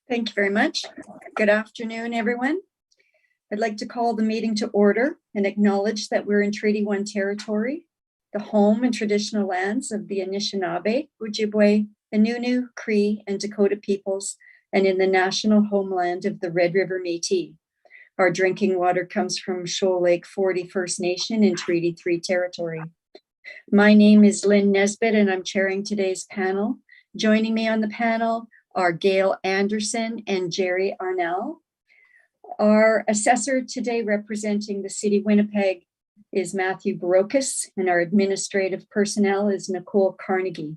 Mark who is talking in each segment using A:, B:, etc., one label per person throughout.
A: Thank you very much. Good afternoon, everyone. I'd like to call the meeting to order and acknowledge that we're in Treaty 1 territory, the home and traditional lands of the Anishinaabe, Ojibwe, Innu, Cree, and Dakota peoples, and in the national homeland of the Red River Métis. Our drinking water comes from Shoal Lake 40 First Nation in Treaty 3 territory. My name is Lynn Nesbitt, and I'm chairing today's panel. Joining me on the panel are Gail Anderson and Jerry Arnell. Our assessor today representing the City of Winnipeg is Matthew Barocas, and our administrative personnel is Nicole Carnegie.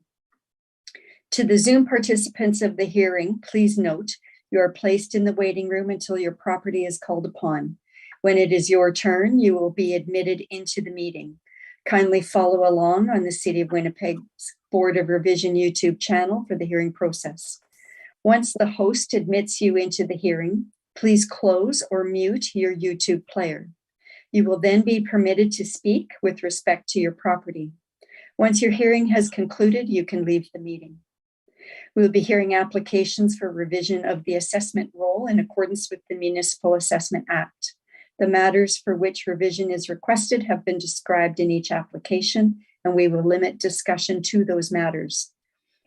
A: To the Zoom participants of the hearing, please note you are placed in the waiting room until your property is called upon. When it is your turn, you will be admitted into the meeting. Kindly follow along on the City of Winnipeg's Board of Revision YouTube channel for the hearing process. Once the host admits you into the hearing, please close or mute your YouTube player. You will then be permitted to speak with respect to your property. Once your hearing has concluded, you can leave the meeting. We will be hearing applications for revision of the assessment roll in accordance with the Municipal Assessment Act. The matters for which revision is requested have been described in each application, and we will limit discussion to those matters.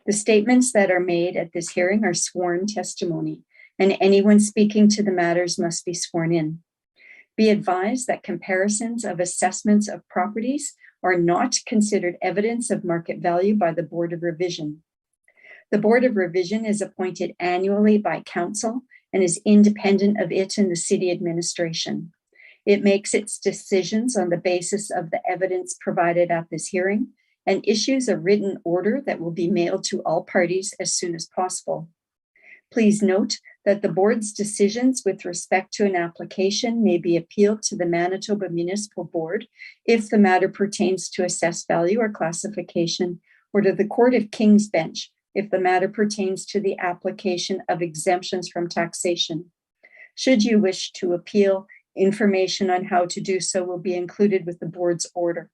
A: The statements that are made at this hearing are sworn testimony, and anyone speaking to the matters must be sworn in. Be advised that comparisons of assessments of properties are not considered evidence of market value by the Board of Revision. The Board of Revision is appointed annually by Council and is independent of it and the City administration. It makes its decisions on the basis of the evidence provided at this hearing and issues a written order that will be mailed to all parties as soon as possible. Please note that the board's decisions with respect to an application may be appealed to the Manitoba Municipal Board if the matter pertains to assessed value or classification, or to the Court of King's Bench if the matter pertains to the application of exemptions from taxation. Should you wish to appeal, information on how to do so will be included with the board's order.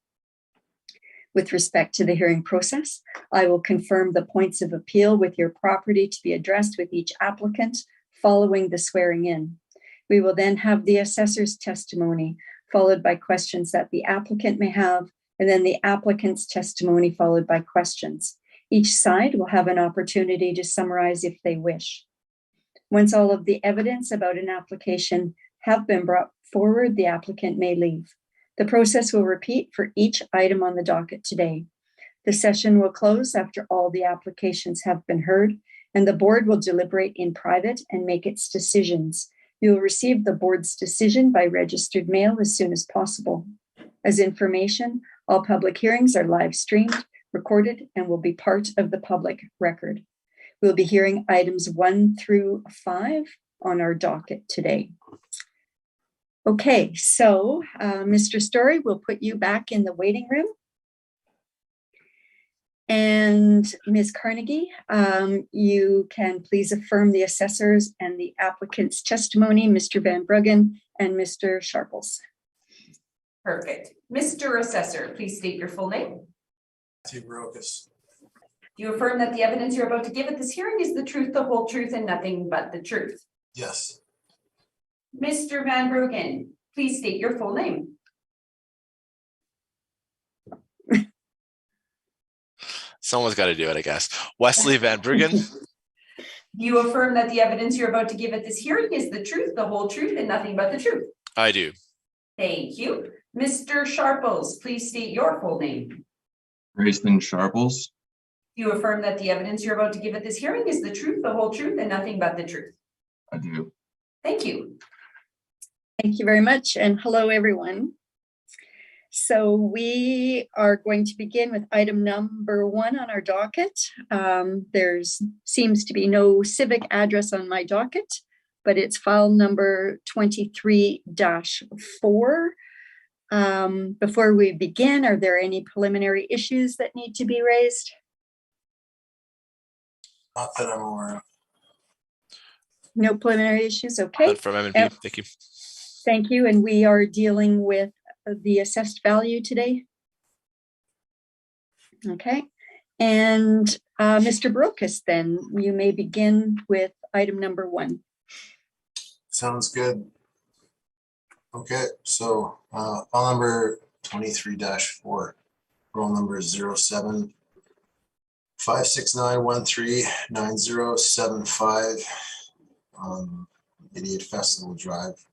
A: With respect to the hearing process, I will confirm the points of appeal with your property to be addressed with each applicant following the swearing in. We will then have the assessor's testimony, followed by questions that the applicant may have, and then the applicant's testimony followed by questions. Each side will have an opportunity to summarize if they wish. Once all of the evidence about an application have been brought forward, the applicant may leave. The process will repeat for each item on the docket today. The session will close after all the applications have been heard, and the board will deliberate in private and make its decisions. You will receive the board's decision by registered mail as soon as possible. As information, all public hearings are live streamed, recorded, and will be part of the public record. We'll be hearing items 1 through 5 on our docket today. Okay, so Mr. Story, we'll put you back in the waiting room. And Ms. Carnegie, you can please affirm the assessors and the applicant's testimony, Mr. Van Bruggen and Mr. Sharples.
B: Perfect. Mr. Assessor, please state your full name.
C: Matthew Barocas.
B: Do you affirm that the evidence you're about to give at this hearing is the truth, the whole truth, and nothing but the truth?
C: Yes.
B: Mr. Van Bruggen, please state your full name.
D: Someone's got to do it, I guess. Wesley Van Bruggen.
B: Do you affirm that the evidence you're about to give at this hearing is the truth, the whole truth, and nothing but the truth?
D: I do.
B: Thank you. Mr. Sharples, please state your full name.
E: Grayson Sharples.
B: Do you affirm that the evidence you're about to give at this hearing is the truth, the whole truth, and nothing but the truth?
E: I do.
B: Thank you.
A: Thank you very much, and hello, everyone. So we are going to begin with item number 1 on our docket. There seems to be no civic address on my docket, but it's file number 23-4. Before we begin, are there any preliminary issues that need to be raised?
C: Not that I'm aware of.
A: No preliminary issues, okay.
D: From M&P, thank you.
A: Thank you, and we are dealing with the assessed value today. Okay, and Mr. Barocas, then you may begin with item number 1.
C: Sounds good. Okay, so file number 23-4, roll number 07 569139075, Idiot Festival Drive.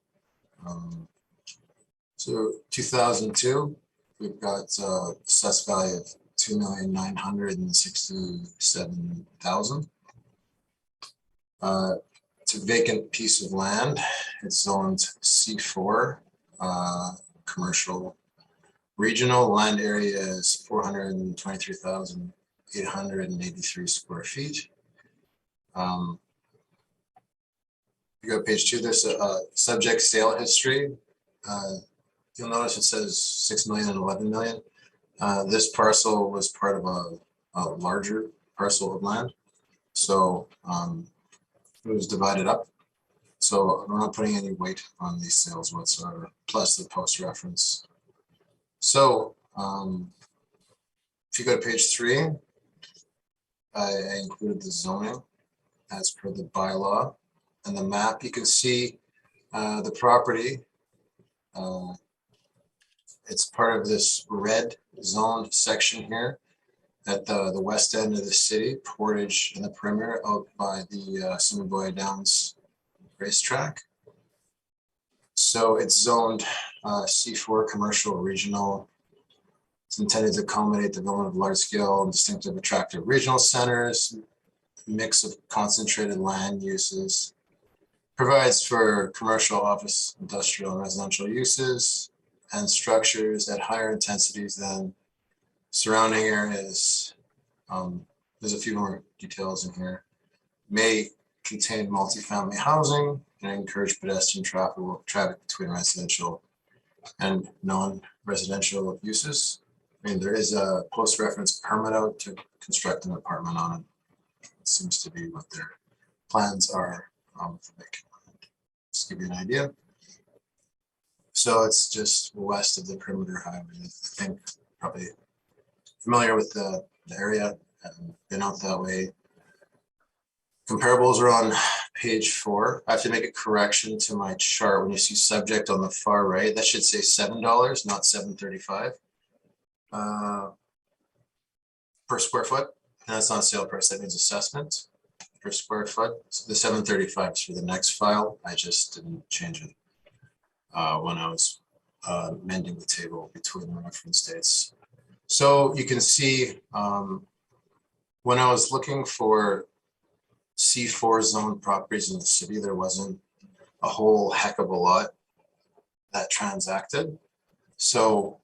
C: So 2002, we've got assessed value of $2,967,000. It's a vacant piece of land. It's zoned C4, commercial. Regional land area is 423,883 square feet. You go to page 2, there's a subject sale history. You'll notice it says 6 million and 11 million. This parcel was part of a larger parcel of land. So it was divided up. So I'm not putting any weight on these sales whatsoever, plus the post reference. So if you go to page 3, I included the zoning as per the bylaw and the map. You can see the property. It's part of this red zoned section here at the west end of the city, Portage in the perimeter out by the Assiniboia Downs racetrack. So it's zoned C4 commercial regional. It's intended to accommodate development of large scale and distinctive attractive regional centers, mix of concentrated land uses, provides for commercial, office, industrial, and residential uses, and structures at higher intensities than surrounding areas. There's a few more details in here. May contain multifamily housing and encourage pedestrian traffic between residential and non-residential uses. I mean, there is a post-reference permit out to construct an apartment on it. It seems to be what their plans are for vacant land. Just to give you an idea. So it's just west of the perimeter highway. I think probably familiar with the area, and been out that way. Comparables are on page 4. I have to make a correction to my chart. When you see subject on the far right, that should say $7, not $7.35 per square foot. And that's not sale price, that means assessment per square foot. So the $7.35 is for the next file. I just didn't change it when I was mending the table between the reference dates. So you can see when I was looking for C4 zone properties in the city, there wasn't a whole heck of a lot that transacted. So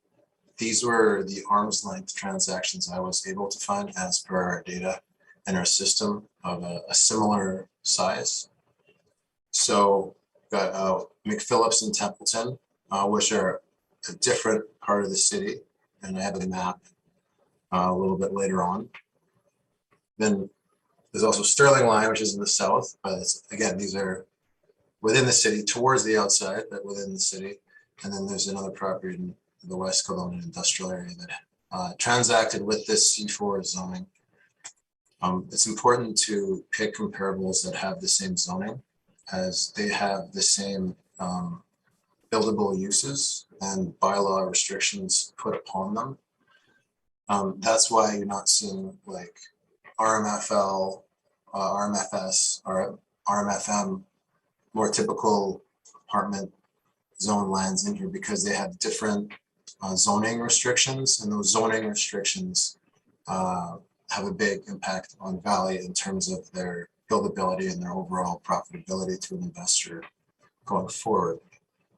C: these were the arm's length transactions I was able to find as per our data and our system of a similar size. So got McPhillips and Templeton, which are a different part of the city. And I have a map a little bit later on. Then there's also Sterling Line, which is in the south, but again, these are within the city, towards the outside, but within the city. And then there's another property in the West Kelowna industrial area that transacted with this C4 zoning. It's important to pick comparables that have the same zoning, as they have the same buildable uses and bylaw restrictions put upon them. That's why you're not seeing like RMFL, RMFS, or RMFM, more typical apartment zone lands in here, because they have different zoning restrictions, and those zoning restrictions have a big impact on Valley in terms of their buildability and their overall profitability to an investor going forward.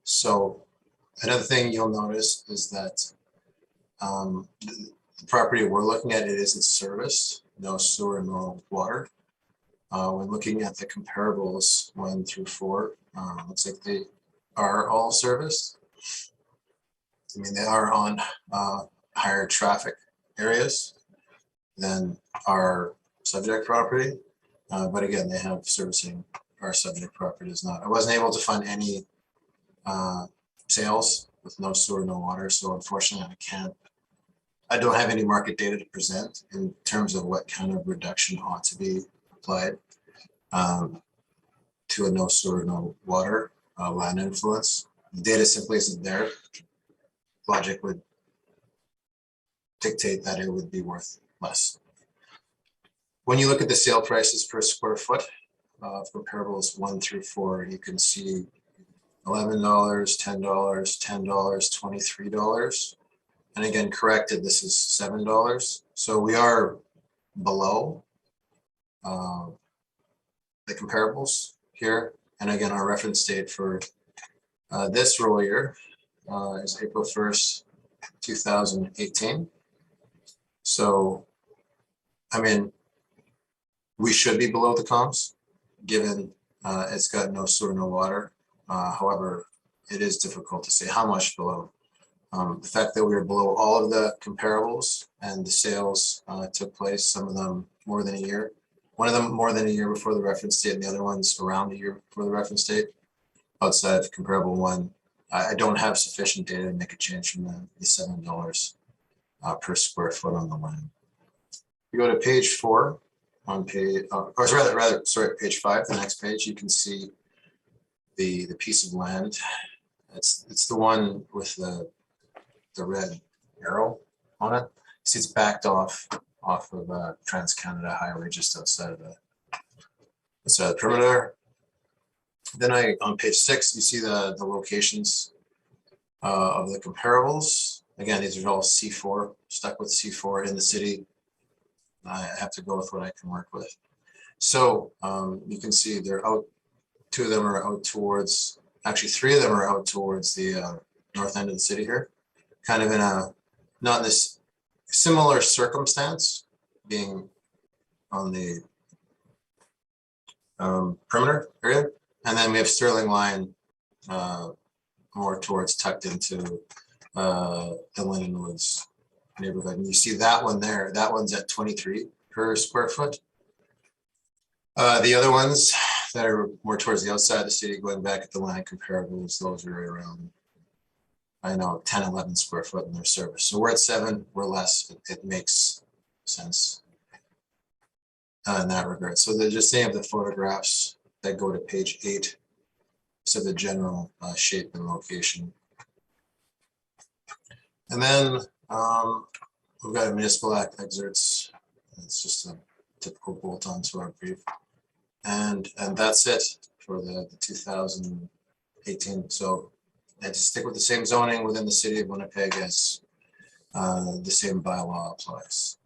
C: So another thing you'll notice is that the property we're looking at, it isn't serviced, no sewer, no water. When looking at the comparables 1 through 4, looks like they are all serviced. I mean, they are on higher traffic areas than our subject property, but again, they have servicing. Our subject property is not. I wasn't able to find any sales with no sewer, no water, so unfortunately I don't have any market data to present in terms of what kind of reduction ought to be applied. to a no sewer, no water land influence. The data simply isn't there. Logic would dictate that it would be worth less. When you look at the sale prices per square foot of comparables 1 through 4, you can see $11, $10, $10, $23. And again, corrected, this is $7. So we are below the comparables here. And again, our reference date for this roll year is April 1st, 2018. So, I mean, we should be below the comps, given it's got no sewer, no water. However, it is difficult to say how much below. The fact that we were below all of the comparables and the sales took place, some of them more than a year. One of them more than a year before the reference date, and the other one's around a year before the reference date. Outside of comparable one, I don't have sufficient data to make a change from the $7 per square foot on the land. You go to page 4 on page, or rather, sorry, page 5, the next page, you can see the piece of land. It's the one with the red arrow on it. See, it's backed off of Trans-Canada Highway just outside of the perimeter. Then on page 6, you see the locations of the comparables. Again, these are all C4, stuck with C4 in the city. I have to go with what I can work with. So you can see they're out, 2 of them are out towards, actually 3 of them are out towards the north end of the city here. Kind of in a, not in this similar circumstance, being on the perimeter area. And then we have Sterling Line more towards tucked into the Linden Woods neighborhood. And you see that one there, that one's at 23 per square foot. The other ones that are more towards the outside of the city, going back at the line comparables, those are around, I know, 10, 11 square foot in their service. So we're at 7, we're less. It makes sense in that regard. So they're just saying of the photographs that go to page 8. So the general shape and location. And then we've got a municipal act excerpts. It's just a typical bolt on to our brief. And that's it for the 2018. So I just stick with the same zoning within the city of Winnipeg as the same bylaw applies.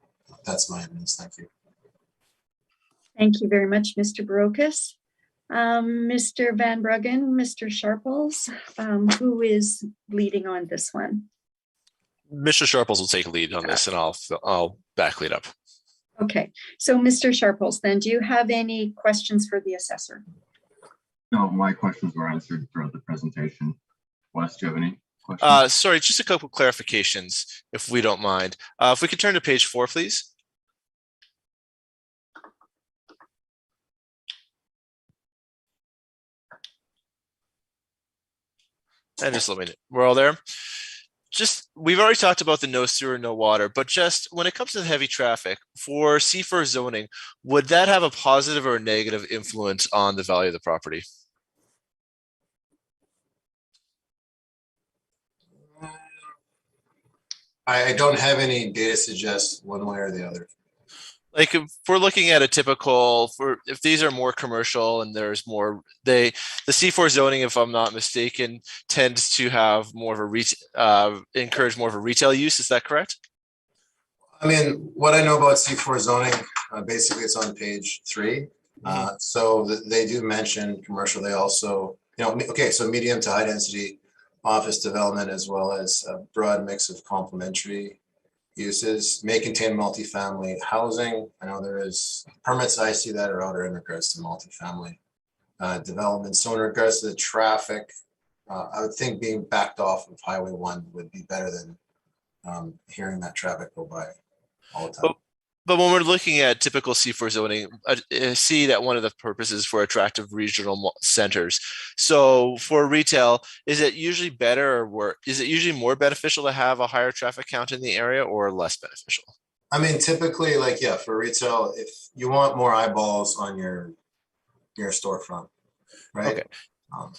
C: That's my evidence. Thank you.
A: Thank you very much, Mr. Barocas. Mr. Van Bruggen, Mr. Sharples, who is leading on this one?
D: Mr. Sharples will take lead on this, and I'll back lead up.
A: Okay, so Mr. Sharples, then do you have any questions for the assessor?
E: No, my questions were answered throughout the presentation. Wes, do you have any questions?
D: Sorry, just a couple clarifications, if we don't mind. If we could turn to page 4, please. And just let me know. We're all there. Just, we've already talked about the no sewer, no water, but just when it comes to heavy traffic for C4 zoning, would that have a positive or a negative influence on the value of the property?
C: I don't have any data suggest one way or the other.
D: Like if we're looking at a typical, if these are more commercial and there's more, the C4 zoning, if I'm not mistaken, tends to have more of a encourage more of a retail use. Is that correct?
C: I mean, what I know about C4 zoning, basically it's on page 3. So they do mention commercial. They also, okay, so medium to high density office development, as well as a broad mix of complementary uses, may contain multifamily housing. I know there is permits I see that are out in regards to multifamily development. So in regards to the traffic, I would think being backed off of Highway 1 would be better than hearing that traffic go by all the time.
D: But when we're looking at typical C4 zoning, I see that one of the purposes for attractive regional centers. So for retail, is it usually better or is it usually more beneficial to have a higher traffic count in the area or less beneficial?
C: I mean, typically, like, yeah, for retail, if you want more eyeballs on your storefront, right?
D: Okay.
C: Um,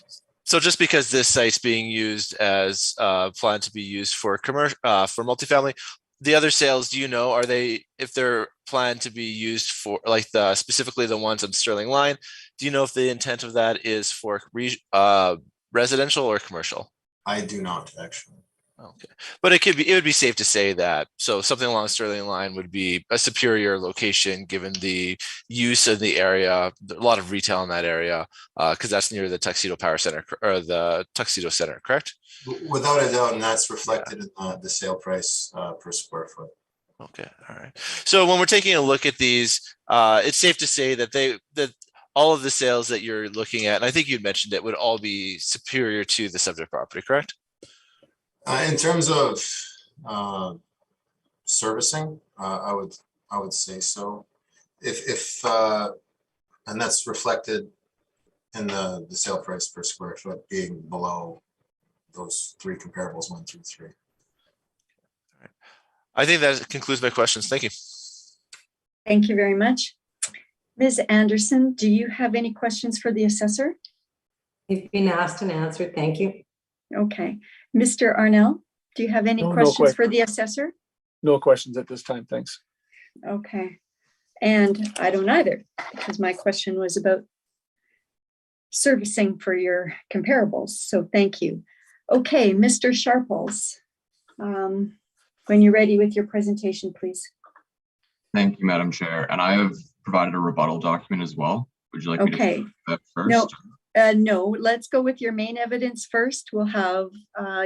D: So just because this site's being used as planned to be used for commercial for multifamily, the other sales, do you know, are they, if they're planned to be used for like specifically the ones on Sterling Line, do you know if the intent of that is for residential or commercial?
C: I do not actually.
D: Okay, but it would be safe to say that, so something along Sterling Line would be a superior location given the use of the area, a lot of retail in that area, because that's near the Tuxedo Power Center or the Tuxedo Center, correct?
C: Without a doubt, and that's reflected in the sale price per square foot.
D: Okay, all right. So when we're taking a look at these, it's safe to say that that all of the sales that you're looking at, and I think you'd mentioned it, would all be superior to the subject property, correct?
C: In terms of servicing, I would say so. If and that's reflected in the sale price per square foot being below those three comparables 1 through 3.
D: I think that concludes my questions. Thank you.
A: Thank you very much. Ms. Anderson, do you have any questions for the assessor?
F: You've been asked and answered. Thank you.
A: Okay. Mr. Arnell, do you have any
G: No
A: questions for the assessor?
G: No questions at this time, thanks.
A: Okay. And I don't either, because my question was about servicing for your comparables. So thank you. Okay, Mr. Sharples, when you're ready with your presentation, please.
E: Thank you, Madam Chair. And I have provided a rebuttal document as well. Would you like me to
A: Okay.
E: do that first?
A: No. No, let's go with your main evidence first. We'll have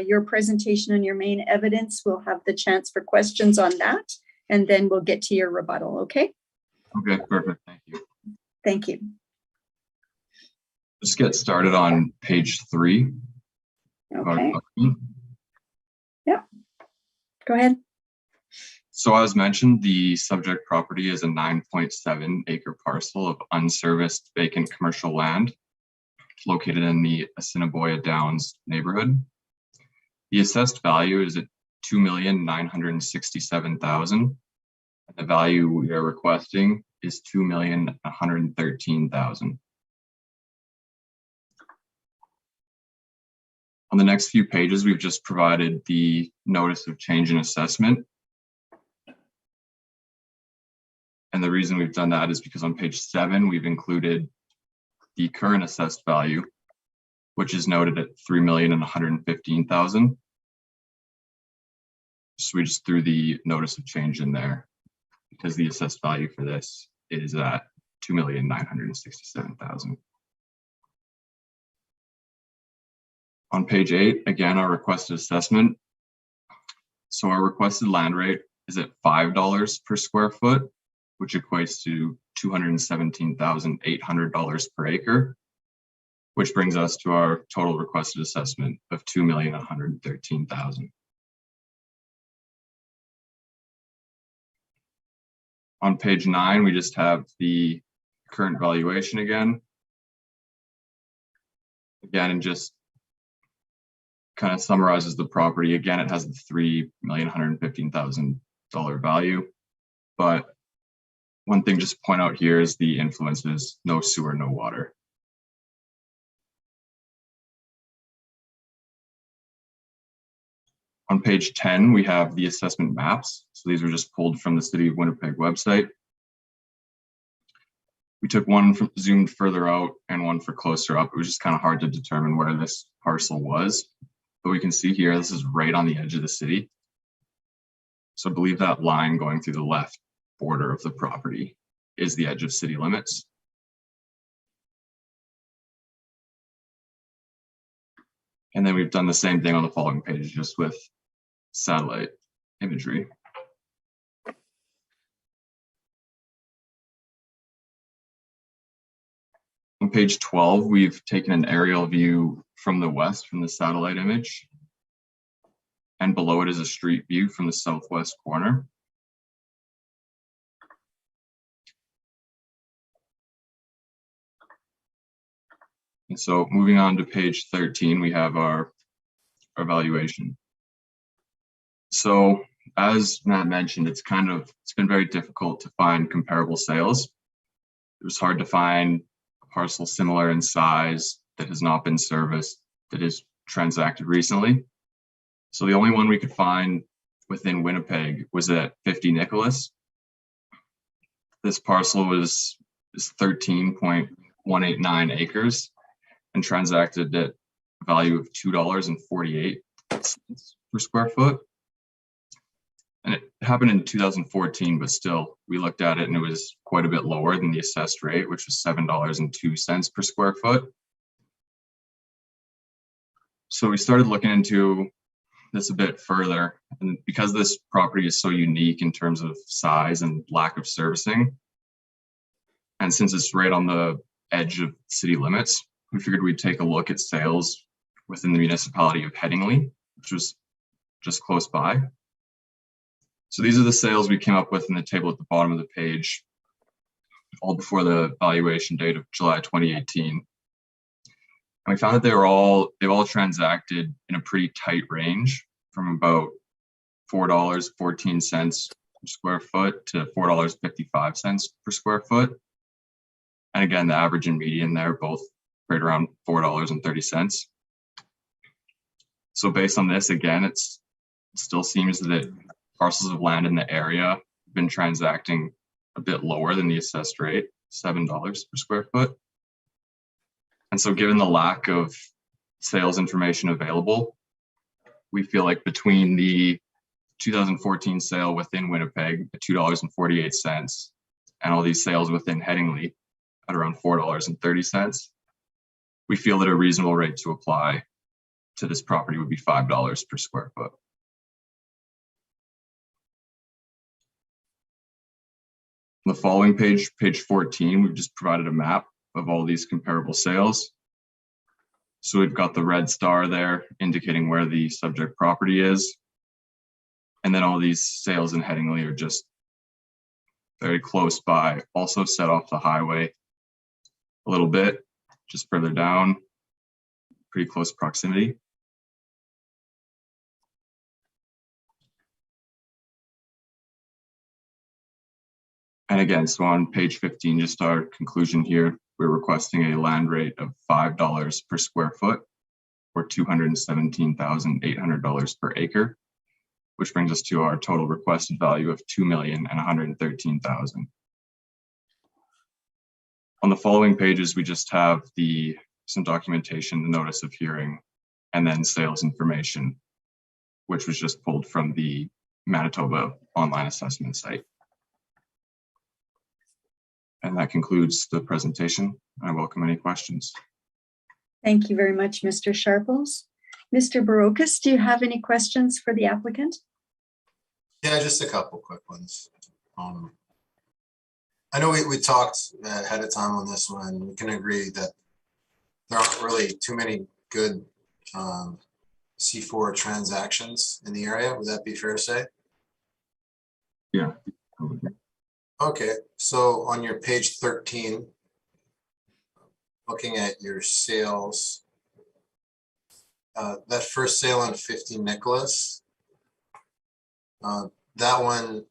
A: your presentation on your main evidence. We'll have the chance for questions on that, and then we'll get to your rebuttal, okay?
E: Okay, perfect. Thank you.
A: Thank you.
E: Let's get started on page 3. of our
A: Okay,
E: document.
A: go ahead.
E: So as mentioned, the subject property is a 9.7 acre parcel of unserviced vacant commercial land located in the Assiniboia Downs neighborhood. The assessed value is at $2,967,000. And the value we are requesting is $2,113,000. On the next few pages, we've just provided the notice of change in assessment. And the reason we've done that is because on page 7, we've included the current assessed value, which is noted at $3,115,000. So we just threw the notice of change in there because the assessed value for this is at $2,967,000. On page 8, again, our requested assessment. So our requested land rate is at $5 per square foot, which equates to $217,800 per acre, which brings us to our total requested assessment of $2,113,000. On page 9, we just have the current valuation again. Again, and just kind of summarizes the property. Again, it has the $3,115,000 value. But one thing just to point out here is the influences: no sewer, no water. On page 10, we have the assessment maps. So these were just pulled from the City of Winnipeg website. We took one from zoomed further out and one for closer up. It was just kind of hard to determine where this parcel was. But we can see here, this is right on the edge of the city. So I believe that line going through the left border of the property is the edge of city limits. And then we've done the same thing on the following page, just with satellite imagery. On page 12, we've taken an aerial view from the west from the satellite image. And below it is a street view from the southwest corner. And so moving on to page 13, we have our valuation. So as Matt mentioned, it's been very difficult to find comparable sales. It was hard to find parcel similar in size that has not been serviced, that is transacted recently. So the only one we could find within Winnipeg was at 50 Nicholas. This parcel is 13.189 acres and transacted at a value of $2.48 per square foot. And it happened in 2014, but still, we looked at it and it was quite a bit lower than the assessed rate, which was $7.02 per square foot. So we started looking into this a bit further. And because this property is so unique in terms of size and lack of servicing, and since it's right on the edge of city limits, we figured we'd take a look at sales within the municipality of Headingley, which was just close by. So these are the sales we came up with in the table at the bottom of the page, all before the valuation date of July 2018. And we found that they've all transacted in a pretty tight range from about $4.14 per square foot to $4.55 per square foot. And again, the average and median there both right around $4.30. So based on this, again, it still seems that parcels of land in the area have been transacting a bit lower than the assessed rate, $7 per square foot. And so given the lack of sales information available, we feel like between the 2014 sale within Winnipeg at $2.48 and all these sales within Headingley at around $4.30, we feel that a reasonable rate to apply to this property would be $5 per square foot. On the following page, page 14, we've just provided a map of all these comparable sales. So we've got the red star there indicating where the subject property is. And then all these sales in Headingley are just very close by, also set off the highway a little bit, just further down, pretty close proximity. And again, so on page 15, just our conclusion here, we're requesting a land rate of $5 per square foot or $217,800 per acre, which brings us to our total requested value of $2,113,000. On the following pages, we just have some documentation, the notice of hearing, and then sales information, which was just pulled from the Manitoba online assessment site. And that concludes the presentation. I welcome any questions.
A: Thank you very much, Mr. Sharples. Mr. Barocas, do you have any questions for the applicant?
C: Yeah, just a couple quick ones. I know we talked ahead of time on this one. We can agree that there aren't really too many good C4 transactions in the area. Would that be fair to say?
E: Yeah.
C: Okay, so on your page 13, looking at your sales, that first sale on 50 Nicholas, that one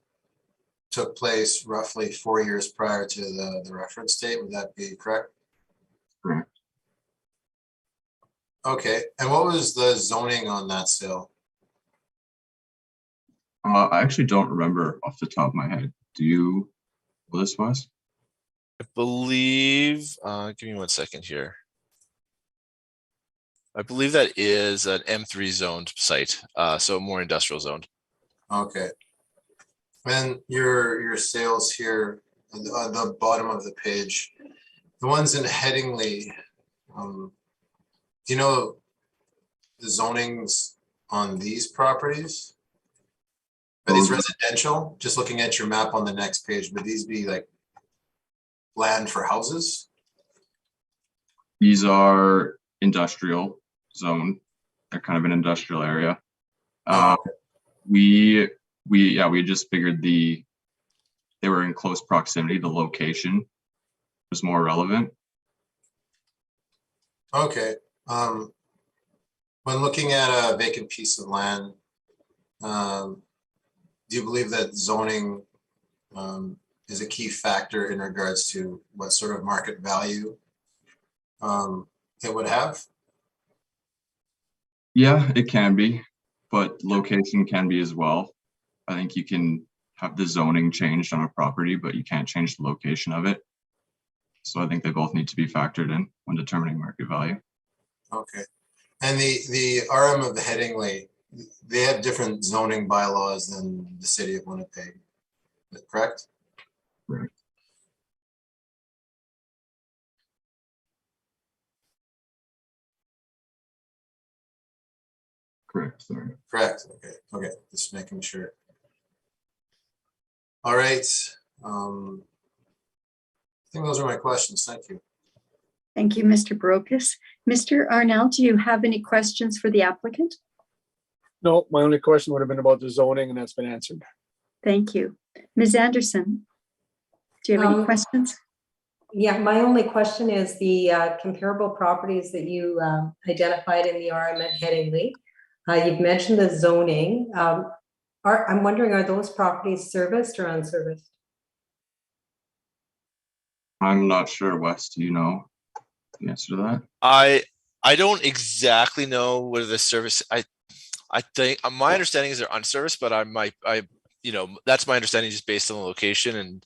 C: took place roughly 4 years prior to the reference date. Would that be correct?
E: Correct.
C: Okay, and what was the zoning on that sale?
E: I actually don't remember off the top of my head. Do you? Well, this was?
D: I believe, give me 1 second here. I believe that is an M3 zoned site, so more industrial zoned.
C: Okay. And your sales here on the bottom of the page, the ones in Headingley, do you know the zonings on these properties? Are these residential? Just looking at your map on the next page, would these be like land for houses?
E: These are industrial zone. They're kind of an industrial area. We just figured they were in close proximity. The location was more relevant.
C: Okay. When looking at a vacant piece of land, do you believe that zoning is a key factor in regards to what sort of market value it would have?
E: Yeah, it can be, but location can be as well. I think you can have the zoning changed on a property, but you can't change the location of it. So I think they both need to be factored in when determining market value.
C: Okay. And the RM of Headingley, they have different zoning bylaws than the city of Winnipeg, correct?
E: Correct. Correct, sorry.
C: Correct. Okay. Just making sure. All right. I think those are my questions. Thank you.
A: Thank you, Mr. Barocas. Mr. Arnell, do you have any questions for the applicant?
G: No, my only question would have been about the zoning, and that's been answered.
A: Thank you. Ms. Anderson, do you have any questions?
F: Yeah, my only question is the comparable properties that you identified in the RM at Headingley. You've mentioned the zoning. I'm wondering, are those properties serviced or unserviced?
E: I'm not sure, Wes, do you know the answer to that?
D: I don't exactly know whether the service. I think my understanding is they're unserviced, but that's my understanding just based on the location and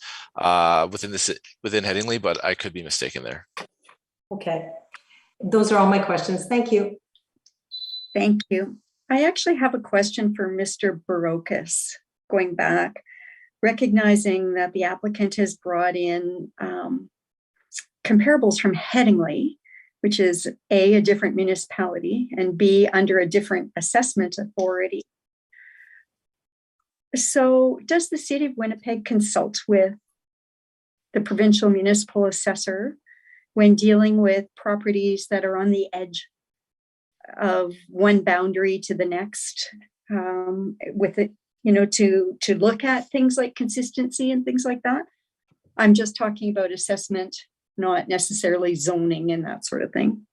D: within Headingley, but I could be mistaken there.
F: Okay, those are all my questions. Thank you.
A: Thank you. I actually have a question for Mr. Barocas, going back, recognizing that the applicant has brought in comparables from Headingley, which is A, a different municipality, and B, under a different assessment authority. So does the city of Winnipeg consult with the provincial municipal assessor when dealing with properties that are on the edge of one boundary to the next, with it, to look at things like consistency and things like that? I'm just talking about assessment, not necessarily zoning and that sort of thing.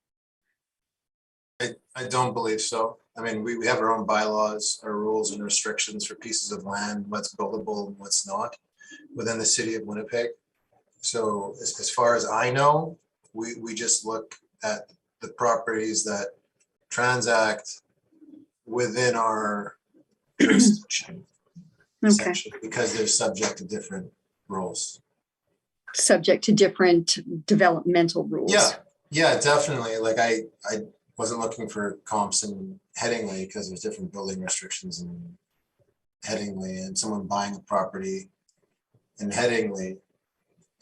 C: I don't believe so. I mean, we have our own bylaws, our rules and restrictions for pieces of land, what's buildable and what's not within the city of Winnipeg. So as far as I know, we just look at the properties that transact within our jurisdiction, essentially, because they're subject to different rules.
A: Subject to different developmental rules.
C: Yeah, definitely. Like I wasn't looking for comps in Headingley because there's different building restrictions in Headingley, and someone buying a property in Headingley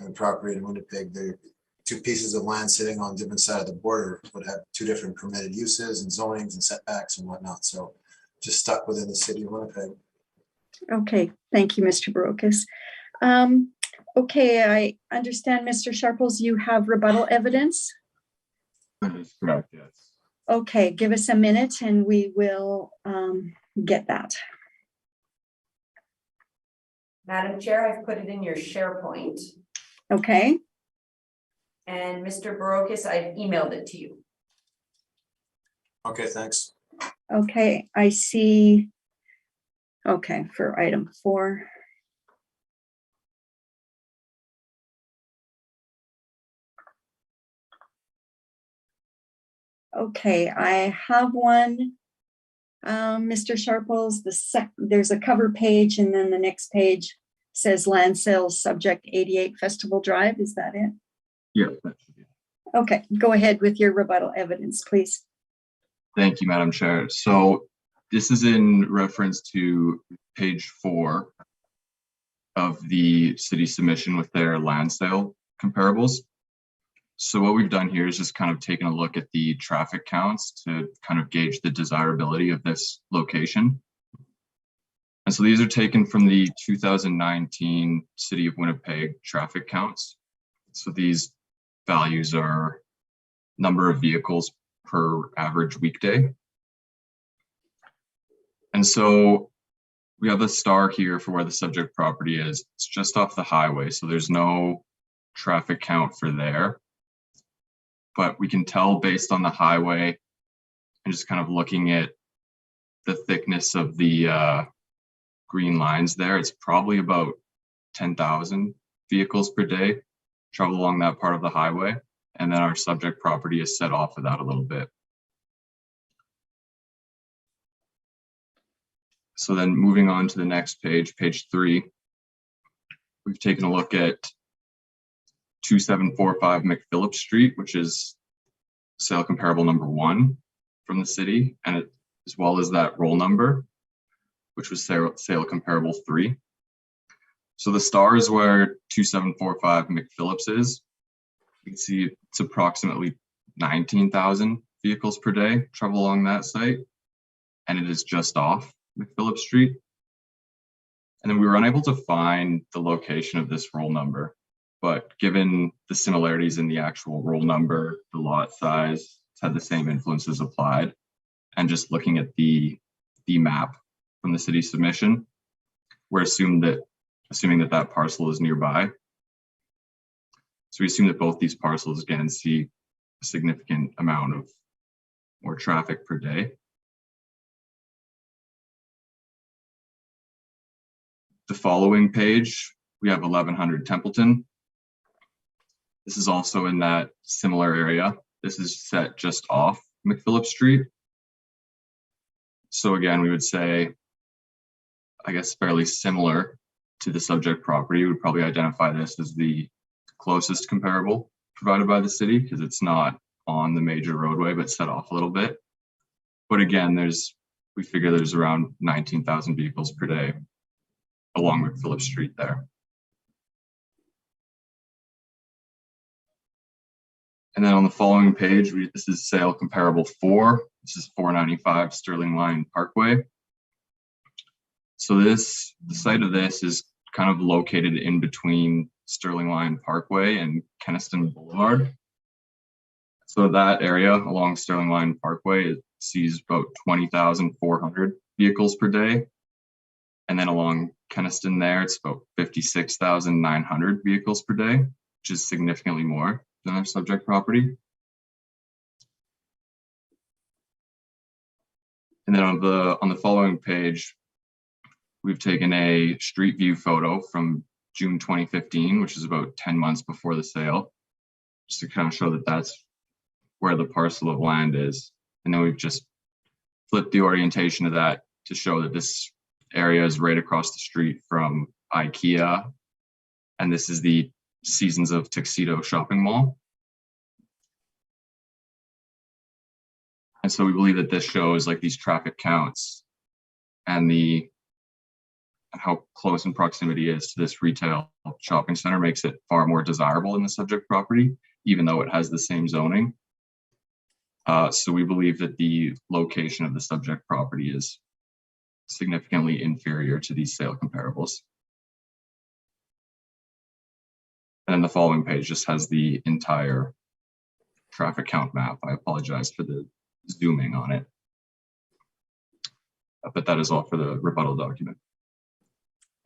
C: and a property in Winnipeg, they're two pieces of land sitting on different side of the border would have two different permitted uses and zonings and setbacks and whatnot. So just stuck within the city of Winnipeg.
A: Okay, thank you, Mr. Barocas. Okay, I understand, Mr. Sharples, you have rebuttal evidence.
E: That is correct, yes.
A: Okay, give us a minute and we will get that.
B: Madam Chair, I've put it in your SharePoint.
A: Okay.
B: And Mr. Barocas, I've emailed it to you.
C: Okay, thanks.
A: Okay, I see. Okay, for item 4. Okay, I have one. Mr. Sharples, there's a cover page and then the next page says land sales subject 88 Festival Drive. Is that it?
E: Yeah, that should be it.
A: Okay, go ahead with your rebuttal evidence, please.
E: Thank you, Madam Chair. So this is in reference to page 4 of the city submission with their land sale comparables. So what we've done here is just kind of taken a look at the traffic counts to kind of gauge the desirability of this location. And so these are taken from the 2019 City of Winnipeg traffic counts. So these values are number of vehicles per average weekday. And so we have a star here for where the subject property is. It's just off the highway, so there's no traffic count for there. But we can tell based on the highway and just kind of looking at the thickness of the green lines there, it's probably about 10,000 vehicles per day travel along that part of the highway. And then our subject property is set off of that a little bit. So then moving on to the next page, page 3, we've taken a look at 2745 McPhillips Street, which is sale comparable number 1 from the city, and as well as that roll number, which was sale comparable 3. So the stars where 2745 McPhillips is, you can see it's approximately 19,000 vehicles per day travel along that site, and it is just off McPhillips Street. And then we were unable to find the location of this roll number, but given the similarities in the actual roll number, the lot size, it's had the same influences applied, and just looking at the map from the city submission, we're assuming that parcel is nearby. So we assume that both these parcels again see a significant amount of more traffic per day. The following page, we have 1100 Templeton. This is also in that similar area. This is set just off McPhillips Street. So again, we would say, I guess, fairly similar to the subject property. We would probably identify this as the closest comparable provided by the city because it's not on the major roadway, but set off a little bit. But again, we figure there's around 19,000 vehicles per day along McPhillips Street there. And then on the following page, this is sale comparable 4. This is 495 Sterling Line Parkway. So the site of this is kind of located in between Sterling Line Parkway and Kenniston Boulevard. So that area along Sterling Line Parkway sees about 20,400 vehicles per day. And then along Kenniston there, it's about 56,900 vehicles per day, which is significantly more than our subject property. And then on the following page, we've taken a street view photo from June 2015, which is about 10 months before the sale, just to kind of show that that's where the parcel of land is. And then we've just flipped the orientation of that to show that this area is right across the street from IKEA. And this is the Seasons of Tuxedo shopping mall. And so we believe that this shows like these traffic counts and how close in proximity is to this retail shopping center makes it far more desirable in the subject property, even though it has the same zoning. So we believe that the location of the subject property is significantly inferior to these sale comparables. And then the following page just has the entire traffic count map. I apologize for the zooming on it. But that is all for the rebuttal document.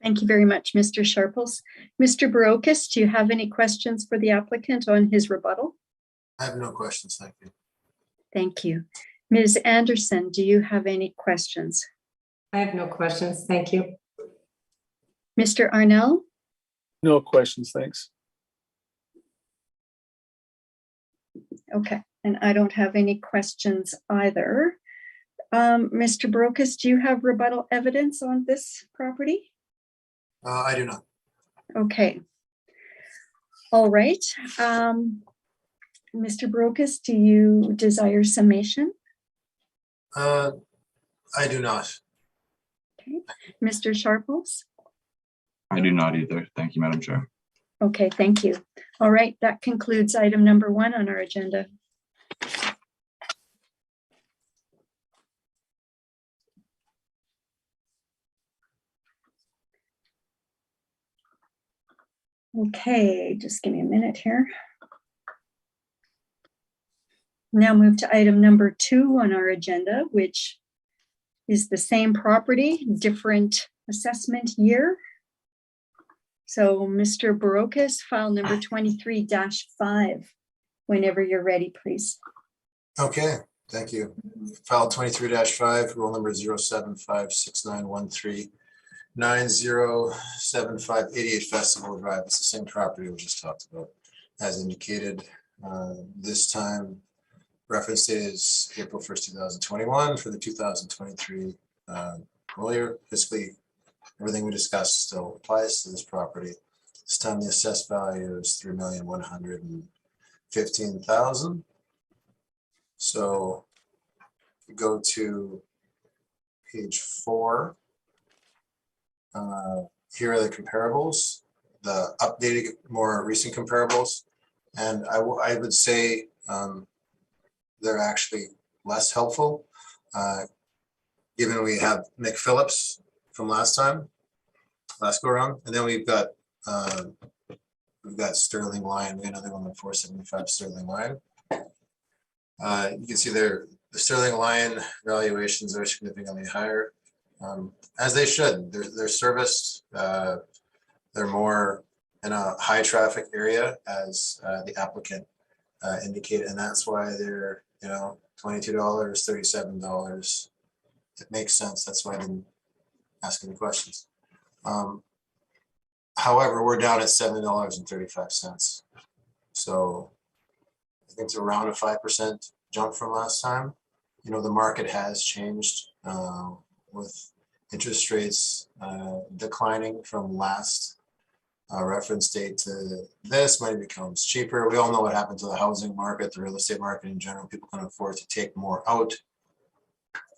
A: Thank you very much, Mr. Sharples. Mr. Barocas, do you have any questions for the applicant on his rebuttal?
C: I have no questions, thank you.
A: Thank you. Ms. Anderson, do you have any questions?
F: I have no questions. Thank you.
A: Mr. Arnell?
G: No questions, thanks.
A: Okay, and I don't have any questions either. Mr. Barocas, do you have rebuttal evidence on this property?
C: I do not.
A: Okay. All right. Mr. Barocas, do you desire summation?
C: I do not.
A: Okay. Mr. Sharples?
E: I do not either. Thank you, Madam Chair.
A: Okay, thank you. All right, that concludes item number 1 on our agenda. Okay, just give me a minute here. Now move to item number 2 on our agenda, which is the same property, different assessment year. So Mr. Barocas, file number 23-5, whenever you're ready, please.
C: Okay, thank you. File 23-5, roll number 0756913907588 Festival Drive. It's the same property we just talked about. As indicated, This time reference is April 1st, 2021 for the 2023 whole year. Fiscally, everything we discussed still applies to this property. This time the assessed value is $3,115,000. So if you go to page 4, here are the comparables, the updated, more recent comparables. And I would say they're actually less helpful, given we have McPhillips from last go around, and then we've got Sterling Line, another one with 475 Sterling Line. You can see the Sterling Line valuations are significantly higher, as they should. They're serviced. They're more in a high traffic area, as the applicant indicated, and that's why they're $22, $37. It makes sense. That's why I didn't ask any questions. However, we're down at $7.35. So I think it's around a 5% jump from last time. The market has changed with interest rates declining from last reference date to this. Money becomes cheaper. We all know what happened to the housing market, the real estate market in general. People can afford to take more out.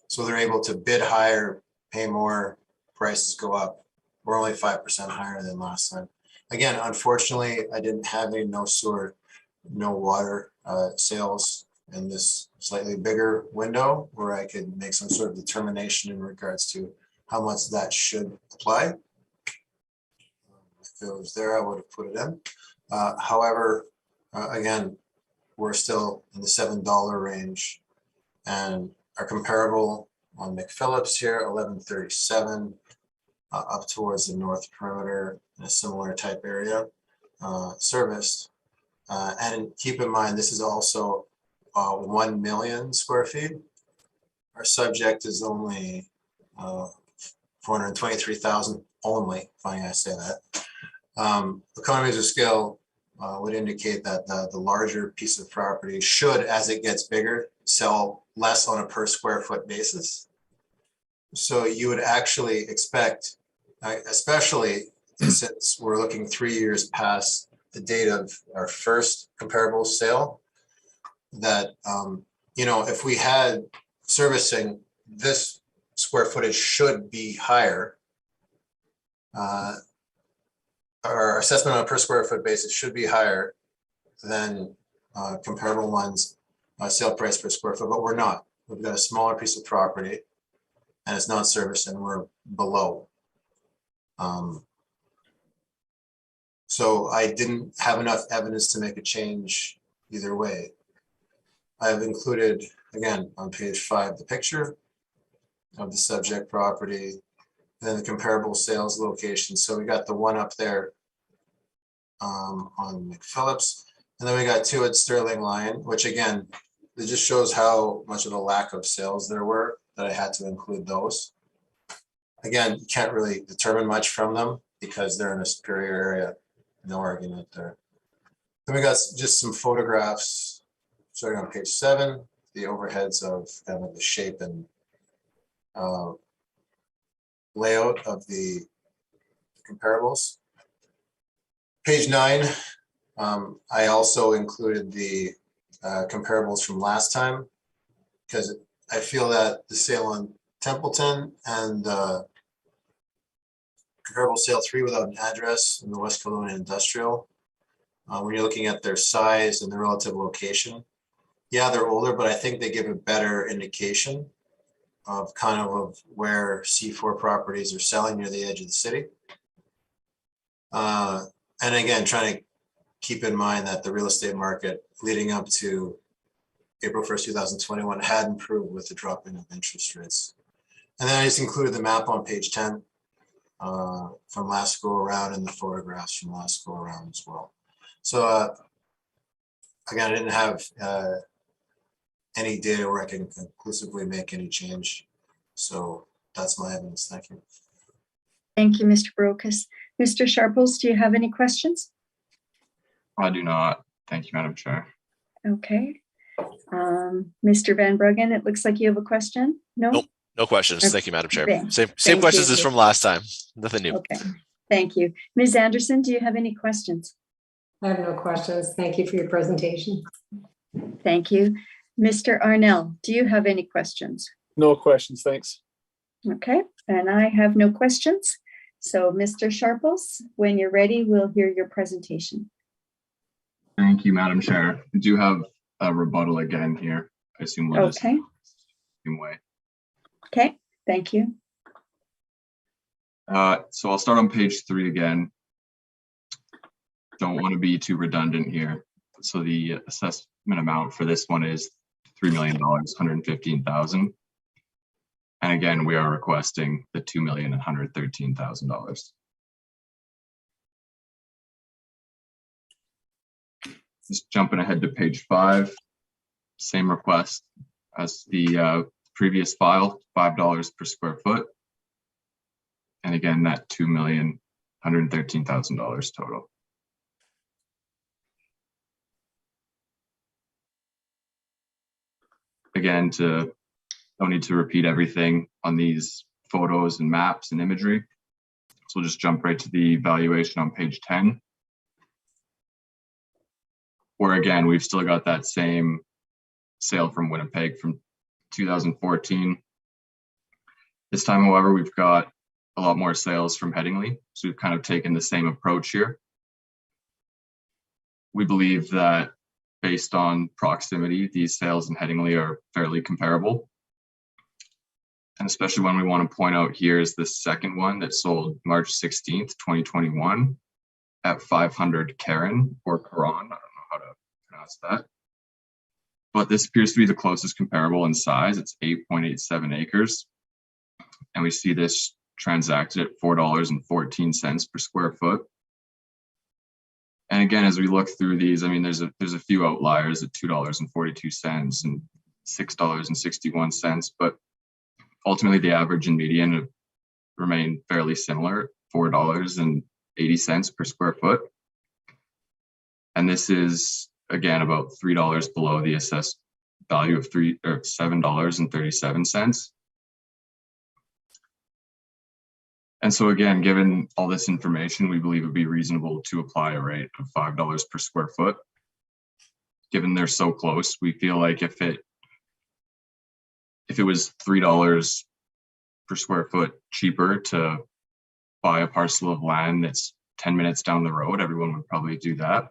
C: So they're able to bid higher, pay more, prices go up. We're only 5% higher than last time. Again, unfortunately, I didn't have any no sewer, no water sales in this slightly bigger window where I could make some sort of determination in regards to how much that should apply. If it was there, I would have put it in. However, again, we're still in the $7 range, and our comparable on McPhillips here, 1137, up towards the north perimeter in a similar type area, serviced. And keep in mind, this is also 1 million square feet. Our subject is only 423,000 only. Funny I say that. Economies of scale would indicate that the larger piece of property should, as it gets bigger, sell less on a per square foot basis. So you would actually expect, especially since we're looking 3 years past the date of our first comparable sale, that if we had servicing, this square footage should be higher. Our assessment on a per square foot basis should be higher than comparable ones, sale price per square foot, but we're not. We've got a smaller piece of property and it's not serviced, and we're below. So I didn't have enough evidence to make a change either way. I've included, again, on page 5, the picture of the subject property, and then the comparable sales location. So we got the one up there on McPhillips, and then we got 2 at Sterling Line, which again, it just shows how much of a lack of sales there were that I had to include those. Again, you can't really determine much from them because they're in a superior area. No argument there. Then we got just some photographs starting on page 7, the overheads of kind of the shape and layout of the comparables. Page 9, I also included the comparables from last time because I feel that the sale on Templeton and comparable sale 3 without an address in the West Kelowna Industrial, when you're looking at their size and the relative location, yeah, they're older, but I think they give a better indication of kind of where C4 properties are selling near the edge of the city. And again, trying to keep in mind that the real estate market leading up to April 1st, 2021 had improved with the dropping of interest rates. And then I just included the map on page 10 from last go around and the photographs from last go around as well. So again, I didn't have any data where I can conclusively make any change. So that's my evidence. Thank you.
A: Thank you, Mr. Brokus. Mr. Sharples, do you have any questions?
E: I do not. Thank you, Madam Chair.
A: Okay. Mr. Van Bruggen, it looks like you have a question? No?
D: Nope. No questions.
A: Okay.
D: Thank you, Madam Chair.
A: Thank-
D: Same
A: thank
D: questions
A: you.
D: as from last time. Nothing new.
A: Okay, thank you. Ms. Anderson, do you have any questions?
F: I have no questions. Thank you for your presentation.
A: Thank you. Mr. Arnell, do you have any questions?
G: No questions, thanks.
A: Okay, and I have no questions. So Mr. Sharples, when you're ready, we'll hear your presentation.
E: Thank you, Madam Chair. We do have a rebuttal again here. I assume we'll just
A: Okay,
E: same way.
A: okay, thank you.
E: So I'll start on page 3 again. Don't want to be too redundant here. So the assessment amount for this one is $3 million, $115,000. And again, we are requesting the $2,113,000. Just jumping ahead to page 5, same request as the previous file, $5 per square foot. And again, that $2,113,000 total. Again, don't need to repeat everything on these photos and maps and imagery. So we'll just jump right to the valuation on page 10. Where again, we've still got that same sale from Winnipeg from 2014. This time, however, we've got a lot more sales from Headingley. So we've kind of taken the same approach here. We believe that based on proximity, these sales in Headingley are fairly comparable. And especially when we want to point out here is the second one that sold March 16th, 2021 at 500 Karen or Karan. I don't know how to pronounce that. But this appears to be the closest comparable in size. It's 8.87 acres. And we see this transacted at $4.14 per square foot. And again, as we look through these, I mean, there's a few outliers at $2.42 and $6.61, but ultimately the average and median have remained fairly similar, $4.80 per square foot. And this is again about $3 below the assessed value of $7.37. And so again, given all this information, we believe it would be reasonable to apply a rate of $5 per square foot. Given they're so close, we feel like if it was $3 per square foot cheaper to buy a parcel of land that's 10 minutes down the road, everyone would probably do that.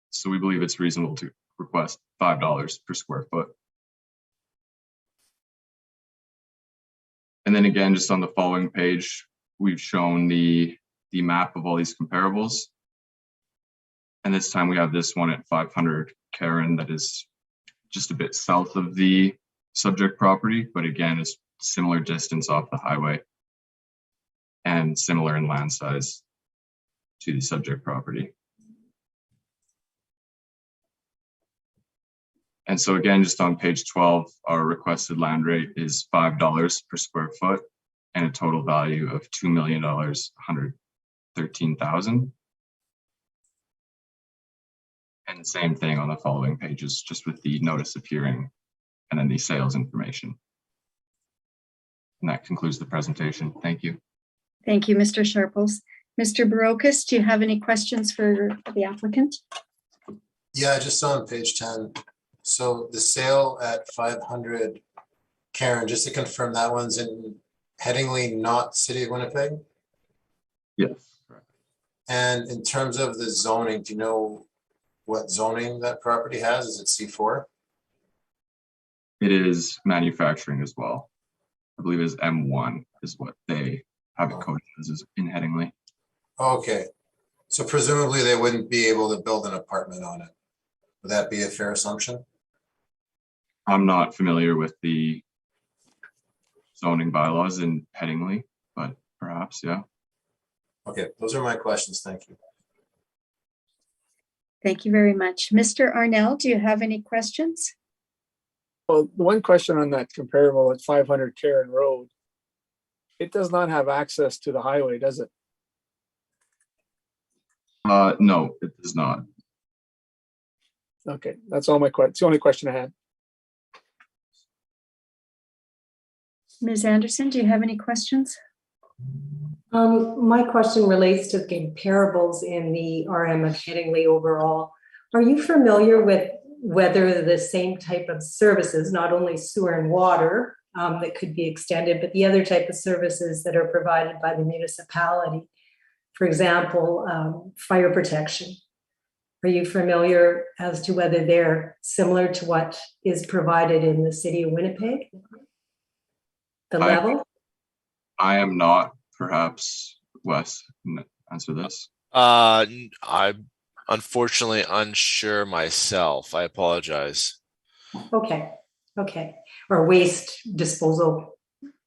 E: So we believe it's reasonable to request $5 per square foot. And then again, just on the following page, we've shown the map of all these comparables. And this time we have this one at 500 Karen that is just a bit south of the subject property, but again, it's similar distance off the highway and similar in land size to the subject property. And so again, just on page 12, our requested land rate is $5 per square foot and a total value of $2,113,000. And same thing on the following pages, just with the notice of hearing and then the sales information. And that concludes the presentation. Thank you.
A: Thank you, Mr. Sharples. Mr. Barocas, do you have any questions for the applicant?
C: Yeah, just on page 10. So the sale at 500 Karen, just to confirm, that one's in Headingley, not City of Winnipeg?
E: Yes, correct.
C: And in terms of the zoning, do you know what zoning that property has? Is it C4?
E: It is manufacturing as well. I believe it is M1 is what they have it coded as is in Headingley.
C: Okay. So presumably they wouldn't be able to build an apartment on it. Would that be a fair assumption?
E: I'm not familiar with the zoning bylaws in Headingley, but perhaps, yeah.
C: Okay, those are my questions. Thank you.
A: Thank you very much. Mr. Arnell, do you have any questions?
G: Well, the one question on that comparable at 500 Karen Road, it does not have access to the highway, does it?
E: No, it does not.
G: Okay, that's all my questions. It's the only question I had.
A: Ms. Anderson, do you have any questions?
F: My question relates to comparables in the RM of Headingley overall. Are you familiar with whether the same type of services, not only sewer and water, that could be extended, but the other type of services that are provided by the municipality, for example, fire protection? Are you familiar as to whether they're similar to what is provided in the city of Winnipeg? The level?
E: I am not. Perhaps Wes can answer this.
D: I'm unfortunately unsure myself. I apologize.
F: Okay. Or waste disposal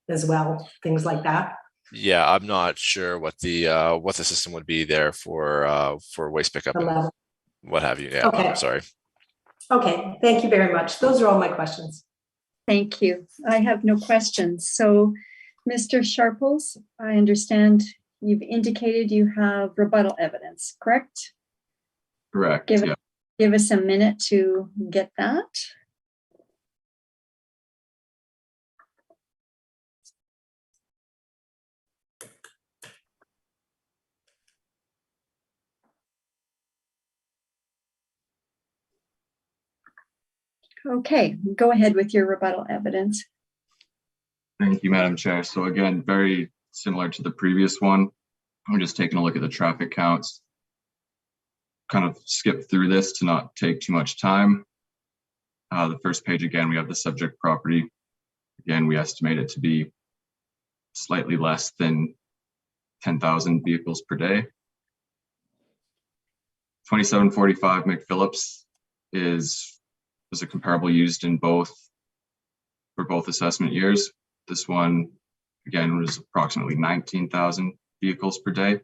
F: as well, things like that.
D: Yeah, I'm not sure what the system would be there for waste pickup
F: The
D: and
F: level.
D: what have you. Yeah,
F: Okay.
D: I'm sorry.
F: Okay, thank you very much. Those are all my questions.
A: Thank you. I have no questions. So, Mr. Sharples, I understand you've indicated you have rebuttal evidence, correct?
E: Correct.
A: Give,
E: Yeah.
A: give us a minute to get that. Okay, go ahead with your rebuttal evidence.
E: Thank you, Madam Chair. So again, very similar to the previous one. I'm just taking a look at the traffic counts. Kind of skip through this to not take too much time. The first page, again, we have the subject property. Again, we estimate it to be slightly less than 10,000 vehicles per day. 2745 McPhillips is a comparable used in both for both assessment years. This one, again, was approximately 19,000 vehicles per day.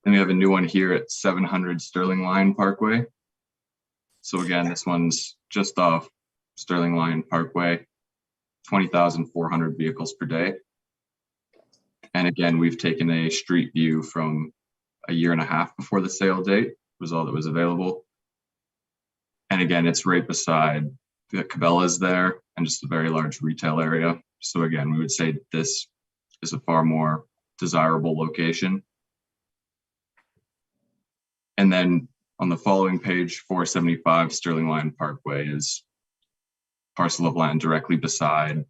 E: Then we have a new one here at 700 Sterling Line Parkway. So again, this one's just off Sterling Line Parkway, 20,400 vehicles per day. And again, we've taken a street view from a year and a half before the sale date, was all that was available. And again, it's right beside the Cabela's there and just a very large retail area. So again, we would say this is a far more desirable location. And then on the following page, 475 Sterling Line Parkway is parcel of land directly beside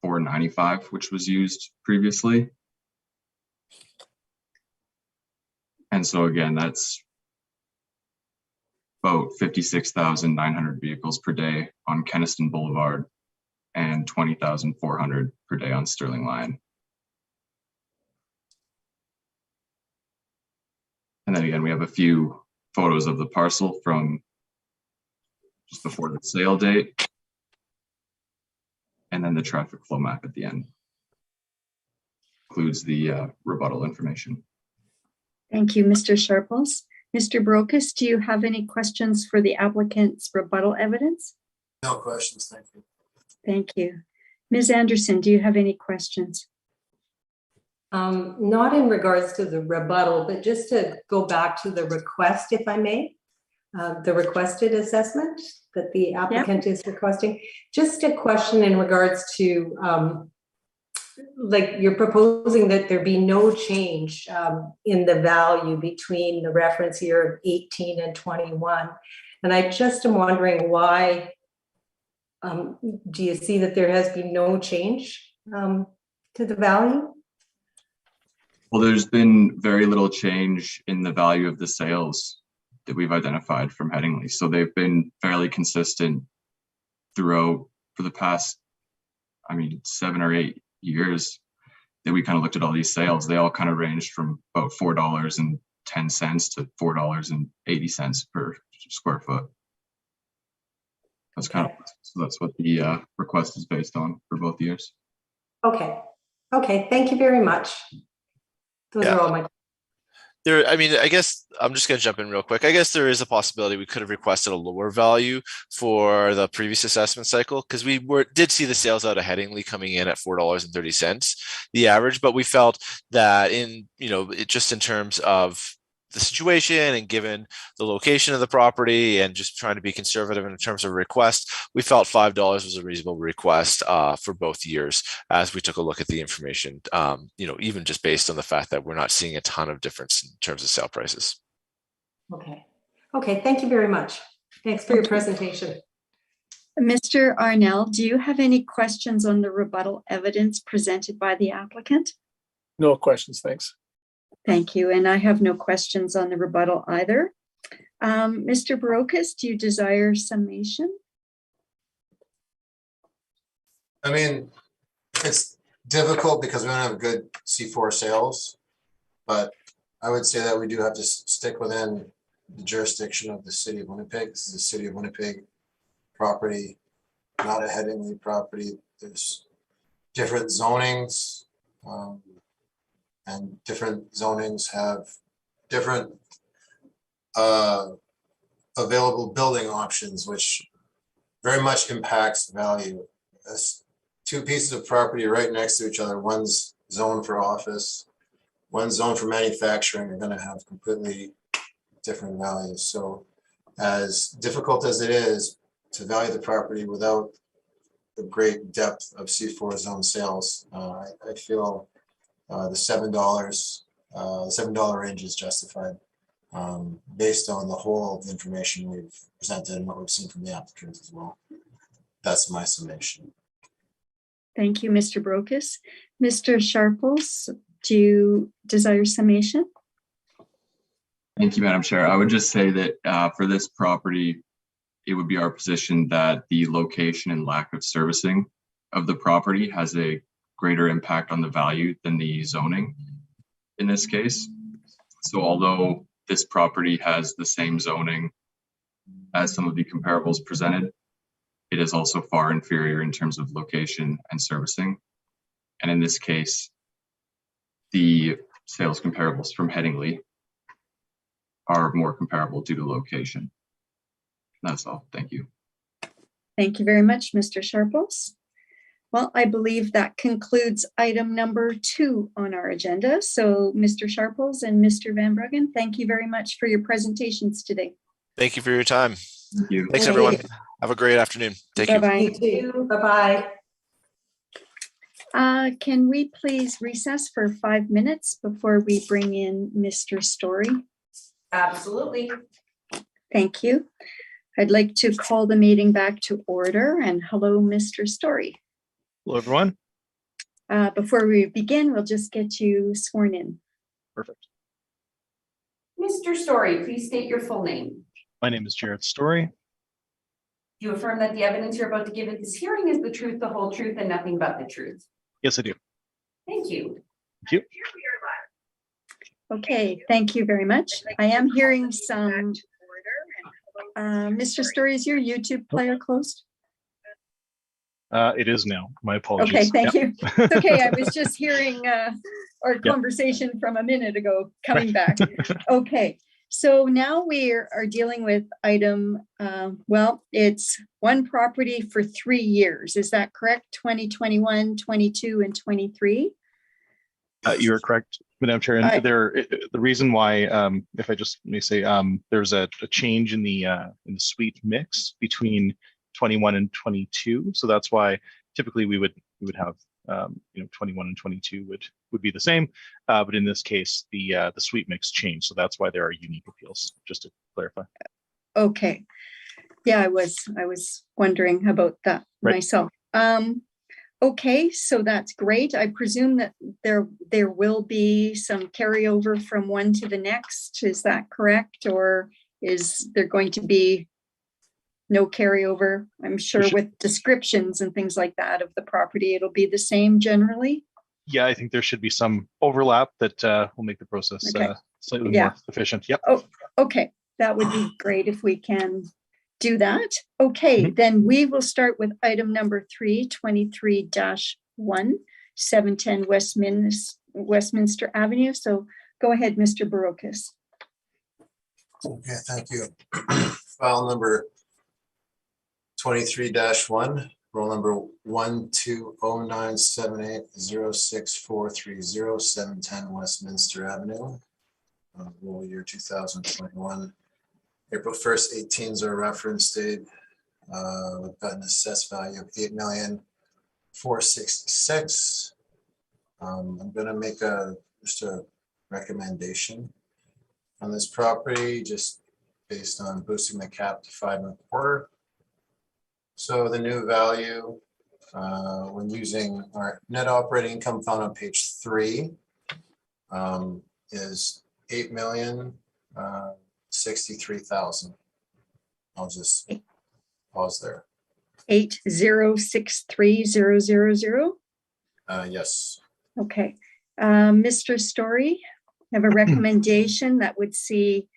E: 495, which was used previously. And so again, that's about 56,900 vehicles per day on Kenniston Boulevard and 20,400 per day on Sterling Line. And then again, we have a few photos of the parcel from just before the sale date. And then the traffic flow map at the end includes the rebuttal information.
A: Thank you, Mr. Sharples. Mr. Brokus, do you have any questions for the applicant's rebuttal evidence?
C: No questions, thank you.
A: Thank you. Ms. Anderson, do you have any questions?
F: Not in regards to the rebuttal, but just to go back to the request, if I may, the requested assessment that the applicant is requesting. Just a question in regards to, like you're proposing that there be no change in the value between the reference year of 18 and 21. And I just am wondering why, do you see that there has been no change to the value?
E: Well, there's been very little change in the value of the sales that we've identified from Headingley. So they've been fairly consistent throughout for the past, 7 or 8 years that we kind of looked at all these sales. They all kind of ranged from about $4.10 to $4.80 per square foot. That's kind of, so that's what the request is based on for both years.
F: Okay. Thank you very much. Those are all my.
D: I guess I'm just going to jump in real quick. I guess there is a possibility we could have requested a lower value for the previous assessment cycle because we did see the sales out of Headingley coming in at $4.30, the average, but we felt that just in terms of the situation and given the location of the property and just trying to be conservative in terms of request, we felt $5 was a reasonable request for both years as we took a look at the information, even just based on the fact that we're not seeing a ton of difference in terms of sale prices.
F: Okay. Okay, thank you very much. Thanks for your presentation.
A: Mr. Arnell, do you have any questions on the rebuttal evidence presented by the applicant?
G: No questions, thanks.
A: Thank you. And I have no questions on the rebuttal either. Mr. Barocas, do you desire summation?
C: I mean, it's difficult because we don't have good C4 sales, but I would say that we do have to stick within the jurisdiction of the city of Winnipeg. This is a city of Winnipeg property, not a Headingley property. There's different zonings, and different zonings have different available building options, which very much impacts value. As two pieces of property right next to each other, one's zoned for office, one's zoned for manufacturing, are going to have completely different values. So as difficult as it is to value the property without the great depth of C4 zone sales, I feel the $7 range is justified based on the whole of the information we've presented and what we've seen from the applicants as well. That's my summation.
A: Thank you, Mr. Barocas. Mr. Sharples, do you desire summation?
E: Thank you, Madam Chair. I would just say that for this property, it would be our position that the location and lack of servicing of the property has a greater impact on the value than the zoning in this case. So although this property has the same zoning as some of the comparables presented, it is also far inferior in terms of location and servicing. And in this case, the sales comparables from Headingley are more comparable due to location. That's all. Thank you.
A: Thank you very much, Mr. Sharples. Well, I believe that concludes item number 2 on our agenda. So Mr. Sharples and Mr. Van Bruggen, thank you very much for your presentations today.
D: Thank you for your time.
E: Thank you.
D: Thanks, everyone. Have a great afternoon. Take care.
A: Bye-bye.
F: You too. Bye-bye.
A: Can we please recess for 5 minutes before we bring in Mr. Story?
B: Absolutely.
A: Thank you. I'd like to call the meeting back to order, and hello, Mr. Story.
H: Hello, everyone.
A: Before we begin, we'll just get you sworn in.
H: Perfect.
B: Mr. Story, please state your full name.
H: My name is Jared Story.
B: Do you affirm that the evidence you're about to give at this hearing is the truth, the whole truth, and nothing but the truth?
H: Yes, I do.
B: Thank you.
H: Thank you.
A: Okay, thank you very much. I am hearing some. Mr. Story, is your YouTube player closed?
H: It is now. My apologies.
A: Okay, thank
H: Yep.
A: you. It's okay, I was just hearing our conversation from a minute ago coming back. Okay, so now we are dealing with item, well, it's one property for 3 years. Is that correct? 2021, 22, and 23?
H: You are correct, Madam Chair. And the reason why, if I just may say, there's a change in the suite mix between 21 and 22. So that's why typically we would have 21 and 22 would be the same, but in this case the suite mix changed. So that's why there are unique appeals. Just to clarify.
A: Okay, yeah, I was wondering about that myself. Okay, so that's great. I presume that there will be some carryover from one to the next. Is that correct? Or is there going to be no carryover? I'm sure with descriptions and things like that of the property, it'll be the same generally.
H: Yeah, I think there should be some overlap that will make the process slightly more efficient. Yep.
A: Oh, okay. That would be great if we can do that. Okay, then we will start with item number 3, 23-1, 710 Westminster Avenue. So go ahead, Mr. Barocas.
C: Okay, thank you. File number 23-1, roll number 12097806430, 710 Westminster Avenue. Rule year 2021. April 1st, 18 is our reference date. We've got an assessed value of 8,466,000. I'm gonna make just a recommendation on this property, just based on boosting the cap to 5.25. So the new value, when using our net operating income found on page 3, is 8,063,000. I'll just pause there.
A: 8,063,000.
C: Yes.
A: Okay. Mr. Story, I have a recommendation that would see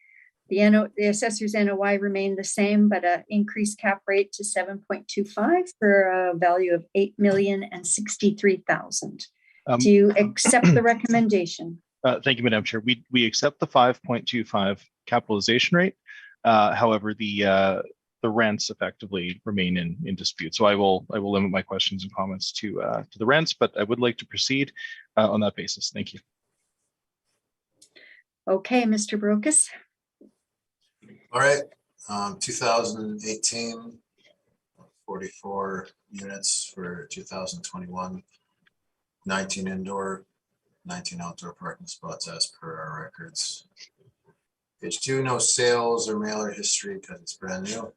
A: the assessor's NOI remain the same, but an increased cap rate to 7.25 for a value of 8,063,000. Do you accept the recommendation?
H: Thank you, Madam Chair. We accept the 5.25 capitalization rate. However, the rents effectively remain in dispute. So I will limit my questions and comments to the rents, but I would like to proceed on that basis. Thank you.
A: Okay, Mr. Brokus.
C: All right. 2018, 44 units for 2021, 19 indoor, 19 outdoor parking spots as per our records. Page 2, no sales or mailer history because it's brand new.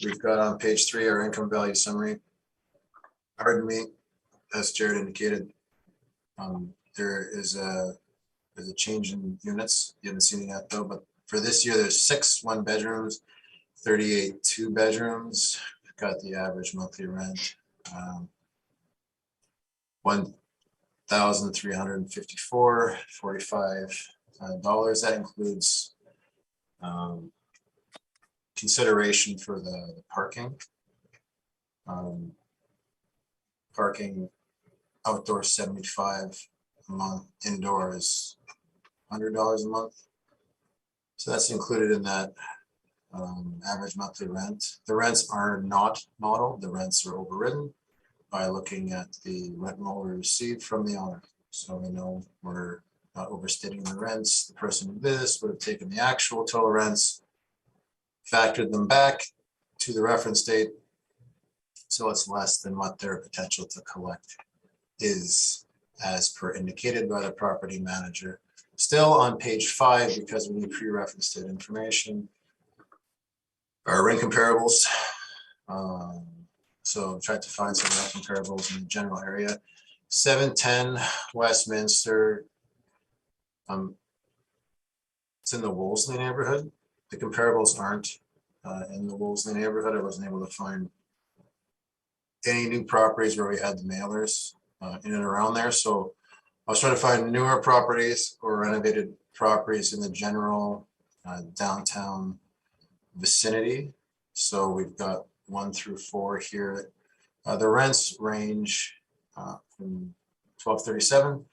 C: We've got on page 3 our income value summary. Pardon me, as Jared indicated, there is a change in units. You haven't seen it yet though, but for this year there's 6 1-bedrooms, 38 2-bedrooms. We've got the average monthly rent, $1,354.45. That includes consideration for the parking. Parking outdoor 75 a month, indoor is $100 a month. So that's included in that average monthly rent. The rents are not modeled, the rents are overridden by looking at the rent roll we received from the owner. So we know we're not overstating the rents. The person who did this would have taken the actual total rents, factored them back to the reference date, so it's less than what their potential to collect is as per indicated by the property manager. Still on page 5, because we need pre-reference date information, our rent comparables. So tried to find some rent comparables in the general area. 710 Westminster. It's in the Wolseley neighborhood. The comparables aren't in the Wolseley neighborhood. I wasn't able to find any new properties where we had the mailers in and around there. So I was trying to find newer properties or renovated properties in the general downtown vicinity. So we've got 1 through 4 here. The rents range from $1,237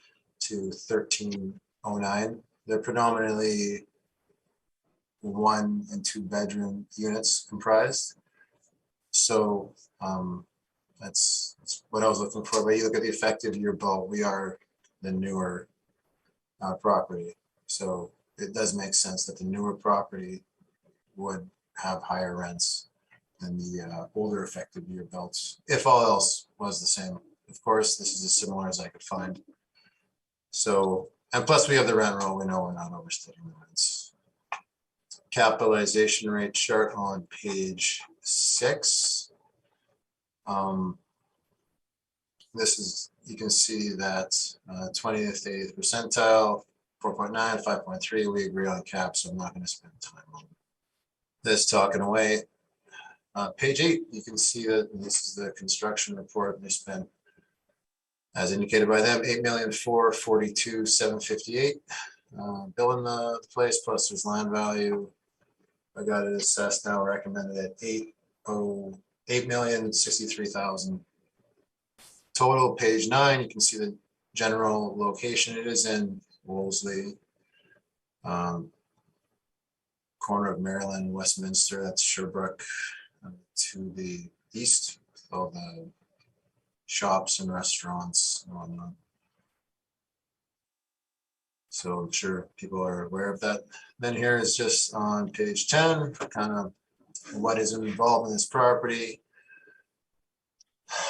C: to $1,309. They're predominantly 1 and 2 bedroom units comprised. So that's what I was looking for. But you look at the effective year bulk, we are the newer property. So it does make sense that the newer property would have higher rents than the older effective year belts, if all else was the same. Of course, this is as similar as I could find. So, and plus we have the rent roll, we know we're not overstating the rents. Capitalization rate chart on page 6. This is, you can see that 20th to 80th percentile, 4.9, 5.3, we agree on cap, so I'm not going to spend time on this talking away. Page 8, you can see that this is the construction report. They spent, as indicated by them, $8,442,758 building the place, plus there's land value. I got it assessed now, recommended at $8,063,000. Total, page 9, you can see the general location. It is in Wolseley, corner of Maryland, Westminster. That's Sherbrooke to the east, all the shops and restaurants and whatnot. So I'm sure people are aware of that. Then here is just on page 10, kind of what is involved in this property.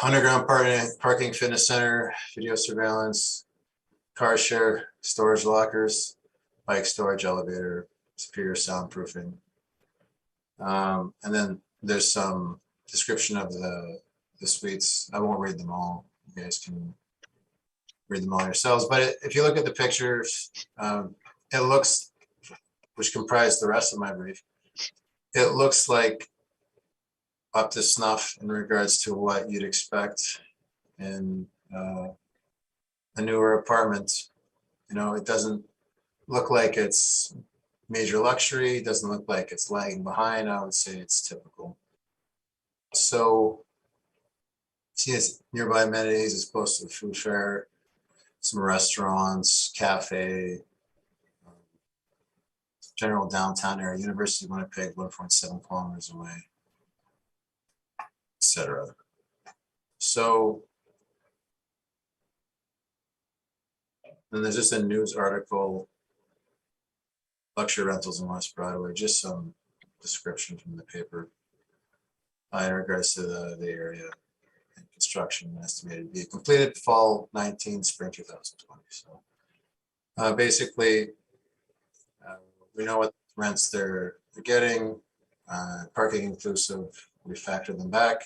C: Underground parking, fitness center, video surveillance, car share, storage lockers, bike storage, elevator, superior soundproofing. And then there's some description of the suites. I won't read them all. You guys can read them all yourselves. But if you look at the pictures, it looks, which comprise the rest of my brief, it looks like up to snuff in regards to what you'd expect in a newer apartment. You know, it doesn't look like it's major luxury. It doesn't look like it's lagging behind. I would say it's typical. So see, it's nearby amenities, it's close to the food fair, some restaurants, cafe, general downtown area, University of Winnipeg, 1.7 kilometers away, etc. So then there's just a news article, luxury rentals in West Broadway, just some description from the paper in regards to the area and construction estimated to be completed fall 19, spring 2020. So basically, we know what rents they're getting, parking inclusive, we factor them back,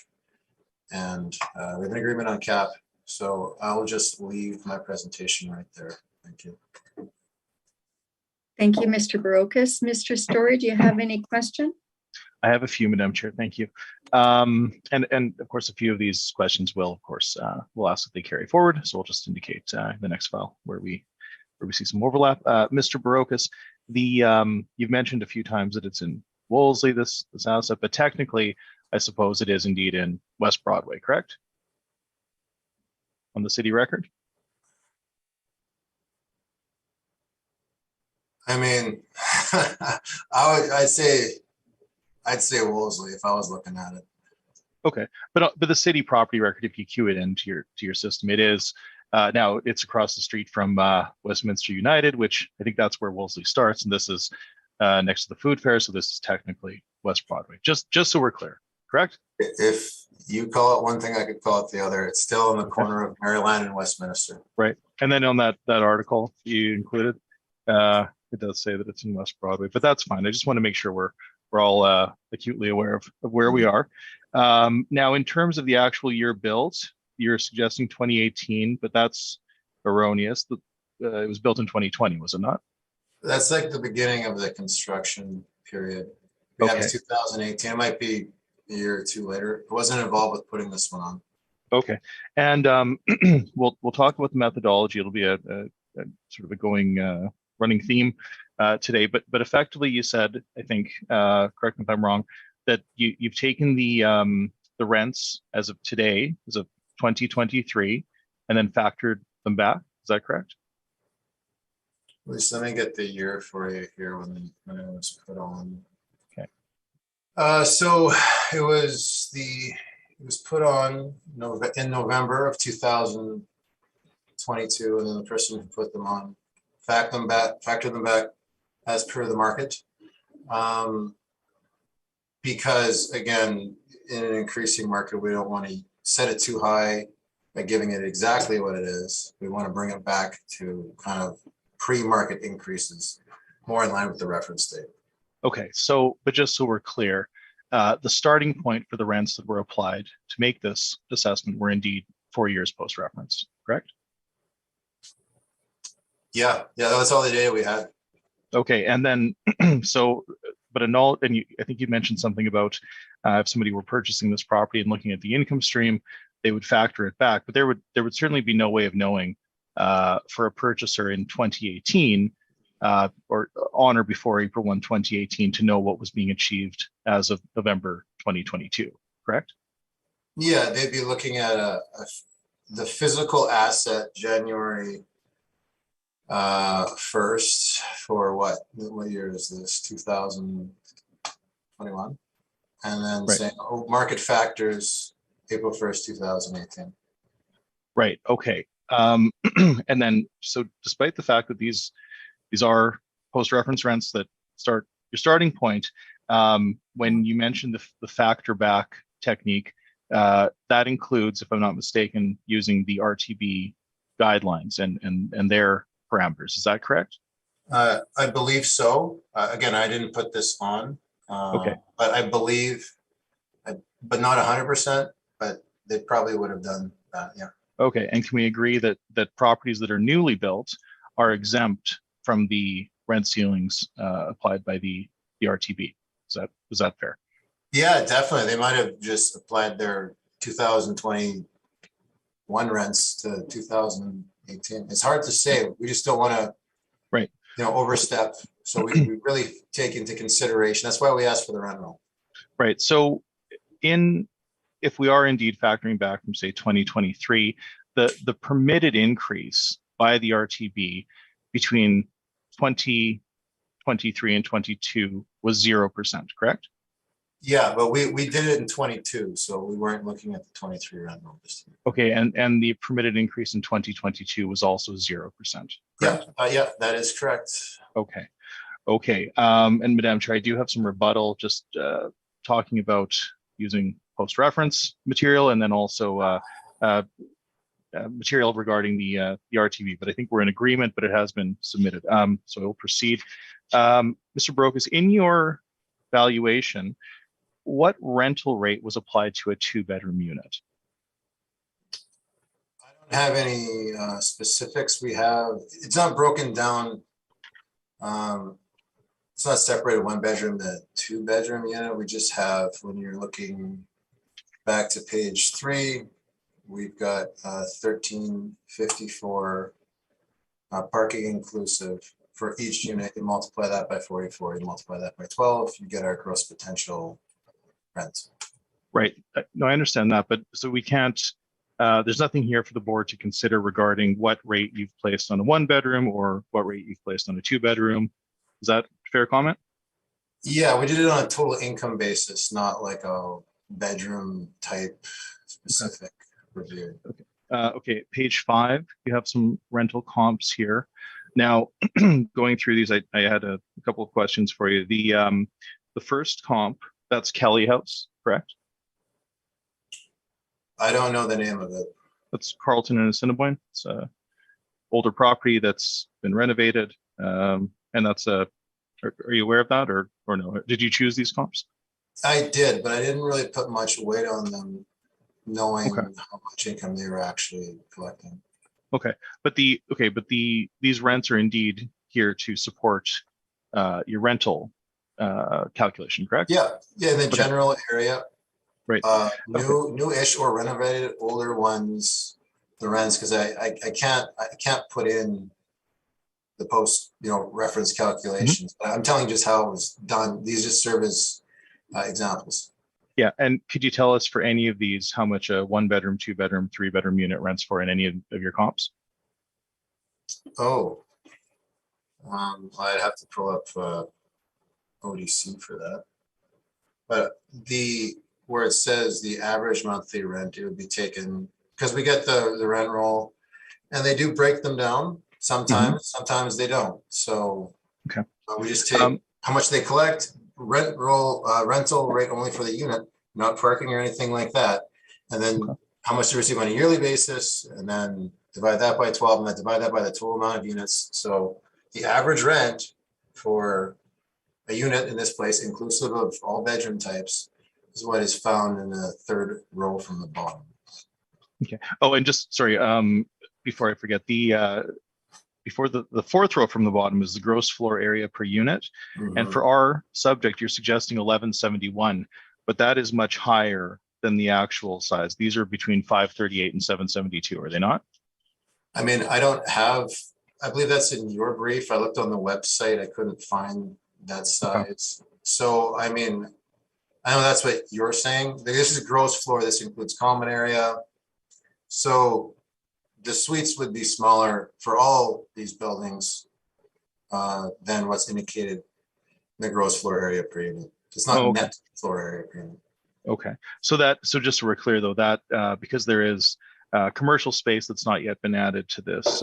C: and we have an agreement on cap. So I'll just leave my presentation right there. Thank you.
A: Thank you, Mr. Barocas. Mr. Story, do you have any question?
H: I have a few, Madam Chair. Thank you. And of course, a few of these questions will, of course, we'll ask that they carry forward. So we'll just indicate the next file where we see some overlap. Mr. Barocas, you've mentioned a few times that it's in Wolseley, this asset, but technically, I suppose it is indeed in West Broadway, correct? On the city record?
C: I mean, I'd say Wolseley if I was looking at it.
H: Okay, but the city property record, if you queue it into your system, it is now it's across the street from Westminster United, which I think that's where Wolseley starts, and this is next to the food fair, so this is technically West Broadway. Just so we're clear, correct? If
C: you call it one thing, I could call it the other. It's still in the corner of Maryland and Westminster.
H: Right, and then on that article you included, it does say that it's in West Broadway, but that's fine. I just want to make sure we're all acutely aware of where we are. Now, in terms of the actual year built, you're suggesting 2018, but that's erroneous. It was built in 2020, was it not?
C: That's like the beginning of the construction period. We have 2018. It might be a year or two later. I wasn't involved with putting this one on.
H: Okay, and we'll talk about the methodology. It'll be a sort of a going running theme today. But effectively, you said, I think, correct me if I'm wrong, that you've taken the rents as of today, as of 2023, and then factored them back. Is that correct?
C: Let me get the year for you here when it was put on.
H: Okay.
C: So it was put on in November of 2022, and then the person who put them on factor them back as per the market. Because again, in an increasing market, we don't want to set it too high by giving it exactly what it is. We want to bring it back to kind of pre-market increases, more in line with the reference date.
H: Okay, so, but just so we're clear, the starting point for the rents that were applied to make this assessment were indeed 4 years post-reference, correct?
C: Yeah, that's all the data we had.
H: Okay, and then, so, but I think you mentioned something about if somebody were purchasing this property and looking at the income stream, they would factor it back, but there would certainly be no way of knowing for a purchaser in 2018 or on or before April 1, 2018 to know what was being achieved as of November 2022, correct?
C: Yeah, they'd be looking at the physical asset January 1st for what year is this? 2021, and then saying market factors April 1st, 2018.
H: Right. Okay. And then, so despite the fact that these these are post-reference rents that start your starting point. When you mentioned the factor back technique, that includes, if I'm not mistaken, using the RTB guidelines and their parameters. Is that correct?
C: I believe so. Again, I didn't put this on.
H: Okay.
C: But I believe, but not 100%, but they probably would have done that, yeah.
H: Okay, and can we agree that properties that are newly built are exempt from the rent ceilings applied by the RTB? Is that fair?
C: Yeah, definitely. They might have just applied their 2021 rents to 2018. It's hard to say. We just don't want to,
H: right,
C: overstep. So we really take into consideration. That's why we ask for the rent roll.
H: Right. So if we are indeed factoring back from, say, 2023, the permitted increase by the RTB between 2023 and 22 was 0%, correct?
C: Yeah, but we did it in 22, so we weren't looking at the 23 rent roll this year.
H: Okay, and the permitted increase in 2022 was also 0%.
C: Correct? Yeah, that is correct.
H: Okay. And Madam Chair, I do have some rebuttal just talking about using post-reference material and then also material regarding the RTB, but I think we're in agreement, but it has been submitted. So we'll proceed. Mr. Brokus, in your valuation, what rental rate was applied to a 2-bedroom unit?
C: I don't have any specifics. It's not broken down. It's not separated 1-bedroom to 2-bedroom unit. We just have, when you're looking back to page 3, we've got 1354 parking inclusive for each unit. You multiply that by 44, you multiply that by 12, you get our gross potential rent.
H: Right. No, I understand that, but so we can't, there's nothing here for the board to consider regarding what rate you've placed on a 1-bedroom or what rate you've placed on a 2-bedroom. Is that a fair comment?
C: Yeah, we did it on a total income basis, not like a bedroom type specific review.
H: Okay, page 5, you have some rental comps here. Now, going through these, I had a couple of questions for you. The first comp, that's Kelly House, correct?
C: I don't know the name of it.
H: That's Carlton and Assiniboine. It's a older property that's been renovated, and that's a. Are you aware of that, or no? Did you choose these comps?
C: I did, but I didn't really put much weight on them, knowing how much income they were actually collecting.
H: Okay, but these rents are indeed here to support your rental calculation, correct?
C: Yeah, in the general area.
H: Right.
C: New-ish or renovated older ones, the rents, because I can't put in the post reference calculations. But I'm telling you just how it was done. These just serve as examples.
H: Yeah, and could you tell us for any of these how much a 1-bedroom, 2-bedroom, 3-bedroom unit rents for in any of your comps?
C: Oh, I'd have to pull up ODC for that. But where it says the average monthly rent, it would be taken, because we get the rent roll, and they do break them down sometimes. Sometimes they don't. So we just take how much they collect, rental rate only for the unit, not parking or anything like that, and then how much they receive on a yearly basis, and then divide that by 12, and then divide that by the total amount of units. So the average rent for a unit in this place, inclusive of all bedroom types, is what is found in the 3rd row from the bottom.
H: Okay. Oh, and just sorry, before I forget, before the 4th row from the bottom is the gross floor area per unit. And for our subject, you're suggesting 1171, but that is much higher than the actual size. These are between 538 and 772, are they not?
C: I mean, I believe that's in your brief. I looked on the website, I couldn't find that size. So, I mean, I know that's what you're saying. This is gross floor. This includes common area. So the suites would be smaller for all these buildings than what's indicated in the gross floor area per unit. It's not net floor area per unit.
H: Okay. So just so we're clear though, that because there is commercial space that's not yet been added to this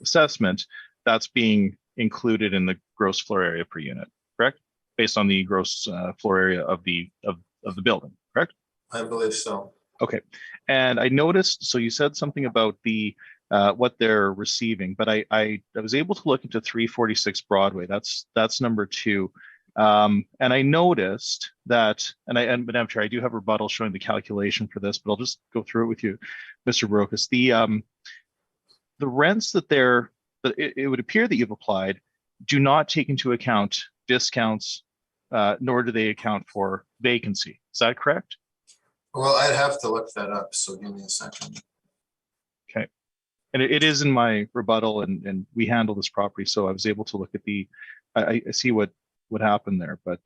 H: assessment, that's being included in the gross floor area per unit, correct? Based on the gross floor area of the building, correct?
C: I believe so.
H: Okay. And I noticed, so you said something about the what they're receiving, but I was able to look into 346 Broadway. That's number 2. And I noticed that, and Madam Chair, I do have a rebuttal showing the calculation for this, but I'll just go through it with you, Mr. Brokus. The rents that it would appear that you've applied do not take into account discounts, nor do they account for vacancy. Is that correct?
C: Well, I'd have to look that up, so give me a second.
H: Okay. And it is in my rebuttal, and we handle this property, so I was able to look at I see what happened there, but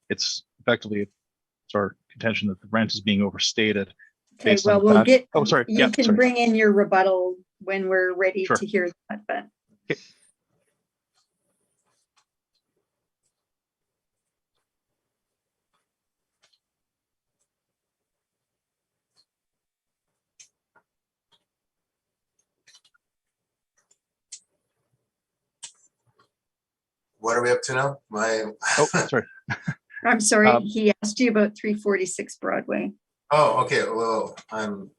H: it's effectively, it's our contention that the rent is being overstated.
A: Okay, well, we'll
H: that.
A: get,
H: Oh, sorry.
A: you
H: Yeah,
A: can
H: sorry.
A: bring in your rebuttal when we're ready
H: Sure.
A: to hear that, but.
H: Okay.
C: What are we up to now?
H: Oh, sorry.
A: I'm sorry,
H: Um,
A: he asked you about 346 Broadway.
C: Oh, okay, well, I'm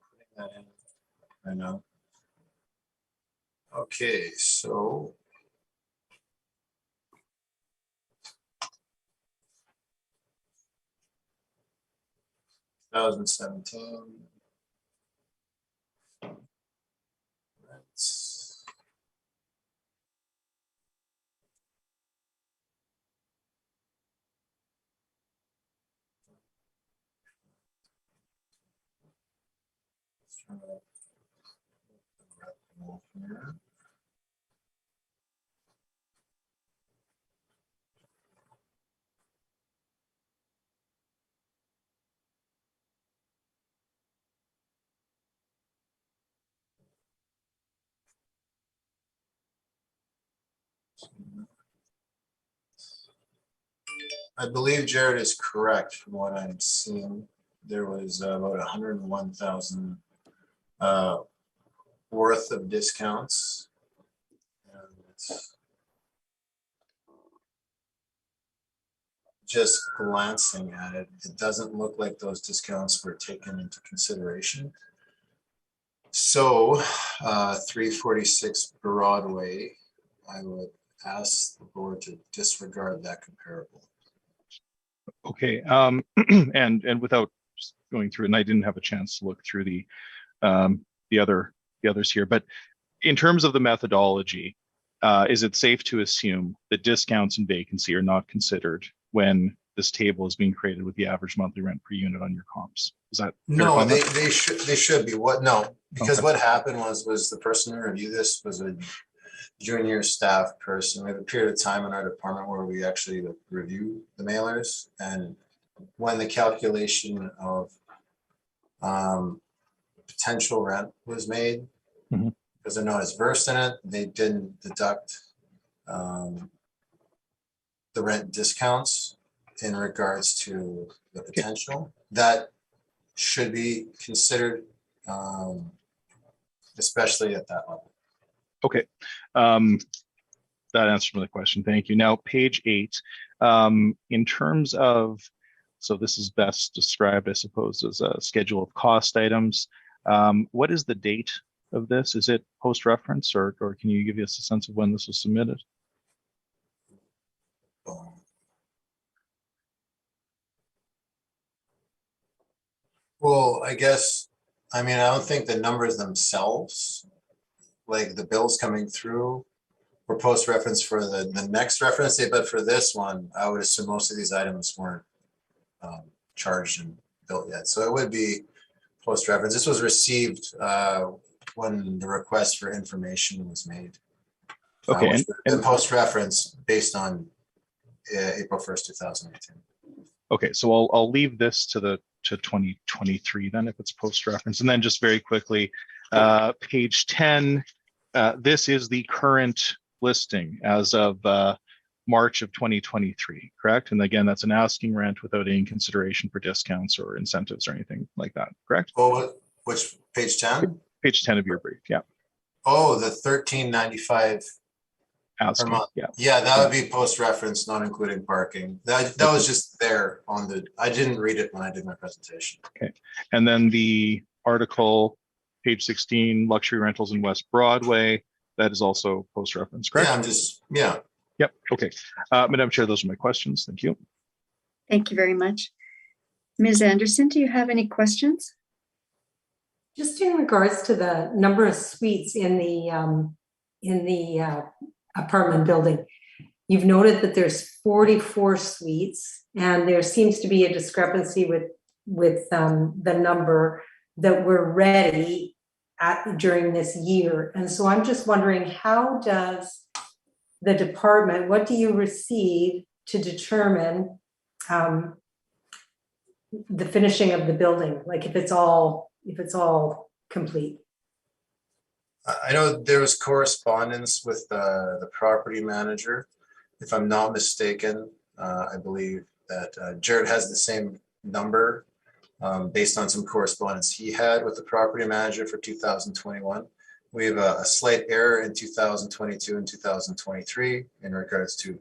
C: putting that in right now. Okay, so 2017. Rents. Let's try to wrap them all here. I believe Jared is correct from what I'm seeing. There was about 101,000 worth of discounts. And it's just glancing at it, it doesn't look like those discounts were taken into consideration. So 346 Broadway, I would ask the board to disregard that comparable.
H: Okay. And without going through, and I didn't have a chance to look through the others here, but in terms of the methodology, is it safe to assume that discounts and vacancy are not considered when this table is being created with the average monthly rent per unit on your comps? Is that fair
C: No,
H: comment?
C: they should be. Because
H: Okay.
C: what happened was the person who reviewed this was a junior staff person. We have a period of time in our department where we actually review the mailers, and when the calculation of potential rent was made,
H: Mhm.
C: because they're not as versed in it, they didn't deduct the rent discounts in regards to the potential. That should be considered, especially at that level.
H: Okay. That answers my question. Thank you. Now, page 8, in terms of, so this is best described, I suppose, as a schedule of cost items. What is the date of this? Is it post-reference, or can you give us a sense of when this was submitted?
C: Well, I guess, I don't think the numbers themselves, like the bills coming through, were post-reference for the next reference date, but for this one, I would assume most of these items weren't charged and built yet. So it would be post-reference. This was received when the request for information was made.
H: Okay,
C: Which would have been post-reference based on April 1st, 2018.
H: Okay, so I'll leave this to 2023 then, if it's post-reference. And then just very quickly, page 10, this is the current listing as of March of 2023, correct? And again, that's an asking rent without any consideration for discounts or incentives or anything like that, correct?
C: Well, which page 10?
H: Page 10 of your brief, yeah.
C: Oh, the 13.95 per
H: Asking,
C: month.
H: yeah.
C: Yeah, that would be post-reference, not including parking. That was just there on the, I didn't read it when I did my presentation.
H: And then the article, page 16, luxury rentals in West Broadway, that is also post-reference, correct?
C: Yeah, I'm just, yeah.
H: Yep, okay. Madam Chair, those are my questions. Thank you.
A: Thank you very much. Ms. Anderson, do you have any questions?
F: Just in regards to the number of suites in the apartment building, you've noted that there's 44 suites, and there seems to be a discrepancy with the number that were ready during this year. And so I'm just wondering, how does the department, what do you receive to determine the finishing of the building, like if it's all complete?
C: I know there was correspondence with the property manager. If I'm not mistaken, I believe that Jared has the same number based on some correspondence he had with the property manager for 2021. We have a slight error in 2022 and 2023 in regards to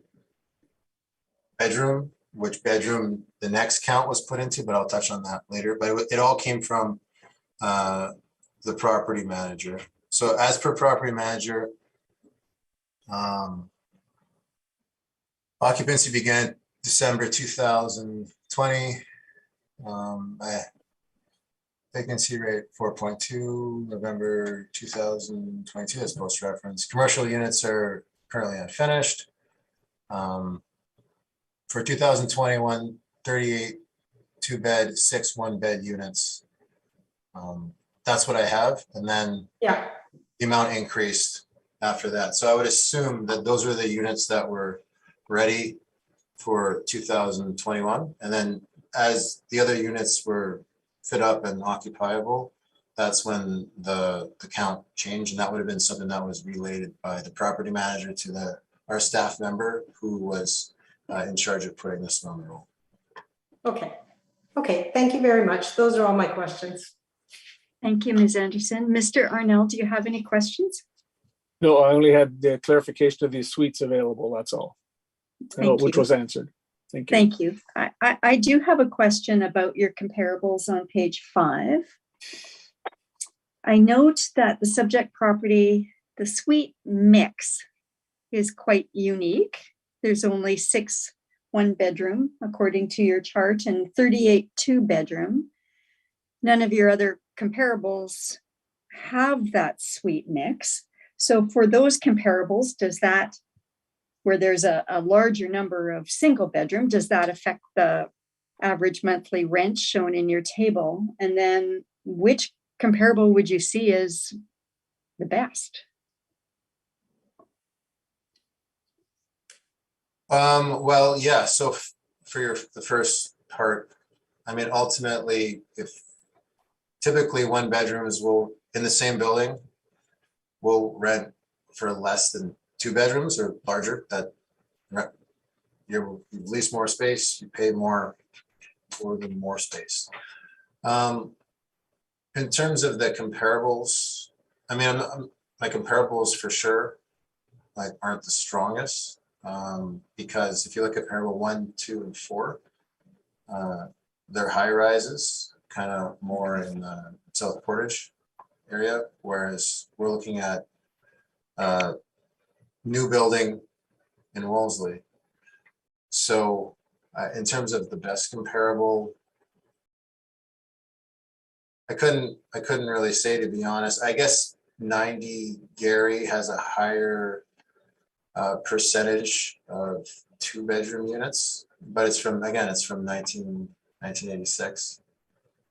C: bedroom, which bedroom the next count was put into, but I'll touch on that later. But it all came from the property manager. So as per property manager, occupancy began December 2020. Vacancy rate 4.2, November 2022 as post reference. Commercial units are currently unfinished. For 2021, 38 2-bed, 6 1-bed units. That's what I have. And then
F: Yeah.
C: the amount increased after that. So I would assume that those are the units that were ready for 2021. And then as the other units were fit up and occupiable, that's when the count changed. And that would have been something that was related by the property manager to our staff member who was in charge of putting this on the roll.
F: Okay, thank you very much. Those are all my questions.
A: Thank you, Ms. Anderson. Mr. Arnell, do you have any questions?
G: No, I only had the clarification of the suites available, that's all. Which was answered. Thank you.
A: Thank you. I do have a question about your comparables on page 5. I note that the subject property, the suite mix is quite unique. There's only 6 1-bedroom according to your chart and 38 2-bedroom. None of your other comparables have that suite mix. So for those comparables, does that, where there's a larger number of single bedroom, does that affect the average monthly rent shown in your table? And then which comparable would you see as the best?
C: Well, yeah. So for the first part, I mean, ultimately, if typically 1-bedrooms will in the same building will rent for less than 2 bedrooms or larger, that you lease more space, you pay more for the more space. In terms of the comparables, I mean, my comparables for sure aren't the strongest. Because if you look at comparable 1, 2, and 4, they're high rises, kind of more in the South Portage area, whereas we're looking at new building in Wolseley. So in terms of the best comparable, I couldn't really say, to be honest. I guess 90 Gary has a higher percentage of 2-bedroom units, but it's from 1986.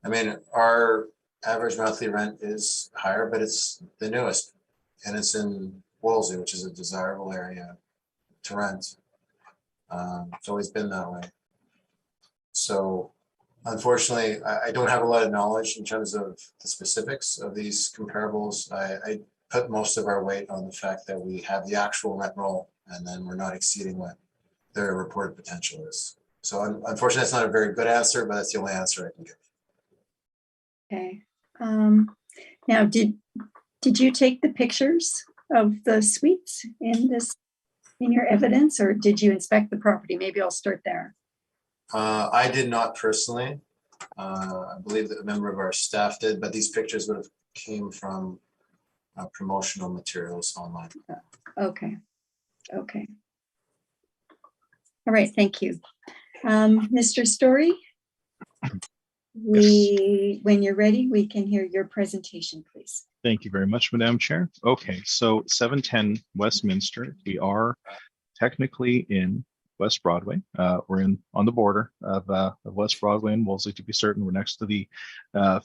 C: I mean, our average monthly rent is higher, but it's the newest, and it's in Wolseley, which is a desirable area to rent. It's always been that way. So unfortunately, I don't have a lot of knowledge in terms of the specifics of these comparables. I put most of our weight on the fact that we have the actual rent roll, and then we're not exceeding what their reported potential is. So unfortunately, that's not a very good answer, but that's the only answer I can give.
A: Okay. Now, Did you take the pictures of the suites in your evidence, or did you inspect the property? Maybe I'll start there.
C: I did not personally. I believe that a member of our staff did, but these pictures would have came from promotional materials online.
A: Okay. Okay. All right, thank you. Mr. Story, when you're ready, we can hear your presentation, please.
H: Thank you very much, Madam Chair. Okay, so 710 Westminster, we are technically in West Broadway. We're on the border of West Broadway and Wolseley, to be certain. We're next to the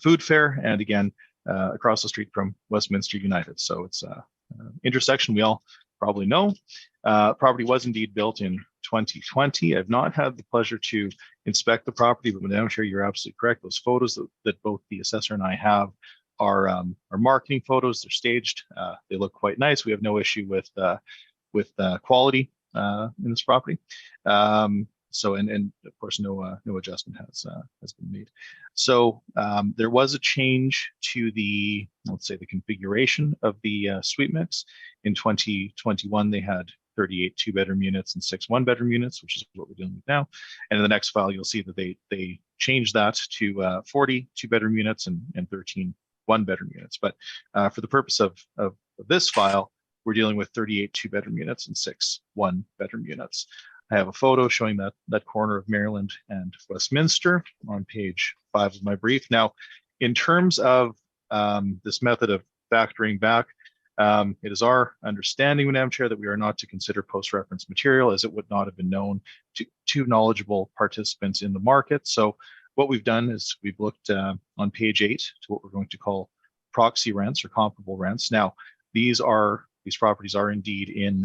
H: food fair, and again, across the street from Westminster United. So it's an intersection we all probably know. Property was indeed built in 2020. I've not had the pleasure to inspect the property, but Madam Chair, you're absolutely correct. Those photos that both the assessor and I have are marketing photos. They're staged. They look quite nice. We have no issue with quality in this property. So and of course no adjustment has been made. So there was a change to the, let's say, the configuration of the suite mix. In 2021 they had 38 2-bedroom units and 6 1-bedroom units, which is what we're dealing with now. And in the next file you'll see that they changed that to 40 2-bedroom units and 13 1-bedroom units. But for the purpose of this file, we're dealing with 38 2-bedroom units and 6 1-bedroom units. I have a photo showing that corner of Maryland and Westminster on page 5 of my brief. Now, in terms of this method of factoring back, it is our understanding, Madam Chair, that we are not to consider post-reference material, as it would not have been known to knowledgeable participants in the market. So what we've done is we've looked on page 8 to what we're going to call proxy rents or comparable rents. Now, these properties are indeed in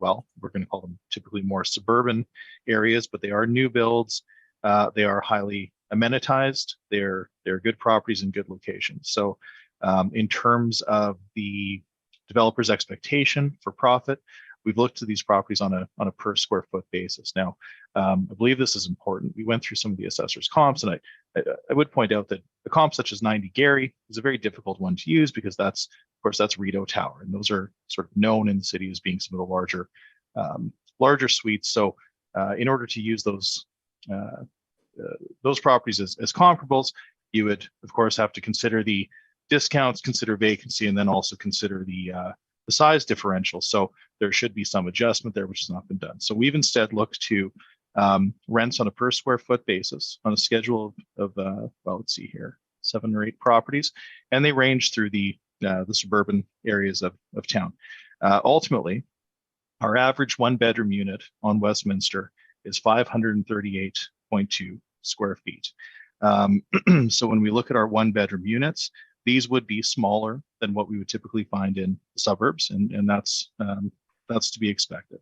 H: well, we're going to call them typically more suburban areas, but they are new builds. They are highly amenitized. They're good properties in good locations. So in terms of the developer's expectation for profit, we've looked to these properties on a per square foot basis. Now, I believe this is important. We went through some of the assessor's comps, and I would point out that a comp such as 90 Gary is a very difficult one to use because that's Rideau Tower, and those are sort of known in the city as being some of the larger suites. So in order to use those properties as comparables, you would of course have to consider the discounts, consider vacancy, and then also consider the size differential. So there should be some adjustment there, which has not been done. So we've instead looked to rents on a per square foot basis on a schedule of well, let's see here, 7 or 8 properties, and they range through the suburban areas of town. Ultimately, our average 1-bedroom unit on Westminster is 538.2 square feet. So when we look at our 1-bedroom units, these would be smaller than what we would typically find in the suburbs, and that's to be expected.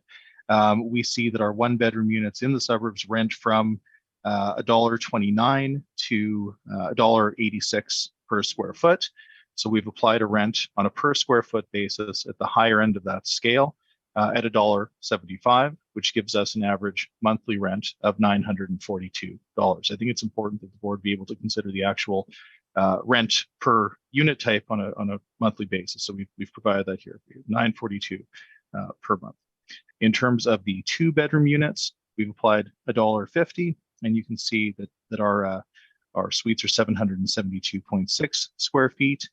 H: We see that our 1-bedroom units in the suburbs rent from $1.29 to $1.86 per square foot. So we've applied a rent on a per square foot basis at the higher end of that scale at $1.75, which gives us an average monthly rent of $942. I think it's important that the board be able to consider the actual rent per unit type on a monthly basis. So we've provided that here, $942 per month. In terms of the 2-bedroom units, we've applied $1.50, and you can see that our suites are 772.6 square feet.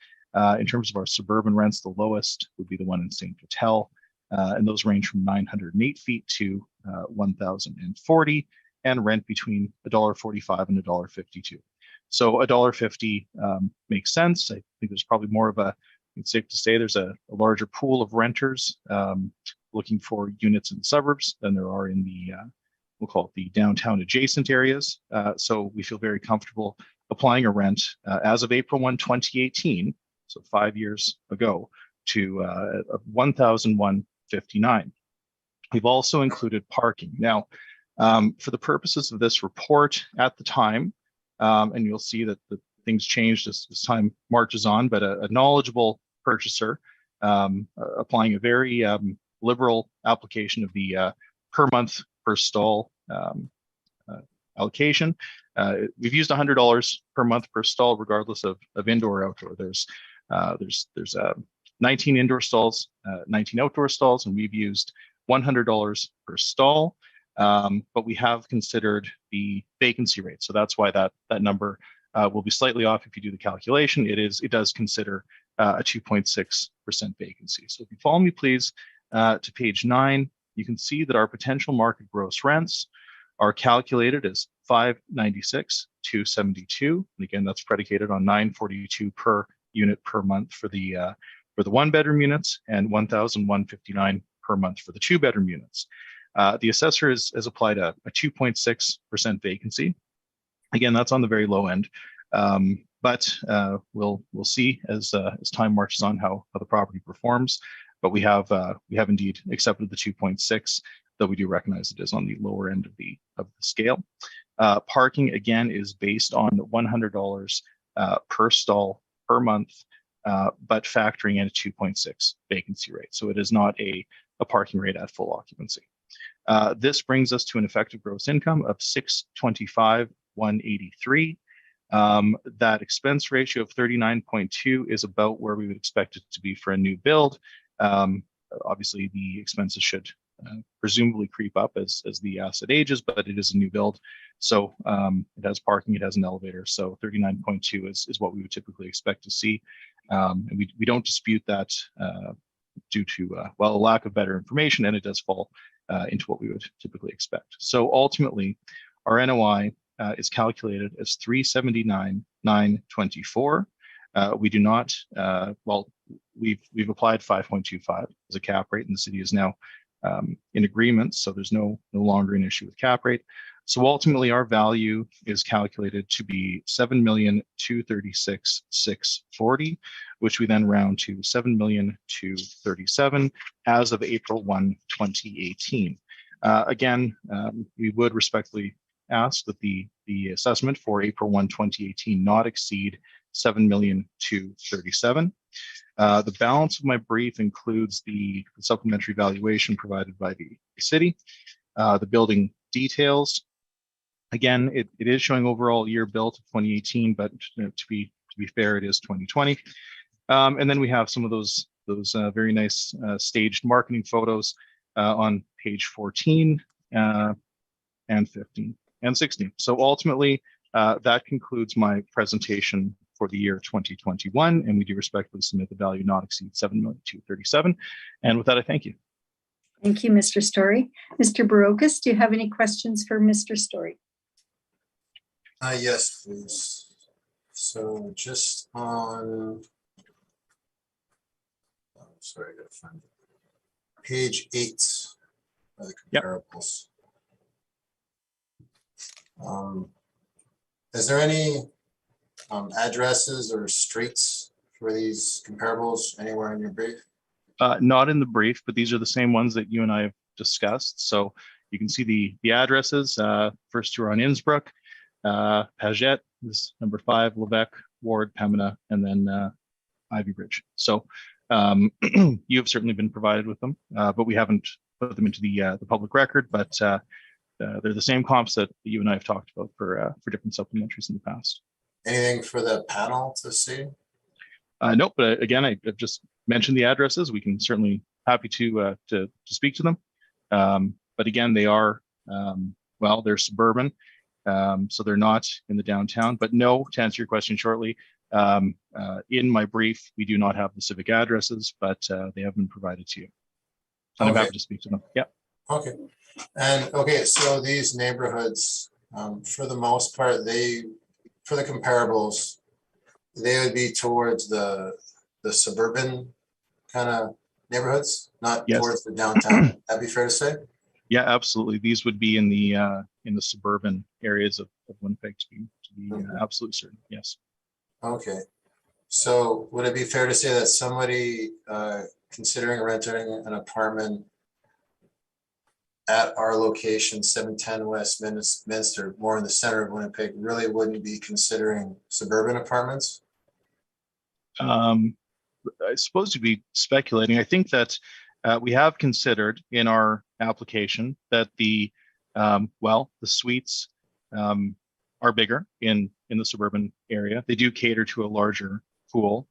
H: In terms of our suburban rents, the lowest would be the one in St. Vital, and those range from 908 feet to 1,040, and rent between $1.45 and $1.52. So $1.50 makes sense. I think there's probably more of it's safe to say there's a larger pool of renters looking for units in the suburbs than there are in the, we'll call it the downtown adjacent areas. So we feel very comfortable applying a rent as of April 1, 2018, so 5 years ago, to $1,159. We've also included parking. Now, for the purposes of this report at the time, and you'll see that the things changed as time marches on, but a knowledgeable purchaser applying a very liberal application of the per month per stall allocation. We've used $100 per month per stall, regardless of indoor or outdoor. There's There's 19 indoor stalls, 19 outdoor stalls, and we've used $100 per stall. But we have considered the vacancy rate, so that's why that number will be slightly off if you do the calculation. It does consider a 2.6% vacancy. So if you follow me, please, to page 9, you can see that our potential market gross rents are calculated as $596,272. And again, that's predicated on $942 per unit per month for the 1-bedroom units and $1,159 per month for the 2-bedroom units. The assessor has applied a 2.6% vacancy. Again, that's on the very low end, but we'll see as time marches on how the property performs. But we have indeed accepted the 2.6, though we do recognize it is on the lower end of the scale. Parking again is based on $100 per stall per month, but factoring in a 2.6 vacancy rate. So it is not a parking rate at full occupancy. This brings us to an effective gross income of $625,183. That expense ratio of 39.2 is about where we would expect it to be for a new build. Obviously, the expenses should presumably creep up as the asset ages, but it is a new build. So it has parking, it has an elevator. So 39.2 is what we would typically expect to see. And we don't dispute that due to, well, a lack of better information, and it does fall into what we would typically expect. So ultimately, our NOI is calculated as $379,924. We do not, well, we've applied 5.25 as a cap rate, and the city is now in agreement, so there's no longer an issue with cap rate. So ultimately, our value is calculated to be $7,236,640, which we then round to $7,237,000 as of April 1, 2018. Again, we would respectfully ask that the assessment for April 1, 2018 not exceed $7,237,000. The balance of my brief includes the supplementary valuation provided by the city, the building details. Again, it is showing overall year built of 2018, but to be fair, it is 2020. And then we have some of those very nice staged marketing photos on page 14 and 15 and 16. So ultimately, that concludes my presentation for the year 2021, and we do respectfully submit the value not exceed $7,237,000. And with that, I thank you.
A: Thank you, Mr. Story. Mr. Barocas, do you have any questions for Mr. Story?
C: Yes, please. So just on, sorry, I gotta find it. Page 8 of the comparables. Yep. Is there any addresses or streets for these comparables anywhere in your brief?
H: Not in the brief, but these are the same ones that you and I have discussed. So you can see the addresses. First two are on Innsbruck, Paget is number 5, Levesque, Ward, Pembina, and then Ivy Bridge. So you have certainly been provided with them, but we haven't put them into the public record. But they're the same comps that you and I have talked about for different supplementaries in the past.
C: Anything for the panel to see?
H: Nope, but again, I've just mentioned the addresses. We can certainly happy to speak to them. But again, they are, well, they're suburban, so they're not in the downtown. But no, to answer your question shortly, in my brief, we do not have the civic addresses, but they have been provided to you. And I'm happy to speak to them. Yeah.
C: Okay. And okay, so these neighborhoods, for the most part, for the comparables, they would be towards the suburban kind of neighborhoods, not towards the downtown. That'd be fair to say? Yeah,
H: absolutely. These would be in the suburban areas of Winnipeg, to be absolutely certain. Yes.
C: Okay. So would it be fair to say that somebody considering renting an apartment at our location, 710 Westminster, more in the center of Winnipeg, really wouldn't be considering suburban apartments?
H: I suppose to be speculating. I think that we have considered in our application that the suites are bigger in the suburban area. They do cater to a larger pool.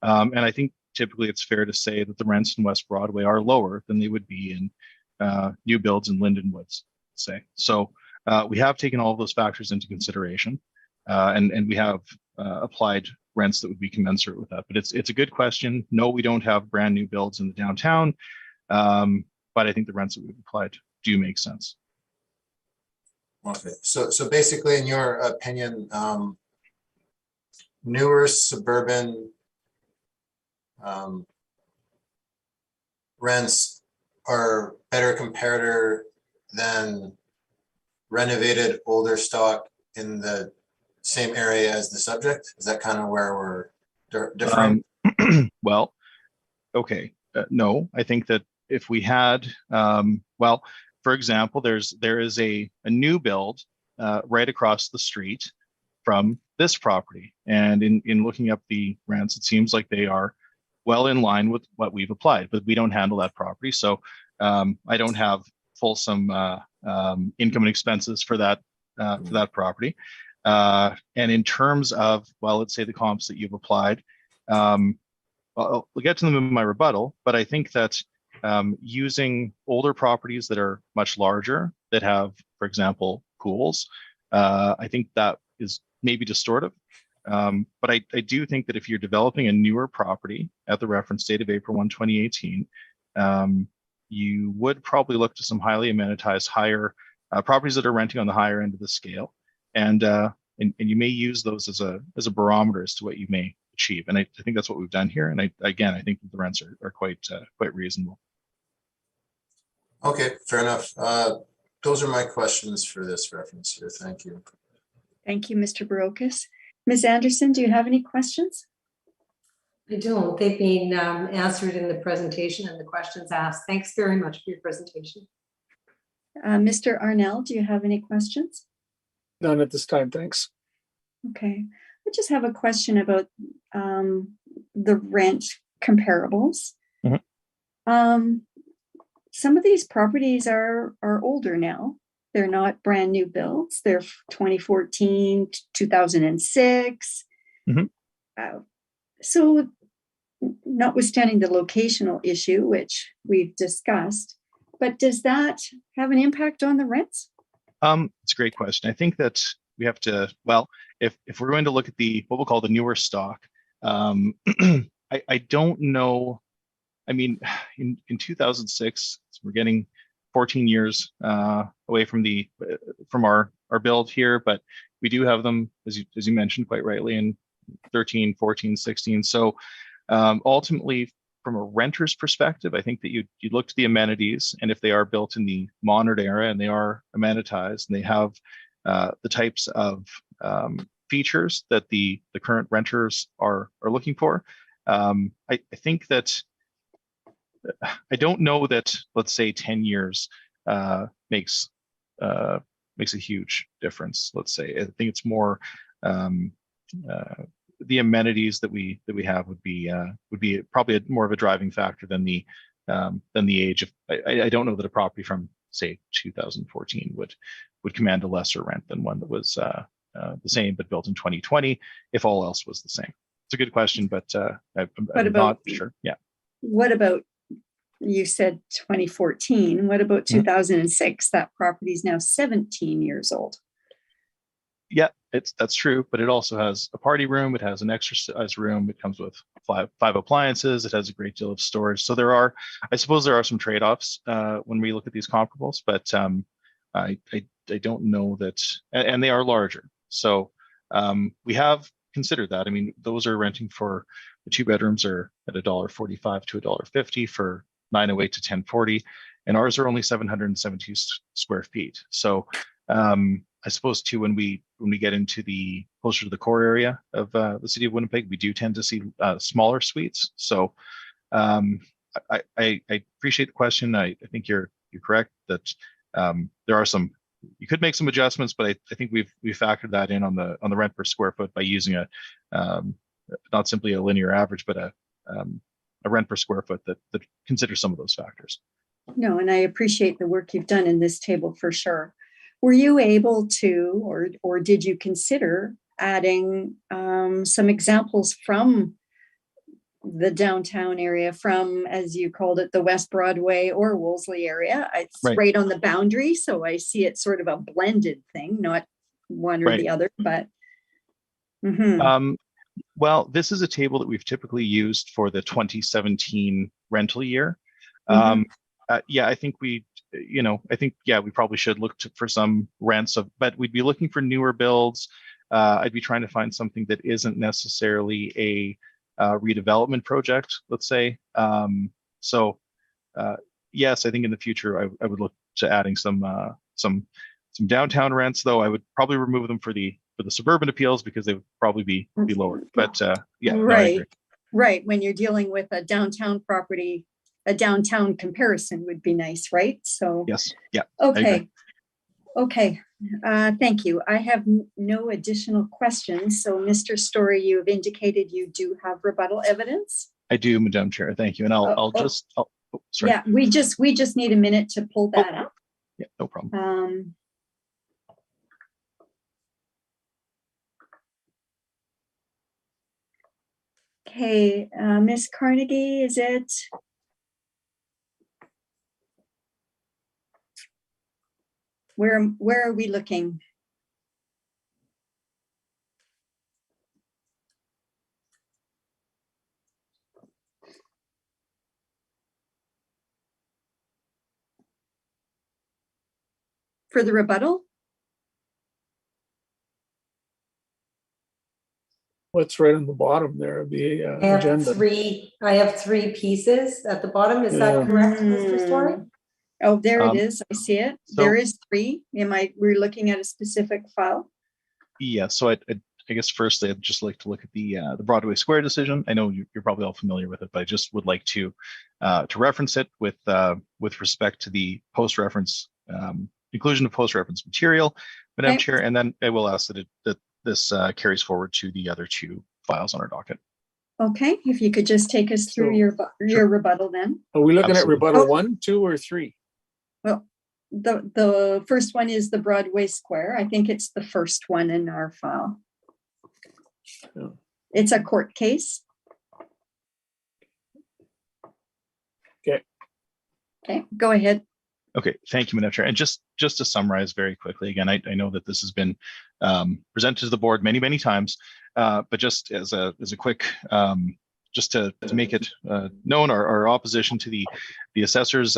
H: And I think typically it's fair to say that the rents in West Broadway are lower than they would be in new builds in Linden Woods, say. So we have taken all of those factors into consideration, and we have applied rents that would be commensurate with that. But it's a good question. No, we don't have brand new builds in the downtown, but I think the rents that we've applied do make sense.
C: Okay, so basically, in your opinion, newer suburban rents are better comparator than renovated older stock in the same area as the subject? Is that kind of where we're different?
H: Well, okay, no, I think that if we had, well, for example, there is a new build right across the street from this property, and in looking up the rents, it seems like they are well in line with what we've applied, but we don't handle that property, so I don't have fulsome income and expenses for that property. And in terms of, well, let's say the comps that you've applied, we'll get to them in my rebuttal, but I think that using older properties that are much larger, that have, for example, pools, I think that is maybe distortive. But I do think that if you're developing a newer property at the reference date of April 1, 2018, you would probably look to some highly amenitized, higher properties that are renting on the higher end of the scale, and you may use those as a barometer as to what you may achieve. And I think that's what we've done here. And I think that the rents are quite reasonable.
C: Okay, fair enough. Those are my questions for this reference here. Thank you.
A: Thank you, Mr. Barocas. Ms. Anderson, do you have any questions?
F: I don't. They've been answered in the presentation and the questions asked. Thanks very much for your presentation.
A: Mr. Arnell, do you have any questions?
G: None at this time, thanks.
A: Okay, I just have a question about the rent comparables.
H: Mm-hmm.
A: Some of these properties are older now. They're not brand new builds. They're 2014, 2006.
H: Mm-hmm.
A: So notwithstanding the locational issue, which we've discussed, but does that have an impact on the rents?
H: It's a great question. I think that we have to, well, if we're going to look at what we'll call the newer stock, I don't know. I mean, in 2006, we're getting 14 years away from our build here, but we do have them, as you mentioned quite rightly, in 13, 14, 16. So ultimately, from a renter's perspective, I think that you'd look to the amenities, and if they are built in the modern era and they are amenitized and they have the types of features that the current renters are looking for, I think that I don't know that, let's say, 10 years makes a huge difference. Let's say I think it's more the amenities that we have would be probably more of a driving factor than the age of. I don't know that a property from, say, 2014 would command a lesser rent than one that was the same but built in 2020 if all else was the same. It's a good question, but I'm not sure. Yeah.
A: What about, you said 2014, what about 2006? That property is now 17 years old.
H: Yeah, that's true, but it also has a party room. It has an exercise room. It comes with five appliances. It has a great deal of storage. So I suppose there are some trade-offs when we look at these comparables, but I don't know that, and they are larger. So we have considered that. I mean, those are renting for, the 2 bedrooms are at $1.45 to $1.50 for 908 to 1040, and ours are only 772 square feet. So I suppose too, when we get into the closer to the core area of the city of Winnipeg, we do tend to see smaller suites. So I appreciate the question. I think you're correct that there are some, you could make some adjustments, but I think we've factored that in on the rent per square foot by using a not simply a linear average, but a rent per square foot that considers some of those factors.
A: No, and I appreciate the work you've done in this table for sure. Were you able to, or did you consider adding some examples from the downtown area from, as you called it, the West Broadway or Wolseley area. It's
H: Right.
A: right on the boundary, so I see it sort of a blended thing, not one or
H: Right.
A: the other, but. Mhm.
H: Well, this is a table that we've typically used for the 2017 rental year.
A: Mhm.
H: Yeah, I think we probably should look for some rents but we'd be looking for newer builds. I'd be trying to find something that isn't necessarily a redevelopment project, let's say. Yes, I think in the future I would look to adding some downtown rents, though I would probably remove them for the suburban appeals because they would probably be lower. But yeah, no, I agree.
A: Right. When you're dealing with a downtown property, a downtown comparison would be nice, right? So.
H: Yes. Yeah. I agree.
A: Okay. Okay. Thank you. I have no additional questions. So, Mr. Story, you have indicated you do have rebuttal evidence.
H: I do, Madam Chair. Thank you. And sorry.
A: Yeah, we just need a minute to pull that up.
H: Yeah, no problem.
A: Okay, Miss Carnegie, is it? Where are we looking? For the rebuttal?
G: What's right on the bottom there of the agenda?
F: I have three pieces at the bottom. Is that correct, Mr. Story?
A: Oh, there it is. I see it.
H: So,
A: there is three. We're looking at a specific file?
H: Yeah. So I guess firstly, I'd just like to look at the Broadway Square decision. I know you're probably all familiar with it, but I just would like to reference it with respect to the post-reference inclusion of post-reference material, Madam Chair, and then I will ask that this carries forward to the other two files on our docket.
A: Okay, if you could just take us through your rebuttal then.
G: Are we looking
H: Absolutely.
G: at rebuttal 1, 2, or 3?
A: Well, the first one is the Broadway Square. I think it's the first one in our file.
G: Yeah.
A: It's a court case.
G: Okay.
A: Okay, go ahead.
H: Okay, thank you, Madam Chair. And just to summarize very quickly, again, I know that this has been presented to the board many times, but just as a quick, just to make it known, our opposition to the assessor's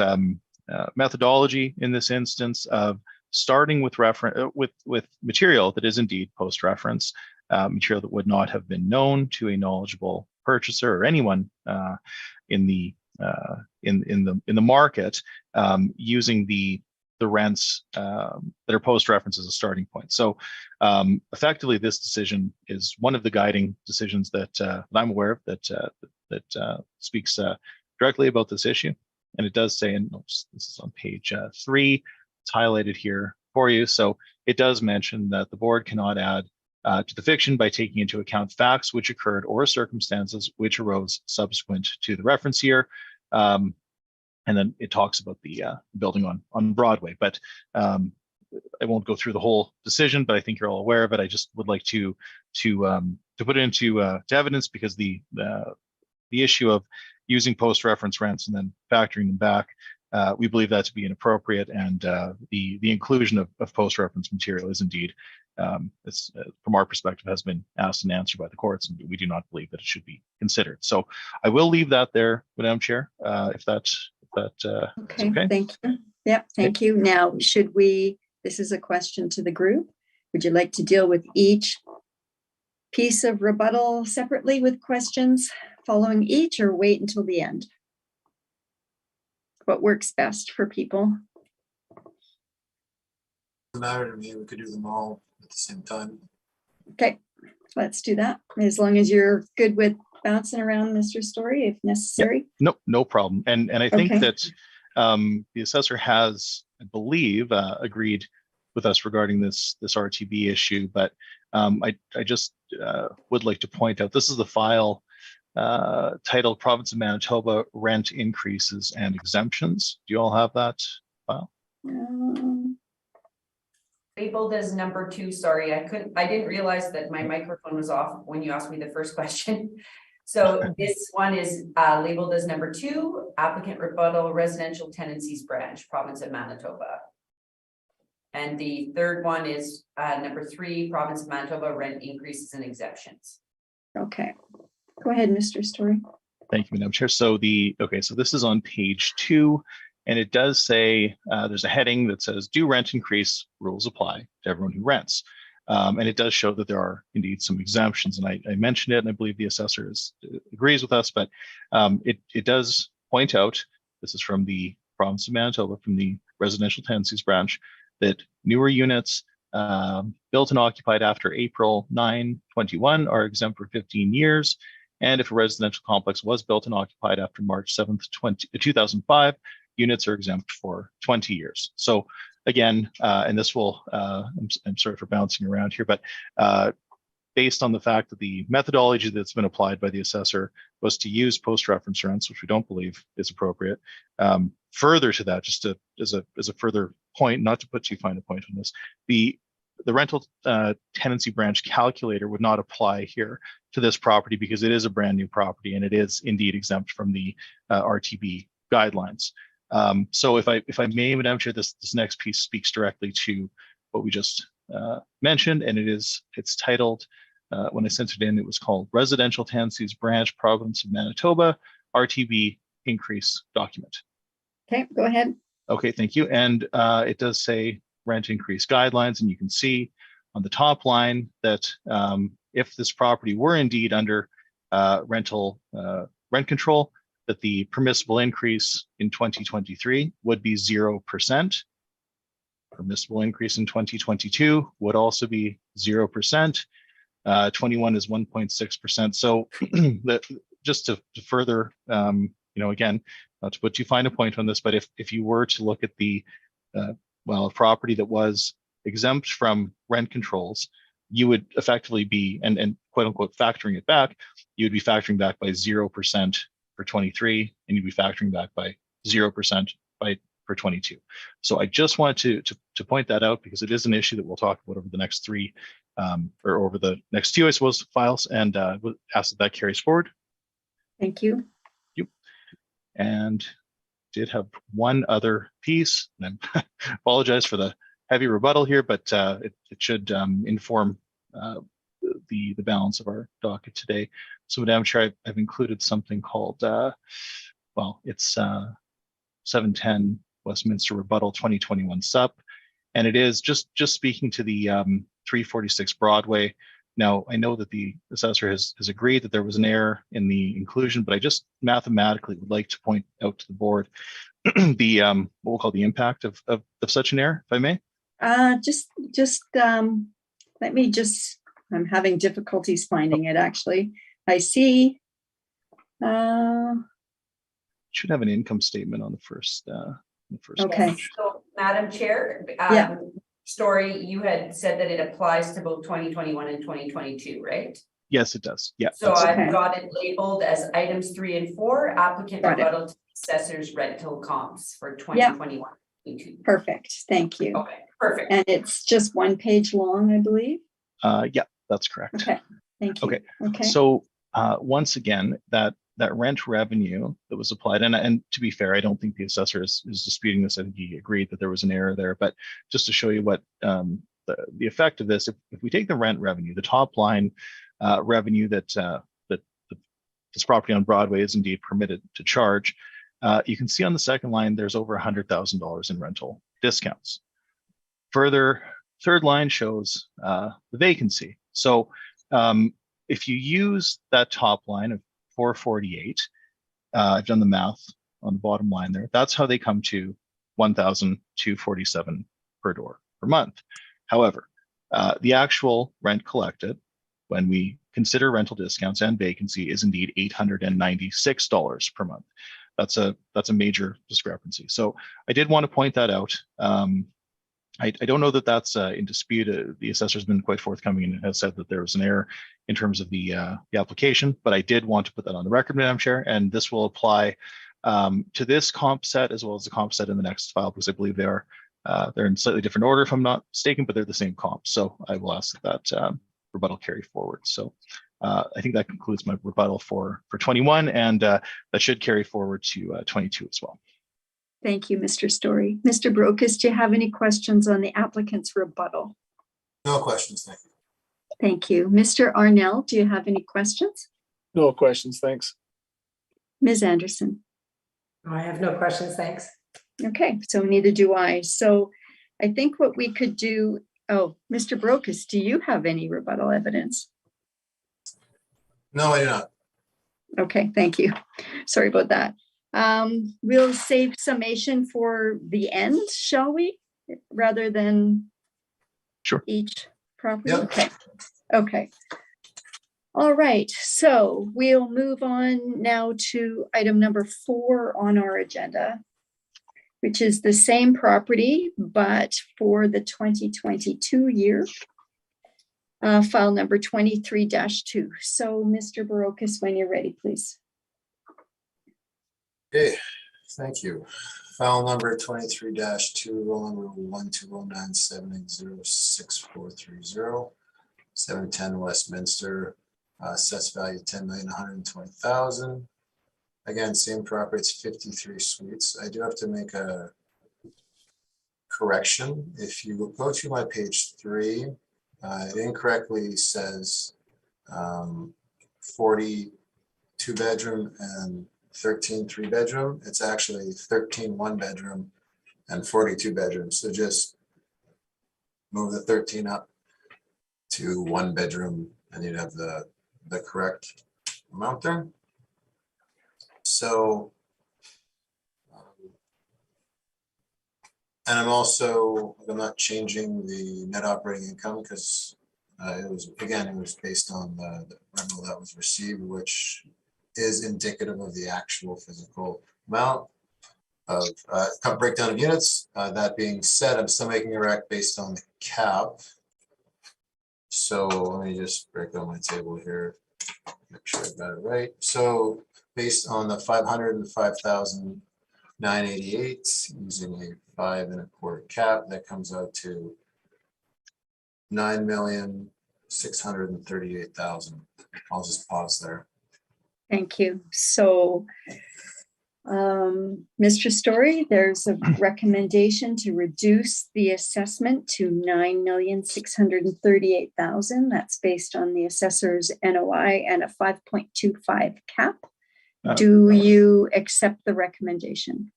H: methodology in this instance of starting with with material that is indeed post-reference, material that would not have been known to a knowledgeable purchaser or anyone in the market, using the rents that are post-reference as a starting point. So effectively, this decision is one of the guiding decisions that I'm aware of that speaks directly about this issue. And it does say, and this is on page 3, it's highlighted here for you. So it does mention that the board cannot add to the fiction by taking into account facts which occurred or circumstances which arose subsequent to the reference year. And then it talks about the building on Broadway, but I won't go through the whole decision, but I think you're all aware of it. I just would like to put it into to evidence, because the issue of using post-reference rents and then factoring them back, we believe that to be inappropriate, and the inclusion of post-reference material is indeed, it's from our perspective, has been asked and answered by the courts, and we do not believe that it should be considered. So I will leave that there, Madam Chair, if that's
A: Okay,
H: okay.
A: thank you. Yep, thank you. Now, this is a question to the group. Would you like to deal with each piece of rebuttal separately with questions following each, or wait until the end? What works best for people?
C: Doesn't matter to me. We could do them all at the same time.
A: Okay, let's do that. As long as you're good with bouncing around, Mr. Story, if necessary.
H: Yep. No problem. And I think
A: Okay.
H: that the assessor has, I believe, agreed with us regarding this RTB issue, but I just would like to point out, this is the file titled Province of Manitoba Rent Increases and Exemptions. Do you all have that file?
B: Labeled as number 2. Sorry, I didn't realize that my microphone was off when you asked me the first question. So this one is labeled as number 2, applicant rebuttal residential tenancies branch, province of Manitoba. And the third one is number 3, province of Manitoba, rent increases and exemptions.
A: Okay, go ahead, Mr. Story.
H: Thank you, Madam Chair. So so this is on page 2, and it does say there's a heading that says, do rent increase rules apply to everyone who rents? And it does show that there are indeed some exemptions, and I mentioned it, and I believe the assessor agrees with us, but it does point out, this is from the province of Manitoba, from the residential tenancies branch, that newer units built and occupied after April 9, 21 are exempt for 15 years. And if a residential complex was built and occupied after March 7th, 2005, units are exempt for 20 years. So again, and this will, I'm sorry for bouncing around here, but based on the fact that the methodology that's been applied by the assessor was to use post-reference rents, which we don't believe is appropriate. Further to that, just as a further point, not to put too fine a point on this, the rental tenancy branch calculator would not apply here to this property because it is a brand new property and it is indeed exempt from the RTB guidelines. So if I may, Madam Chair, this next piece speaks directly to what we just mentioned, and it's titled, when I sent it in, it was called Residential Tenancies Branch, Province of Manitoba, RTB Increase Document.
A: Okay, go ahead.
H: Okay, thank you. And it does say rent increase guidelines, and you can see on the top line that if this property were indeed under rent control, that the permissible increase in 2023 would be 0%. Permissible increase in 2022 would also be 0%. 21 is 1.6%. So just to further, again, not to put too fine a point on this, but if you were to look at the a property that was exempt from rent controls, you would effectively be, and quote unquote factoring it back, you would be factoring back by 0% for 23, and you'd be factoring back by 0% for 22. So I just wanted to point that out because it is an issue that we'll talk about over the next 3 or over the next 2, I suppose, files, and we'll ask that carries forward.
A: Thank you.
H: And did have one other piece, and I apologize for the heavy rebuttal here, but it should inform the balance of our docket today. So, Madam Chair, I've included something called, it's 710 Westminster Rebuttal 2021 SUP, and it is just speaking to the 346 Broadway. Now, I know that the assessor has agreed that there was an error in the inclusion, but I just mathematically would like to point out to the board the what we'll call the impact of such an error, if I may.
A: Let me I'm having difficulties finding it, actually. I see.
H: Should have an income statement on the first.
A: Okay.
B: Yes. So, Madam Chair,
A: Yeah.
B: Story, you had said that it applies to both 2021 and 2022, right?
H: Yes, it does. Yeah.
B: So
A: okay.
B: I've got it labeled as items 3 and 4, applicant
A: Got it.
B: rebuttal to assessors rental comps for 2021.
A: Perfect. Thank you.
B: Okay, perfect.
A: And it's just 1 page long, I believe.
H: Yeah, that's correct.
A: Okay. Thank you.
H: Okay. So once again, that rent revenue that was applied, and to be fair, I don't think the assessor is disputing this. I think he agreed that there was an error there. But just to show you what the effect of this, if we take the rent revenue, the top line revenue that this property on Broadway is indeed permitted to charge, you can see on the second line there's over $100,000 in rental discounts. Further, third line shows the vacancy. So if you use that top line of 448, I've done the math on the bottom line there. That's how they come to $1,247 per door per month. However, the actual rent collected when we consider rental discounts and vacancy is indeed $896 per month. That's a major discrepancy. So I did want to point that out. I don't know that that's in dispute. The assessor's been quite forthcoming and has said that there was an error in terms of the application, but I did want to put that on the record, Madam Chair, and this will apply to this comp set as well as the comp set in the next file, because I believe they're in slightly different order, if I'm not mistaken, but they're the same comp. So I will ask that rebuttal carry forward. So I think that concludes my rebuttal for 21, and that should carry forward to 22 as well.
A: Thank you, Mr. Story. Mr. Brokus, do you have any questions on the applicant's rebuttal?
C: No questions, thank you.
A: Thank you. Mr. Arnell, do you have any questions?
G: No questions, thanks.
A: Ms. Anderson?
F: I have no questions, thanks.
A: Okay, so neither do I. So I think what we could do, oh, Mr. Brokus, do you have any rebuttal evidence?
C: No, I do not.
A: Okay, thank you. Sorry about that. We'll save summation for the end, shall we? Rather than
H: Sure.
A: each property?
C: Yep.
A: Okay. Okay. All right, so we'll move on now to item number 4 on our agenda, which is the same property, but for the 2022 year. File number 23-2. So Mr. Barocas, when you're ready, please.
C: Okay, thank you. File number 23-2, roll number 12097806430, 710 Westminster, assessed value 10,120,000. Again, same property, it's 53 suites. I do have to make a correction. If you go to my page 3, it incorrectly says 40 2-bedroom and 13 3-bedroom. It's actually 13 1-bedroom and 42 bedrooms. So just move the 13 up to 1-bedroom and you'd have the correct amount there. So, and I'm not changing the net operating income because it was based on the rental that was received, which is indicative of the actual physical amount of breakdown of units. That being said, I'm still making a rec based on the cap. So let me just break down my table here, make sure I got it right. So based on the 505,988 using a 5 1/4 cap, that comes out to 9,638,000. I'll just pause there.
A: Thank you. So, Mr. Story, there's a recommendation to reduce the assessment to 9,638,000. That's based on the assessor's NOI and a 5.25 cap. Do you accept the recommendation?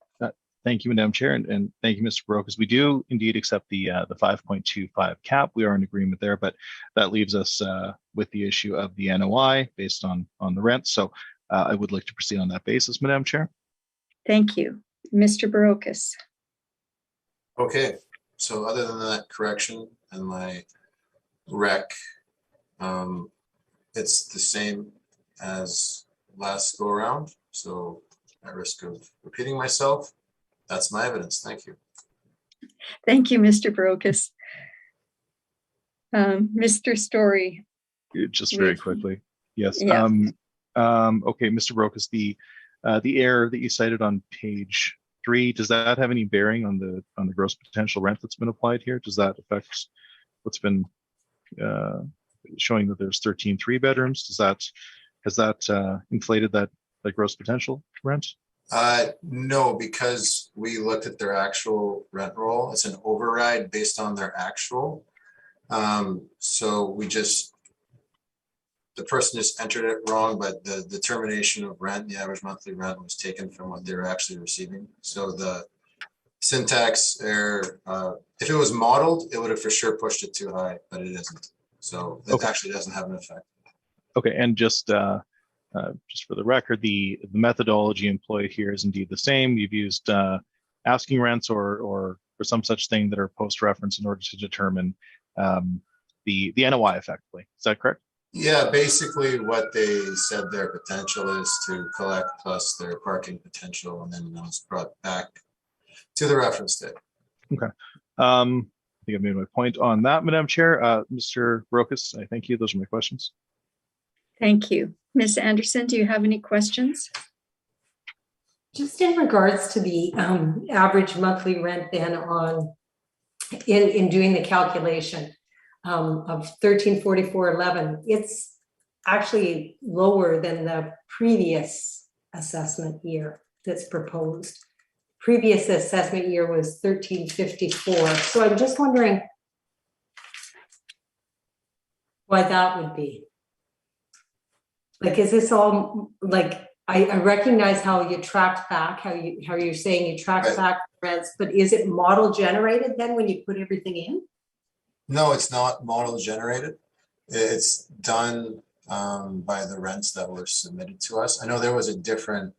H: Thank you, Madam Chair, and thank you, Mr. Barocas. We do indeed accept the 5.25 cap. We are in agreement there, but that leaves us with the issue of the NOI based on the rent. So I would like to proceed on that basis, Madam Chair.
A: Thank you. Mr. Barocas.
C: Okay, so other than that correction and my rec, it's the same as last go around. So at risk of repeating myself, that's my evidence. Thank you.
A: Thank you, Mr. Barocas. Mr. Story.
H: Just very quickly. Yes.
A: Yeah.
H: Okay, Mr. Barocas, the error that you cited on page 3, does that have any bearing on the gross potential rent that's been applied here? Does that affect what's been showing that there's 13 3-bedrooms? Has that inflated that gross potential rent?
C: No, because we looked at their actual rent roll. It's an override based on their actual. So the person just entered it wrong, but the determination of rent, the average monthly rent, was taken from what they were actually receiving. So the syntax error, if it was modeled, it would have for sure pushed it too high, but it isn't. So it actually doesn't have an effect.
H: Okay, and just for the record, the methodology employed here is indeed the same. You've used asking rents or some such thing that are post-reference in order to determine the NOI effectively. Is that correct?
C: Yeah, basically what they said their potential is to collect plus their parking potential, and then it's brought back to the reference date.
H: Okay. I think I've made my point on that, Madam Chair. Mr. Barocas, I thank you. Those are my questions.
A: Thank you. Ms. Anderson, do you have any questions?
F: Just in regards to the average monthly rent then in doing the calculation of 1344.11, it's actually lower than the previous assessment year that's proposed. Previous assessment year was 1354. So I'm just wondering why that would be. Like, is this all, like, I recognize how you tracked back, how you're saying you tracked
C: Right.
F: back rents, but is it model generated then when you put everything in?
C: No, it's not model generated. It's done by the rents that were submitted to us. I know there was a different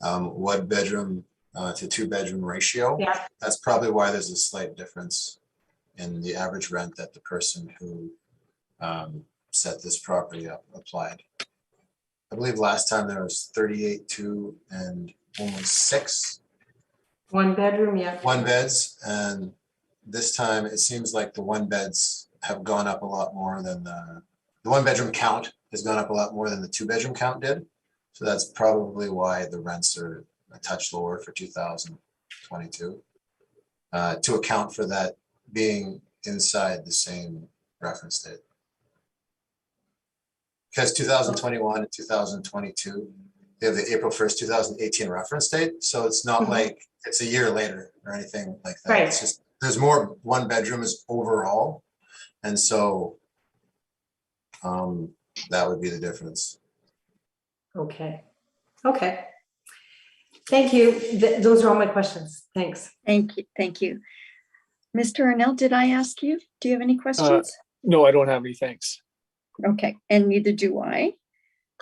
C: 1 bedroom to 2 bedroom ratio.
F: Yeah.
C: That's probably why there's a slight difference in the average rent that the person who set this property up applied. I believe last time there was 38, 2, and only 6
F: 1 bedroom, yeah.
C: 1 beds, and this time it seems like the 1 beds have gone up a lot more than the 1 bedroom count has gone up a lot more than the 2 bedroom count did. So that's probably why the rents are a touch lower for 2022, to account for that being inside the same reference date. Because 2021 and 2022, they have the April 1st, 2018 reference date. So it's not like it's a year later or anything like that.
F: Right.
C: It's just, there's more 1 bedrooms overall. And so that would be the difference.
F: Okay. Okay. Thank you. Those are all my questions. Thanks.
A: Thank you. Thank you. Mr. Arnell, did I ask you? Do you have any questions?
G: No, I don't have any, thanks.
A: Okay, and neither do I.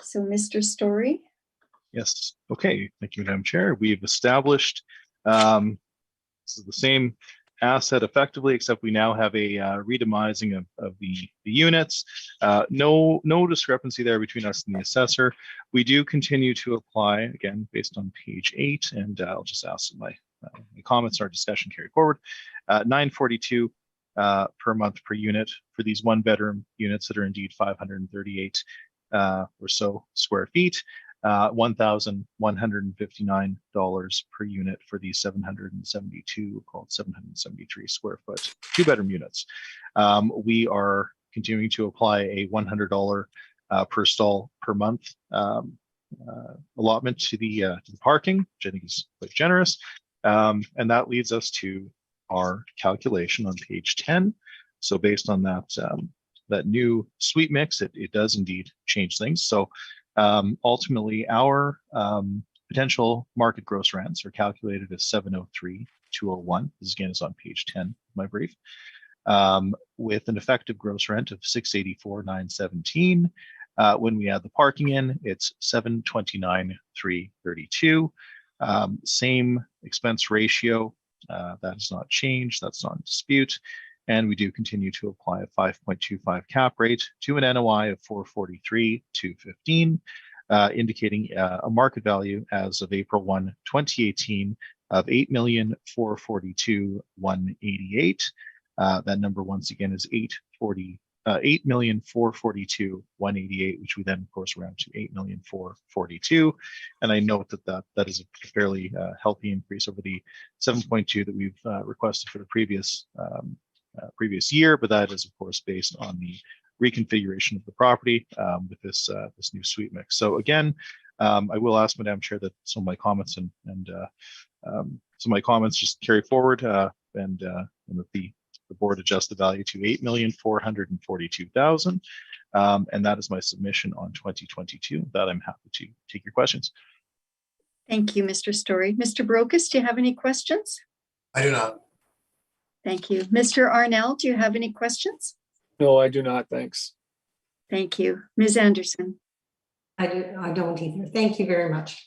A: So, Mr. Story.
H: Yes. Okay. Thank you, Madam Chair. We've established this is the same asset effectively, except we now have a redemising of the units. No discrepancy there between us and the assessor. We do continue to apply, again, based on page 8, and I'll just ask my comments, our discussion carried forward. $942 per month per unit for these 1 bedroom units that are indeed 538 or so square feet. $1,159 per unit for these 772, called 773 square foot 2 bedroom units. We are continuing to apply a $100 per stall per month allotment to the parking, which I think is quite generous. And that leads us to our calculation on page 10. So based on that that new suite mix, it does indeed change things. So ultimately, our potential market gross rents are calculated as 703,201. This again is on page 10 of my brief, with an effective gross rent of 684,917. When we add the parking in, it's 729,332. Same expense ratio. That has not changed. That's not in dispute. And we do continue to apply a 5.25 cap rate to an NOI of 443,215, indicating a market value as of April 1, 2018 of 8,442,188. That number once again is 8,442,188, which we then of course round to 8,442,000. And I note that is a fairly healthy increase over the 7.2 that we've requested for the previous year, but that is of course based on the reconfiguration of the property with this new suite mix. So again, I will ask Madam Chair that some of my comments and some of my comments just carry forward and that the board adjust the value to 8,442,000, and that is my submission on 2022. With that, I'm happy to take your questions.
A: Thank you, Mr. Story. Mr. Brokus, do you have any questions?
C: I do not.
A: Thank you. Mr. Arnell, do you have any questions?
G: No, I do not, thanks.
A: Thank you. Ms. Anderson.
F: I don't either. Thank you very much.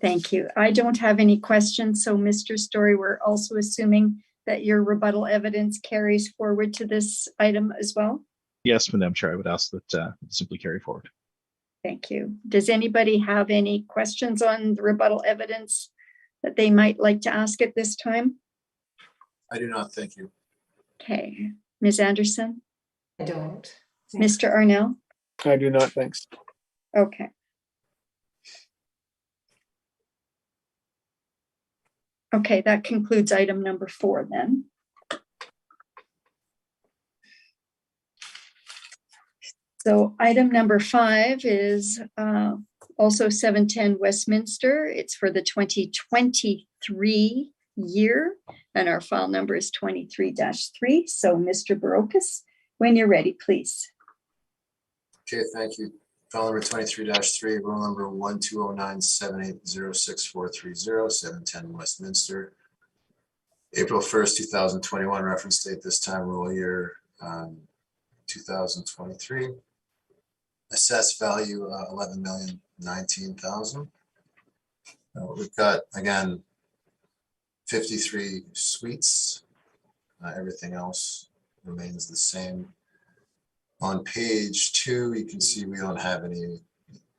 A: Thank you. I don't have any questions. So, Mr. Story, we're also assuming that your rebuttal evidence carries forward to this item as well?
H: Yes, Madam Chair, I would ask that simply carry forward.
A: Thank you. Does anybody have any questions on the rebuttal evidence that they might like to ask at this time?
C: I do not. Thank you.
A: Okay. Ms. Anderson?
F: I don't.
A: Mr. Arnell?
G: I do not, thanks.
A: Okay. Okay, that concludes item number 4 then. So item number 5 is also 710 Westminster. It's for the 2023 year, and our file number is 23-3. So Mr. Barocas, when you're ready, please.
C: Okay, thank you. File number 23-3, roll number 12097806430, 710 Westminster. April 1st, 2021, reference date this time, roll year 2023. Assessed value 11,019,000. We've got, again, 53 suites. Everything else remains the same. On page 2, you can see we don't have any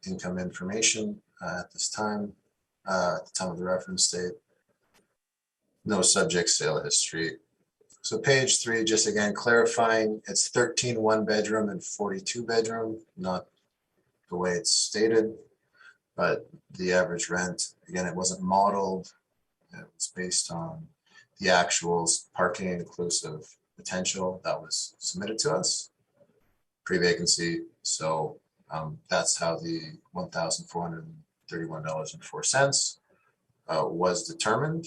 C: income information at this time, at the time of the reference date. No subject sale history. So page 3, just again clarifying, it's 13 one-bedroom and 42 bedroom, not the way it's stated, but the average rent, again, it wasn't modeled. It was based on the actuals, parking inclusive potential that was submitted to us, pre-vacancy. So that's how the $1,431.04 was determined.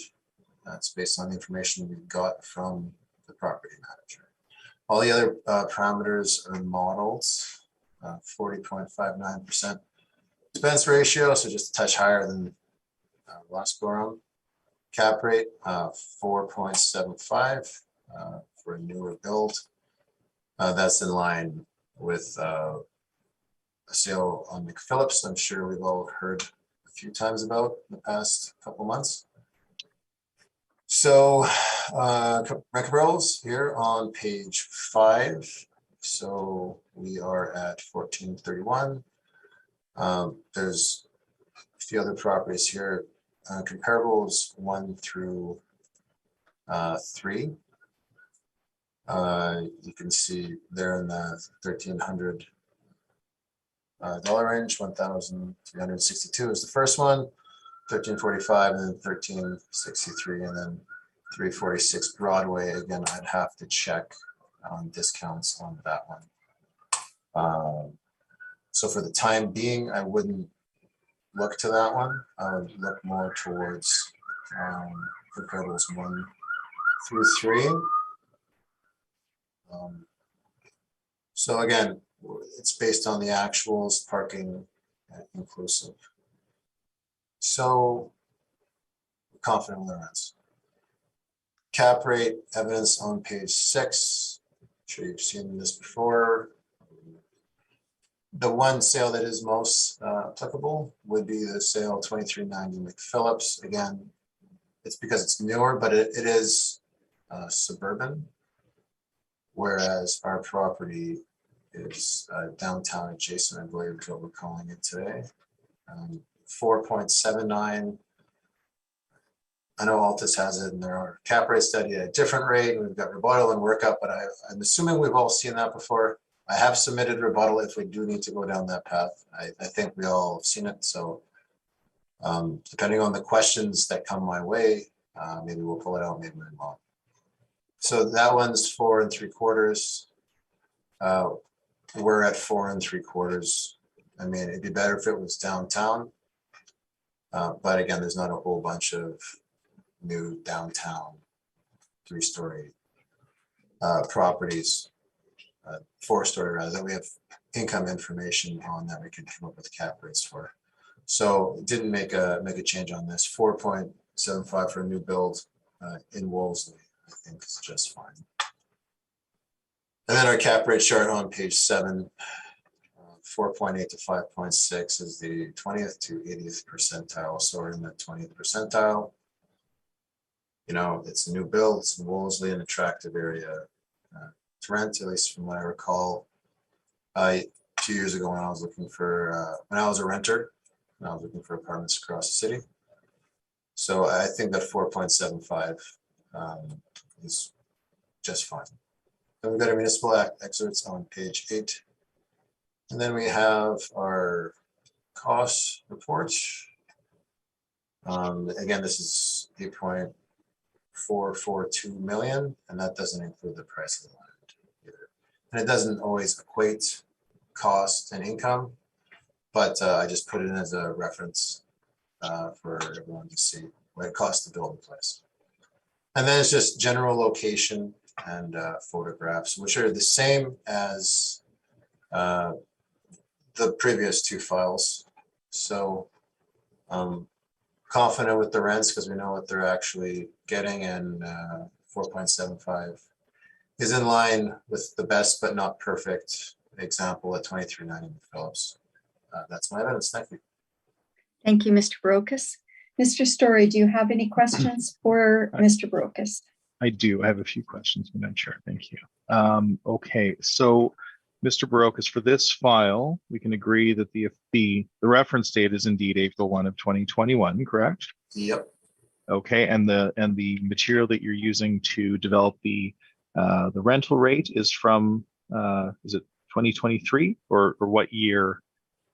C: That's based on the information we got from the property manager. All the other parameters are modeled, 40.59% expense ratio, so just a touch higher than last go around. Cap rate 4.75 for a newer build. That's in line with a sale on McPhillips. I'm sure we've all heard a few times about in the past couple months. So rent controls here on page 5. So we are at 1431. There's a few other properties here. Comparables 1 through 3. You can see they're in the $1,300 range. 1,362 is the first one. 1345 and then 1363 and then 346 Broadway. Again, I'd have to check on discounts on that one. So for the time being, I wouldn't look to that one. I would look more towards comparables 1 through 3. So again, it's based on the actuals, parking inclusive. So confident in the rents. Cap rate evidence on page 6. I'm sure you've seen this before. The one sale that is most applicable would be the sale 2390 McPhillips. Again, it's because it's newer, but it is suburban, whereas our property is downtown adjacent, I believe is what we're calling it today. 4.79. I know Altus has it in their cap rate study at a different rate. We've got rebuttal and workup, but I'm assuming we've all seen that before. I have submitted rebuttal if we do need to go down that path. I think we all have seen it. So depending on the questions that come my way, maybe we'll pull it out, maybe we won't. So that one's 4 3/4. We're at 4 3/4. I mean, it'd be better if it was downtown. But again, there's not a whole bunch of new downtown 3-story properties, 4-story rather, that we have income information on that we can come up with cap rates for. So it didn't make a change on this. 4.75 for a new build in Wolseley, I think is just fine. And then our cap rate chart on page 7. 4.8 to 5.6 is the 20th to 80th percentile. So we're in the 20th percentile. You know, it's a new build, it's in Wolseley, an attractive area to rent, at least from what I recall. 2 years ago when I was looking for, when I was a renter, and I was looking for apartments across the city. So I think that 4.75 is just fine. Then we've got our municipal excerpts on page 8. And then we have our cost report. Again, this is 8.442 million, and that doesn't include the price of the land either. And it doesn't always equate cost and income, but I just put it in as a reference for everyone to see what it costs to build a place. And then it's just general location and photographs, which are the same as the previous two files. So I'm confident with the rents because we know what they're actually getting, and 4.75 is in line with the best but not perfect example at 2390 Phillips. That's my evidence. Thank you.
A: Thank you, Mr. Brokus. Mr. Story, do you have any questions for Mr. Brokus?
H: I do. I have a few questions, Madam Chair. Thank you. Okay, so Mr. Barocas, for this file, we can agree that the reference date is indeed April 1 of 2021, correct?
C: Yep.
H: Okay, and the material that you're using to develop the rental rate is from is it 2023 or what year?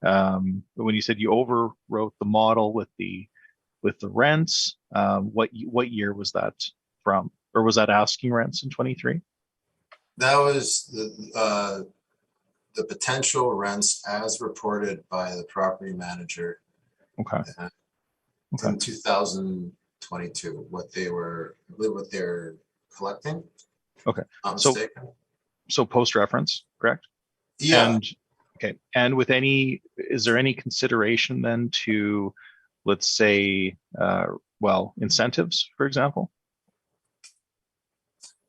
H: When you said you overwrote the model with the rents, what year was that from? Or was that asking rents in 23?
C: That was the potential rents as reported by the property manager.
H: Okay.
C: In 2022, what they're collecting.
H: Okay.
C: Not mistaken.
H: So post reference, correct?
C: Yeah.
H: And okay. And is there any consideration then to, let's say, incentives, for example?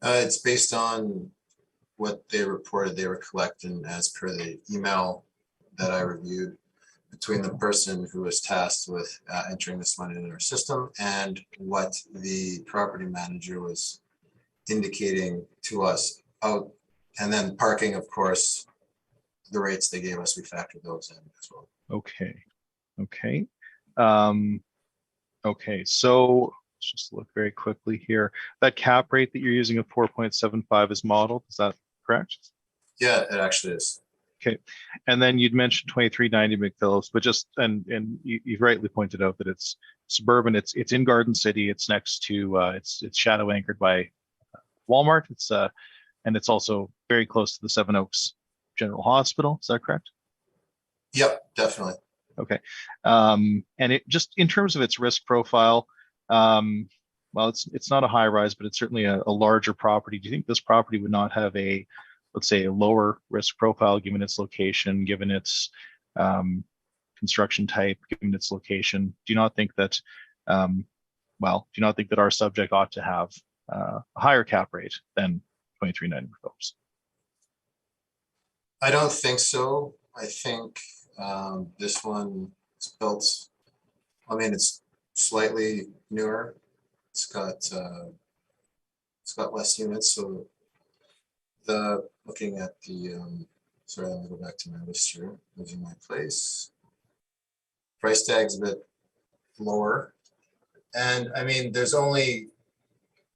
C: It's based on what they reported they were collecting as per the email that I reviewed between the person who was tasked with entering this money in our system and what the property manager was indicating to us out. And then parking, of course, the rates they gave us, we factored those in as well.
H: Okay. Okay. Okay. So let's just look very quickly here. That cap rate that you're using of 4.75 is modeled. Is that correct?
C: Yeah, it actually is.
H: Okay. And then you'd mentioned 2390 McPhillips, but just, and you've rightly pointed out that it's suburban. It's in Garden City. It's next to, it's shadow anchored by Walmart. And it's also very close to the Seven Oaks General Hospital. Is that correct?
C: Yep, definitely.
H: Okay. And it just in terms of its risk profile, well, it's not a high rise, but it's certainly a larger property. Do you think this property would not have a, let's say, a lower risk profile given its location, given its construction type, given its location? Do you not think that, do you not think that our subject ought to have a higher cap rate than 2390 Phillips?
C: I don't think so. I think this one is built, I mean, it's slightly newer. It's got less units. So looking at the, sorry, let me go back to my list here, losing my place. Price tag's a bit lower. And I mean,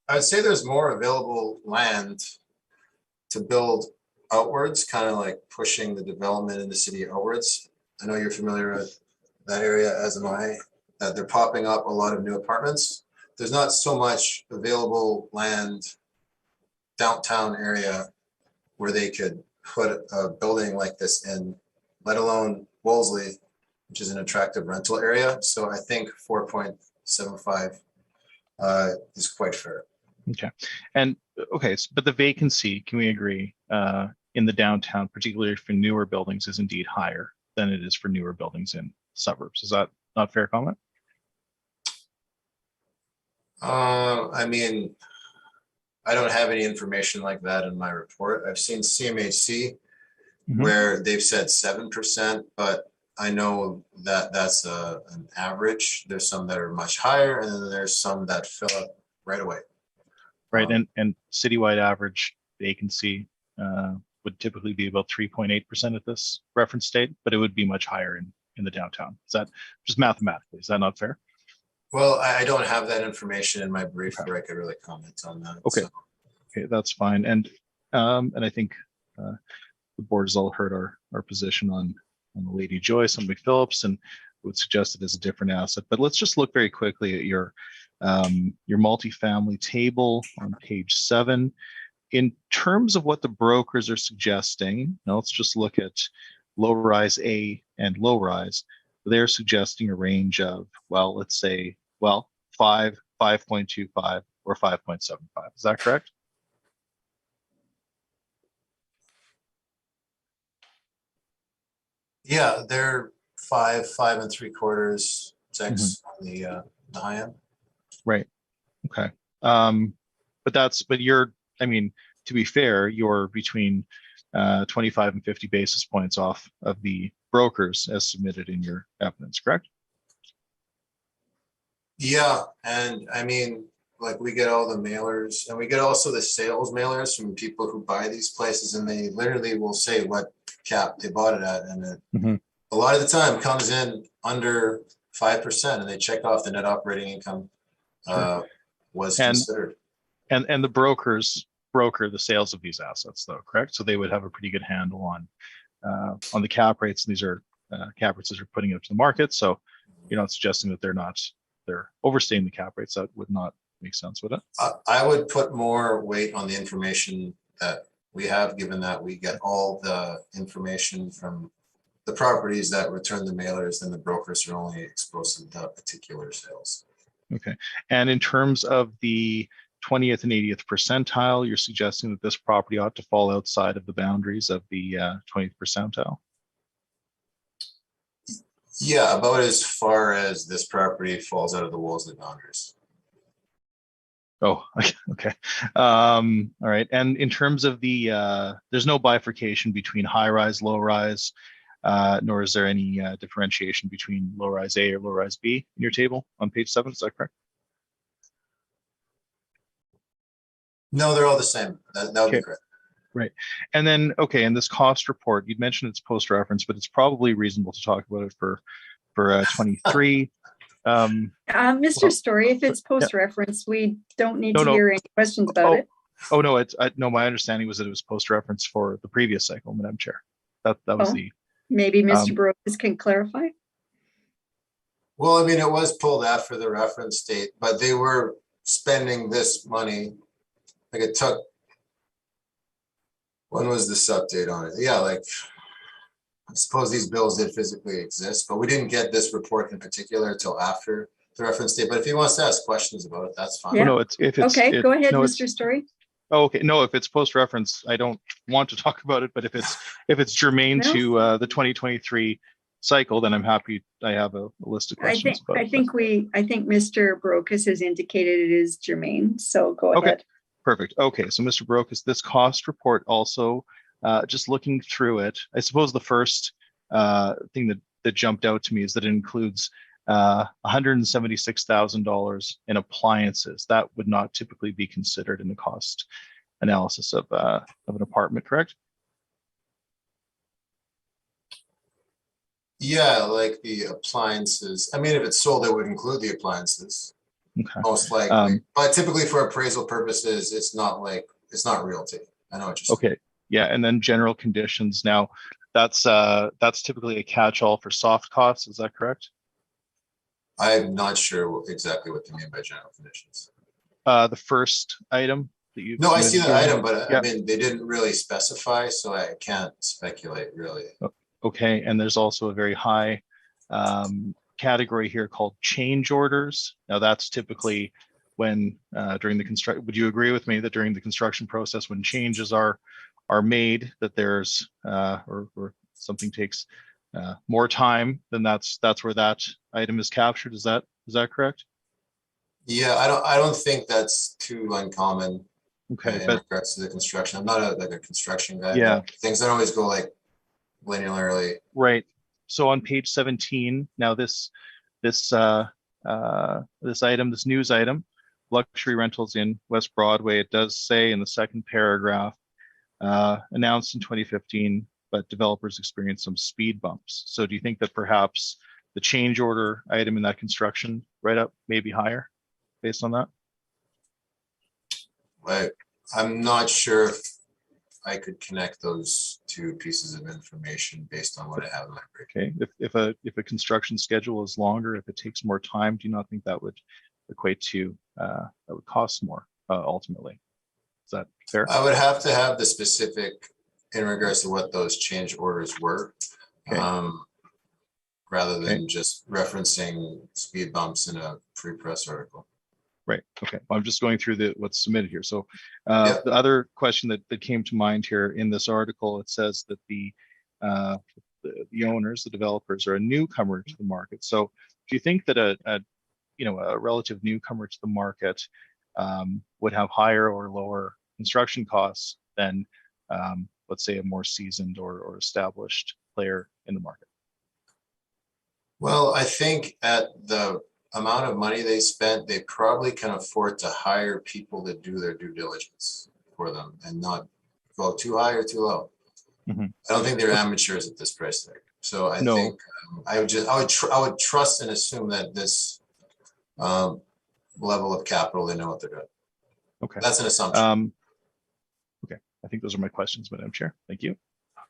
C: I'd say there's more available land to build outwards, kind of like pushing the development in the city outwards. I know you're familiar with that area, as am I, that they're popping up a lot of new apartments. There's not so much available land downtown area where they could put a building like this in, let alone Wolseley, which is an attractive rental area. So I think 4.75 is quite fair.
H: Okay. And okay, but the vacancy, can we agree, in the downtown, particularly for newer buildings, is indeed higher than it is for newer buildings in suburbs. Is that not fair comment?
C: I mean, I don't have any information like that in my report. I've seen CMHC where they've said 7%, but I know that that's an average. There's some that are much higher, and then there's some that fill up right away.
H: Right, and citywide average vacancy would typically be about 3.8% at this reference date, but it would be much higher in the downtown. Is that just mathematically? Is that not fair?
C: Well, I don't have that information in my brief where I could really comment on that.
H: Okay,
C: so.
H: Okay, that's fine. And I think the board has all heard our position on the Lady Joyce on McPhillips, and would suggest it as a different asset. But let's just look very quickly at your multifamily table on page 7. In terms of what the brokers are suggesting, now let's just look at low rise A and low rise, they're suggesting a range of, well, let's say, well, 5, 5.25, or 5.75. Is that correct?
C: Yeah, they're 5, 5 3/4, 6 on the high end.
H: Right. Okay. But you're, I mean, to be fair, you're between 25 and 50 basis points off of the brokers as submitted in your evidence, correct?
C: Yeah, and I mean, like we get all the mailers and we get also the sales mailers from people who buy these places and they literally will say what cap they bought it at. And it,
H: Mhm.
C: a lot of the time comes in under 5% and they check off the net operating income was
H: And-
C: considered.
H: And the brokers broker the sales of these assets, though, correct? So they would have a pretty good handle on the cap rates. And these are cap rates that are putting it to the market. So you're not suggesting that they're overstating the cap rates. That would not make sense, would it?
C: I would put more weight on the information that we have, given that we get all the information from the properties that return the mailers, and the brokers are only exposed to the particular sales.
H: Okay. And in terms of the 20th and 80th percentile, you're suggesting that this property ought to fall outside of the boundaries of the 20th percentile?
C: Yeah, about as far as this property falls out of the walls of the boundaries.
H: Oh, okay. All right. And in terms of the, there's no bifurcation between high rise, low rise, nor is there any differentiation between low rise A or low rise B in your table on page 7. Is that correct?
C: No, they're all the same. That would be
H: Okay.
C: correct.
H: Right. And then, okay, in this cost report, you'd mentioned it's post-reference, but it's probably reasonable to talk about it for 23.
A: Mr. Story, if it's post-reference, we don't need to hear any questions about it.
H: Oh, no, no, my understanding was that it was post-reference for the previous cycle, Madam Chair. That was the...
A: Maybe Mr. Brooks can clarify.
C: Well, I mean, it was pulled after the reference date, but they were spending this money. Like it took, when was this update on it? Yeah, like I suppose these bills did physically exist, but we didn't get this report in particular until after the reference date. But if he wants to ask questions about it, that's fine.
A: Yeah.
H: No,
A: Okay, go ahead,
H: no,
A: Mr. Story.
H: Oh, okay. No, if it's post-reference, I don't want to talk about it, but if it's germane
A: No.
H: to the 2023 cycle, then I'm happy. I have a list of questions.
A: I think Mr. Brokus has indicated it is germane, so go ahead.
H: Perfect. Okay, so Mr. Brokus, this cost report also, just looking through it, I suppose the first thing that jumped out to me is that it includes $176,000 in appliances. That would not typically be considered in the cost analysis of an apartment, correct?
C: Yeah, like the appliances. I mean, if it's sold, it would include the appliances.
H: Okay.
C: Most likely. But typically for appraisal purposes, it's not realty. I know what you're saying.
H: Okay. Yeah, and then general conditions. Now, that's typically a catch-all for soft costs. Is that correct?
C: I'm not sure exactly what they mean by general conditions.
H: The first item that you.
C: No, I see the item, but
H: yeah.
C: I mean, they didn't really specify, so I can't speculate really.
H: Okay, and there's also a very high category here called change orders. Now that's typically when during the construction, would you agree with me that during the construction process, when changes are made, that there's or something takes more time, then that's where that item is captured. Is that correct?
C: Yeah, I don't think that's too uncommon.
H: Okay,
C: in
H: but
C: regards to the construction. I'm not a construction guy.
H: Yeah,
C: things don't always go like linearly.
H: Right. So on page 17, now this item, this news item, luxury rentals in West Broadway, it does say in the second paragraph, announced in 2015, but developers experienced some speed bumps. So do you think that perhaps the change order item in that construction write-up may be higher based on that?
C: I'm not sure if I could connect those two pieces of information based on what I have in my break.
H: Okay, if a construction schedule is longer, if it takes more time, do you not think that would equate to that would cost more ultimately? Is that fair?
C: I would have to have the specific in regards to what those change orders were.
H: Okay.
C: Rather than
H: Okay.
C: just referencing speed bumps in a free press article.
H: Right. Okay. I'm just going through what's submitted here. So
C: Yep.
H: the other question that came to mind here in this article, it says that the owners, the developers, are a newcomer to the market. So do you think that a relative newcomer to the market would have higher or lower construction costs than let's say a more seasoned or established player in the market?
C: Well, I think at the amount of money they spent, they probably can afford to hire people to do their due diligence for them and not go too high or too low.
H: Mhm.
C: I don't think they're amateurs at this price tag. So I
H: No.
C: think I would trust and assume that this level of capital, they know what they're doing.
H: Okay.
C: That's an assumption.
H: Okay. I think those are my questions, Madam Chair. Thank you.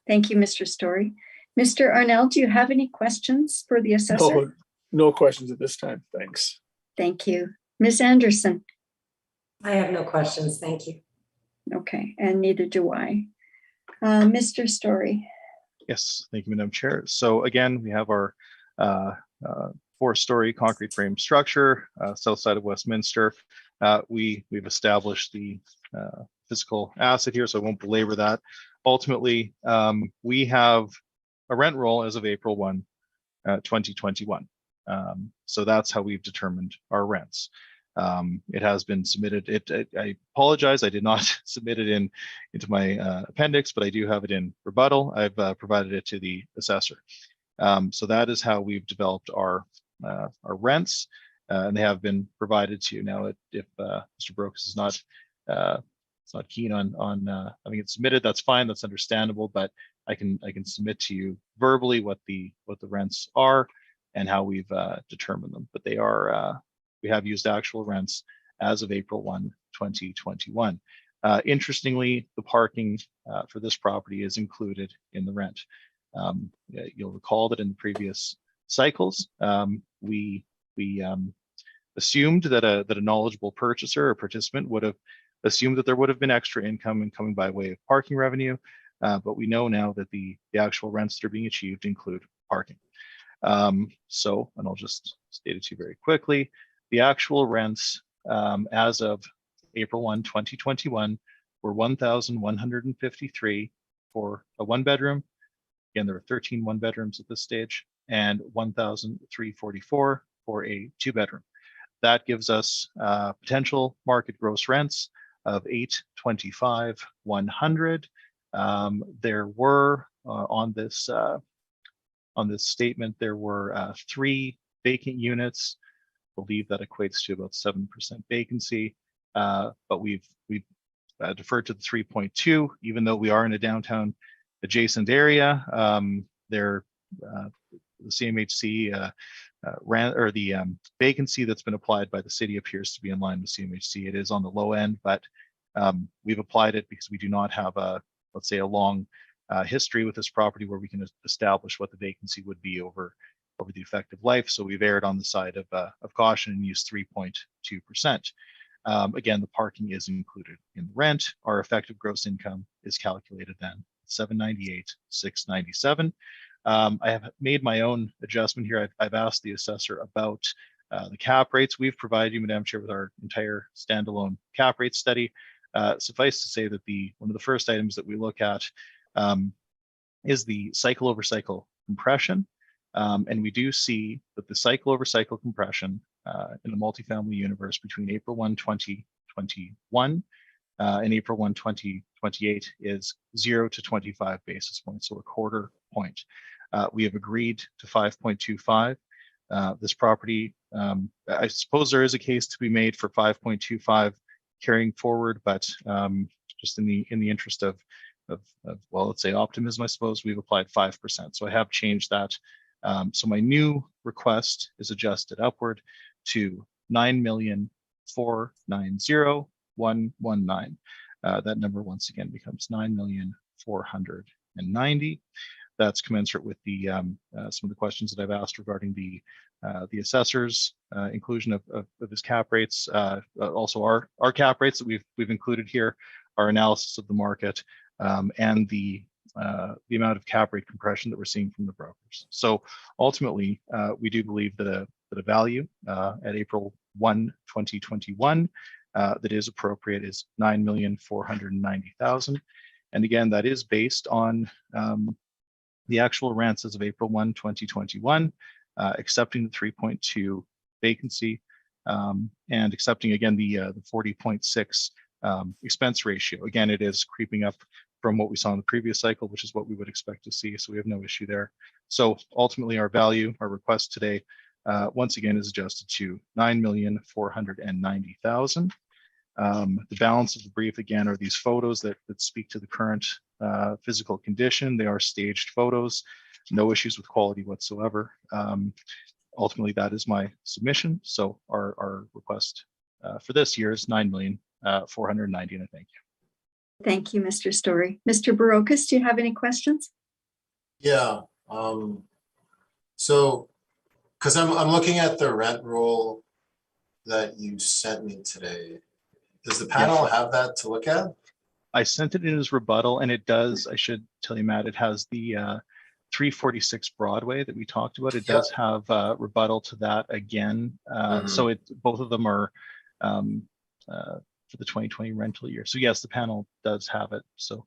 A: Thank you, Mr. Story. Mr. Arnell, do you have any questions for the assessor?
G: No questions at this time. Thanks.
A: Thank you. Ms. Anderson?
F: I have no questions. Thank you.
A: Okay, and neither do I. Mr. Story?
H: Yes, thank you, Madam Chair. So again, we have our 4-story concrete frame structure, south side of Westminster. We've established the physical asset here, so I won't belabor that. Ultimately, we have a rent roll as of April 1, 2021. So that's how we've determined our rents. It has been submitted. I apologize, I did not submit it into my appendix, but I do have it in rebuttal. I've provided it to the assessor. So that is how we've developed our rents, and they have been provided to you. Now, if Mr. Brooks is not keen on having it submitted, that's fine. That's understandable. But I can submit to you verbally what the rents are and how we've determined them. But they are we have used actual rents as of April 1, 2021. Interestingly, the parking for this property is included in the rent. You'll recall that in the previous cycles, we assumed that a knowledgeable purchaser or participant would have assumed that there would have been extra income coming by way of parking revenue, but we know now that the actual rents that are being achieved include parking. So, and I'll just state it to you very quickly, the actual rents as of April 1, 2021 were $1,153 for a 1-bedroom. Again, there are 13 1-bedrooms at this stage, and $1,344 for a 2-bedroom. That gives us potential market gross rents of $825,100. There were on this statement, there were 3 vacant units. I believe that equates to about 7% vacancy, but we've deferred to the 3.2, even though we are in a downtown adjacent area. The CMHC the vacancy that's been applied by the city appears to be in line with CMHC. It is on the low end, but we've applied it because we do not have let's say a long history with this property where we can establish what the vacancy would be over the effective life. So we've erred on the side of caution and used 3.2%. Again, the parking is included in the rent. Our effective gross income is calculated then $798,697. I have made my own adjustment here. I've asked the assessor about the cap rates. We've provided you, Madam Chair, with our entire standalone cap rate study. Suffice to say that one of the first items that we look at is the cycle over cycle compression. And we do see that the cycle over cycle compression in the multifamily universe between April 1, 2021 and April 1, 2028 is 0 to 25 basis points, so a quarter point. We have agreed to 5.25. This property, I suppose there is a case to be made for 5.25 carrying forward, but just in the interest of well, let's say optimism, I suppose we've applied 5%. So I have changed that. So my new request is adjusted upward to $9,490,119. That number once again becomes $9,490,000. That's commensurate with the some of the questions that I've asked regarding the assessor's inclusion of his cap rates. Also our cap rates that we've included here, our analysis of the market, and the the amount of cap rate compression that we're seeing from the brokers. So ultimately, we do believe that a value at April 1, 2021 that is appropriate is $9,490,000. And again, that is based on the actual rents as of April 1, 2021, accepting the 3.2 vacancy and accepting again the 40.6 expense ratio. Again, it is creeping up from what we saw in the previous cycle, which is what we would expect to see. So we have no issue there. So ultimately, our value, our request today, once again, is adjusted to $9,490,000. The balance of the brief, again, are these photos that speak to the current physical condition. They are staged photos, no issues with quality whatsoever. Ultimately, that is my submission. So our request for this year is $9,490,000, and I thank you.
A: Thank you, Mr. Story. Mr. Barocas, do you have any questions?
C: Yeah, so, because I'm looking at the rent roll that you sent me today. Does the panel have that to look at?
H: I sent it in as rebuttal, and it does, I should tell you, Matt, it has the 346 Broadway that we talked about. It does have rebuttal to that again. So both of them are for the 2020 rental year. So yes, the panel does have it. So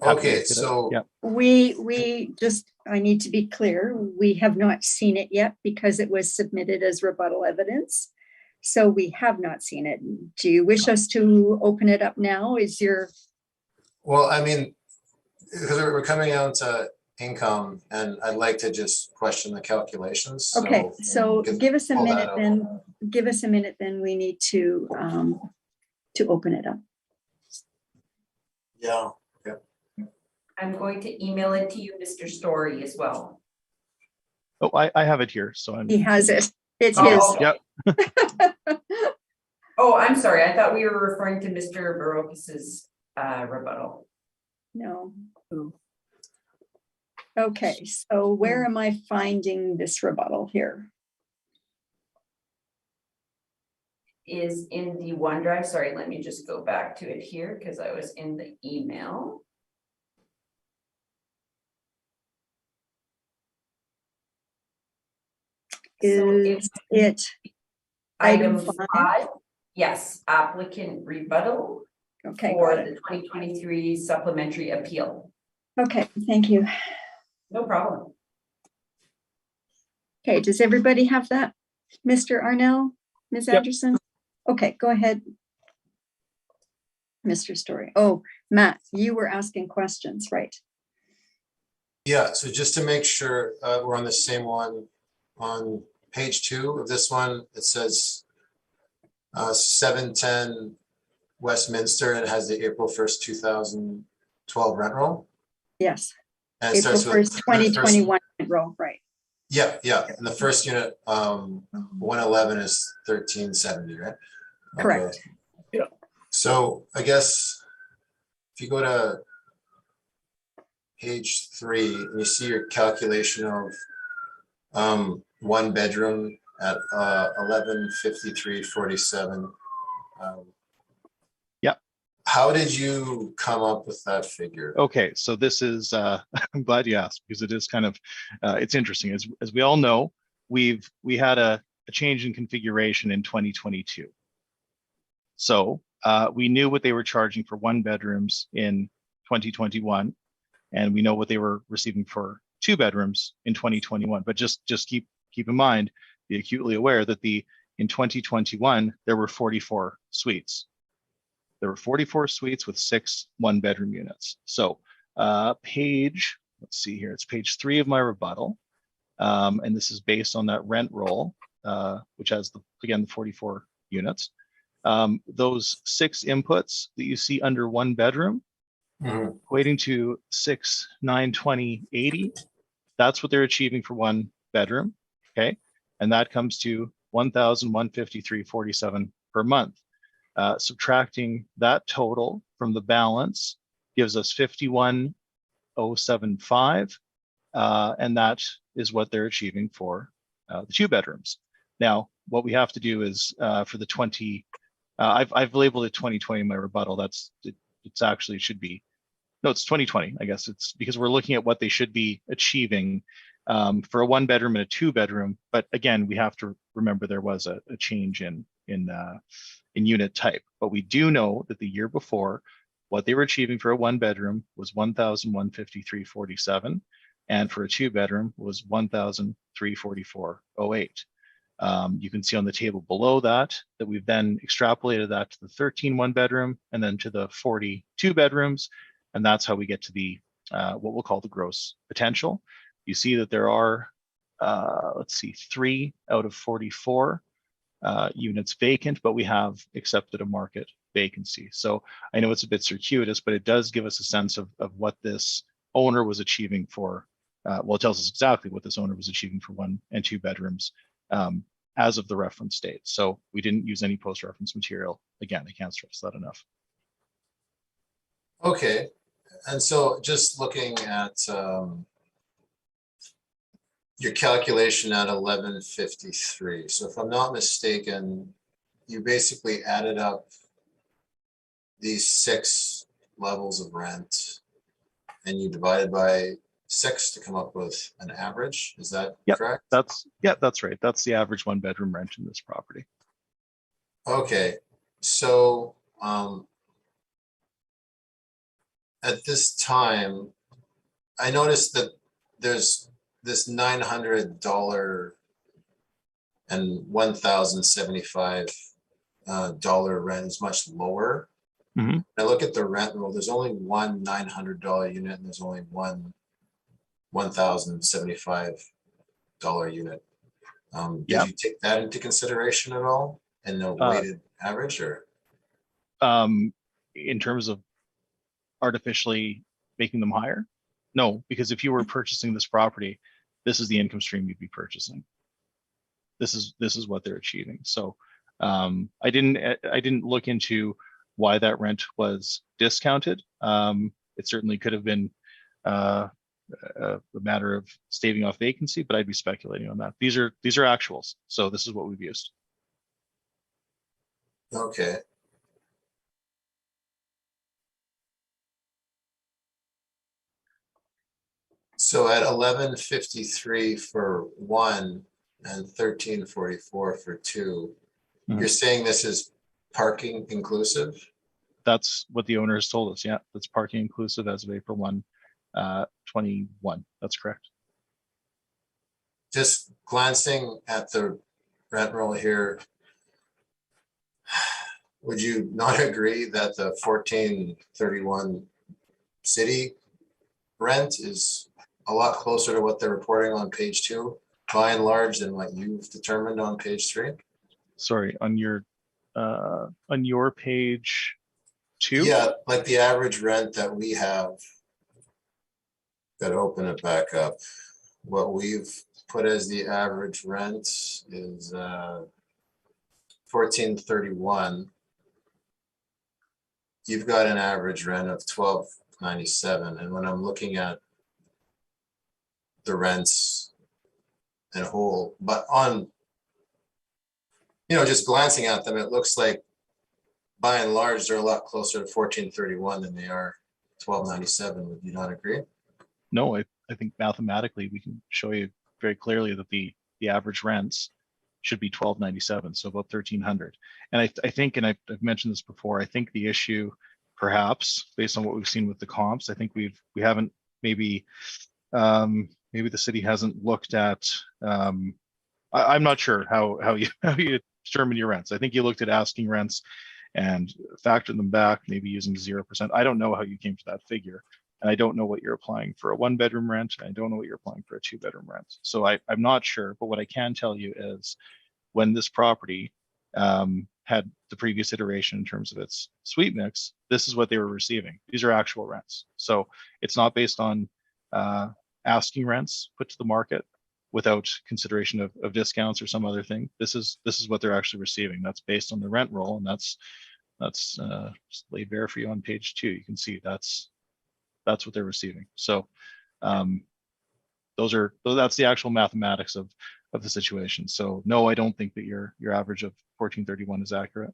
C: okay, so
H: yeah,
A: We just, I need to be clear, we have not seen it yet because it was submitted as rebuttal evidence. So we have not seen it. Do you wish us to open it up now? Is your...
C: Well, I mean, because we're coming down to income, and I'd like to just question the calculations.
A: Okay, so give us a
C: pull that
A: minute
C: up.
A: then. Give us a minute, then we need to open it up.
C: Yeah.
B: I'm going to email it to you, Mr. Story, as well.
H: oh, I have it here. So
A: He has it. It's
B: Oh,
A: his.
B: okay.
H: Yep.
B: Oh, I'm sorry. I thought we were referring to Mr. Barocas's rebuttal.
A: No. Okay, so where am I finding this rebuttal here?
B: Is in the OneDrive. Sorry, let me just go back to it here because I was in the email.
A: Is it
B: item
A: item
B: 5? Yes, applicant rebuttal
A: okay,
B: for
A: got
B: the
A: it.
B: 2023 supplementary appeal.
A: Okay, thank you.
B: No problem.
A: Okay, does everybody have that? Mr. Arnell, Ms.
G: Yep.
A: Anderson? Okay, go ahead. Mr. Story. Oh, Matt, you were asking questions, right?
C: Yeah, so just to make sure we're on the same one, on page 2 of this one, it says 710 Westminster, and it has the April 1st, 2012 rent roll.
A: Yes.
C: And it
A: April
C: starts
A: 1st,
C: with
A: 2021 roll, right?
C: Yeah, and the first unit, 111 is 1370, right?
A: Correct.
C: Okay. So I guess if you go to page 3 and you see your calculation of one bedroom at 1153.47. How did you come up with that figure?
H: Okay, so this is, I'm glad you asked, because it is kind of, it's interesting. As we all know, we had a change in configuration in 2022. So we knew what they were charging for one bedrooms in 2021, and we know what they were receiving for two bedrooms in 2021. But just keep in mind, be acutely aware that in 2021, there were 44 suites. There were 44 suites with 6 one-bedroom units. So let's see here, it's page 3 of my rebuttal. And this is based on that rent roll, which has, again, the 44 units. Those 6 inputs that you see under one bedroom, equating to 6, 9, 20, 80, that's what they're achieving for one bedroom, okay? And that comes to $1,153.47 per month. Subtracting that total from the balance gives us $51,075, and that is what they're achieving for the 2 bedrooms. Now, what we have to do is for the I've labeled it 2020 in my rebuttal. It's actually should be No, it's 2020. I guess it's because we're looking at what they should be achieving for a 1-bedroom and a 2-bedroom. But again, we have to remember there was a change in unit type. But we do know that the year before, what they were achieving for a 1-bedroom was 1,153.47, and for a 2-bedroom was 1,344.08. You can see on the table below that we've then extrapolated that to the 13 1-bedroom and then to the 40 2-bedrooms. And that's how we get to the what we'll call the gross potential. You see that there are, let's see, 3 out of 44 units vacant, but we have accepted a market vacancy. So I know it's a bit circuitous, but it does give us a sense of what this owner was achieving for, well, it tells us exactly what this owner was achieving for 1 and 2 bedrooms as of the reference date. So we didn't use any post-reference material. Again, I can't stress that enough.
C: Okay, and so just looking at your calculation at 1153. So if I'm not mistaken, you basically added up these 6 levels of rent and you divided by 6 to come up with an average. Is that correct?
H: That's right. That's the average 1-bedroom rent in this property.
C: Okay, so at this time, I noticed that there's this $900 and $1,075 rent is much lower.
H: Mm-hmm.
C: I look at the rent roll, there's only one $900 unit and there's only one $1,075 unit. Did you take that into consideration at all in the weighted average, or?
H: In terms of artificially making them higher? No, because if you were purchasing this property, this is the income stream you'd be purchasing. This is what they're achieving. So I didn't look into why that rent was discounted. It certainly could have been a matter of staving off vacancy, but I'd be speculating on that. These are actuals, so this is what we've used.
C: Okay. So at 1153 for 1 and 1344 for 2, you're saying this is parking inclusive?
H: That's what the owner has told us. Yeah, that's parking inclusive as of April 1, 21. That's correct.
C: Just glancing at the rent roll here, would you not agree that the 1431 city rent is a lot closer to what they're reporting on page 2, by and large, than what you've determined on page 3?
H: Sorry, on your page 2?
C: Yeah, like the average rent that we have. Got to open it back up. What we've put as the average rent is 1431. You've got an average rent of 1297, and when I'm looking at the rents in whole, but on, just glancing at them, it looks like by and large they're a lot closer to 1431 than they are 1297. Would you not agree?
H: No, I think mathematically we can show you very clearly that the average rents should be 1297, so about 1300. And I think, and I've mentioned this before, I think the issue, perhaps based on what we've seen with the comps, I think we haven't maybe the city hasn't looked at. I'm not sure how you determine your rents. I think you looked at asking rents and factored them back, maybe using 0%. I don't know how you came to that figure. And I don't know what you're applying for a 1-bedroom rent. I don't know what you're applying for a 2-bedroom rent. So I'm not sure, but what I can tell you is when this property had the previous iteration in terms of its suite mix, this is what they were receiving. These are actual rents. So it's not based on asking rents put to the market without consideration of discounts or some other thing. This is what they're actually receiving. That's based on the rent roll, and that's laid bare for you on page 2. You can see that's what they're receiving. So that's the actual mathematics of the situation. So no, I don't think that your average of 1431 is accurate.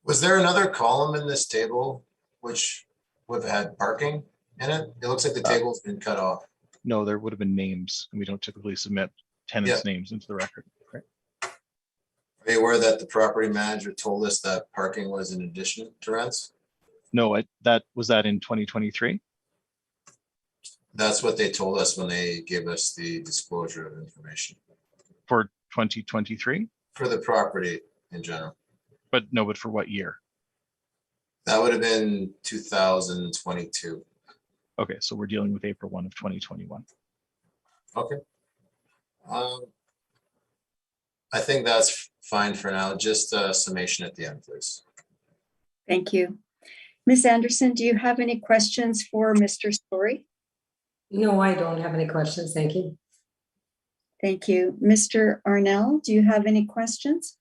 C: Was there another column in this table which would have had parking in it? It looks like the table's been cut off.
H: No, there would have been names, and we don't typically submit tenants' names into the record. Right?
C: Are you aware that the property manager told us that parking was in addition to rents?
H: No, that was in 2023.
C: That's what they told us when they gave us the disclosure of information
H: For 2023,
C: for the property in general.
H: but for what year?
C: That would have been 2022.
H: Okay, so we're dealing with April 1 of 2021.
C: Okay. I think that's fine for now. Just a summation at the end, please.
A: Thank you. Ms. Anderson, do you have any questions for Mr. Story?
F: No, I don't have any questions. Thank you.
A: Thank you. Mr. Arnell, do you have any questions?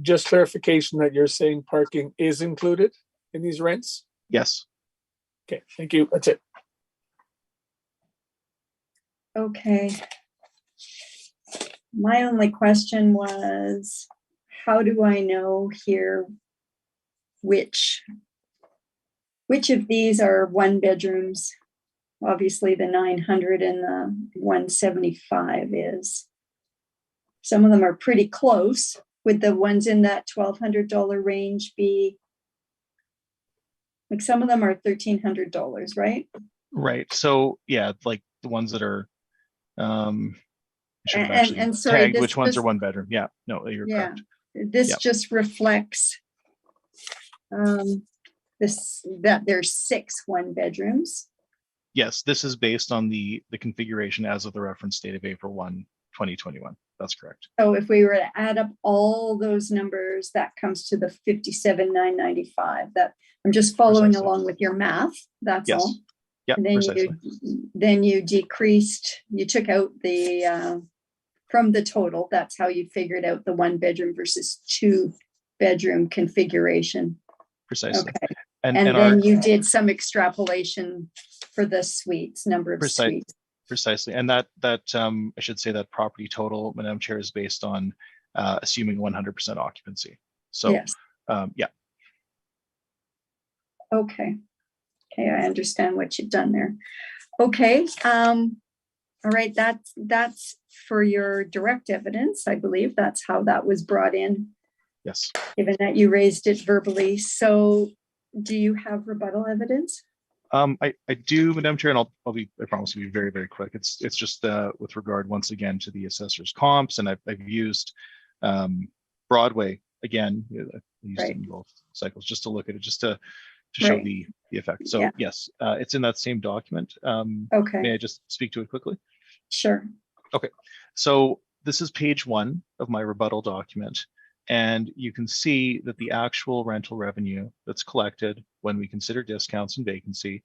G: Just clarification that you're saying parking is included in these rents?
H: Yes.
G: Okay, thank you. That's it.
A: Okay. My only question was, how do I know here which of these are one bedrooms? Obviously the 900 and the 175 is. Some of them are pretty close. Would the ones in that $1,200 range be, like some of them are $1,300, right?
H: Right. So yeah, like the ones that are I should have actually
A: And sorry,
H: tagged
A: this
H: which ones
A: just-
H: are one bedroom. Yeah, no, you're
A: Yeah.
H: correct.
A: This
H: Yep.
A: just reflects that there's 6 one bedrooms.
H: Yes, this is based on the configuration as of the reference date of April 1, 2021. That's correct.
A: So if we were to add up all those numbers, that comes to the 57,995. That I'm just following
H: Precisely.
A: along with your math. That's
H: Yes.
A: all.
H: Yeah,
A: And then
H: precisely.
A: you decreased. You took out the from the total. That's how you figured out the 1 bedroom versus 2 bedroom configuration.
H: Precisely.
A: Okay.
H: And
A: And
H: our
A: then you did some extrapolation for the suites, number of suites.
H: precisely. And that I should say that property total, Madam Chair, is based on assuming 100% occupancy. So
A: Yes.
H: yeah.
A: Okay. Okay, I understand what you've done there. Okay. All right. That's for your direct evidence. I believe that's how that was brought in,
H: Yes.
A: given that you raised it verbally. So do you have rebuttal evidence?
H: I do, Madam Chair, and I promise to be very, very quick. It's just with regard once again to the assessor's comps, and I've used Broadway again. I used it in both cycles just to look at it, just to show
A: Right.
H: the effect. So
A: Yeah.
H: yes, it's in that same document.
A: Okay,
H: May I just speak to it quickly?
A: sure.
H: So this is page 1 of my rebuttal document, and you can see that the actual rental revenue that's collected when we consider discounts and vacancy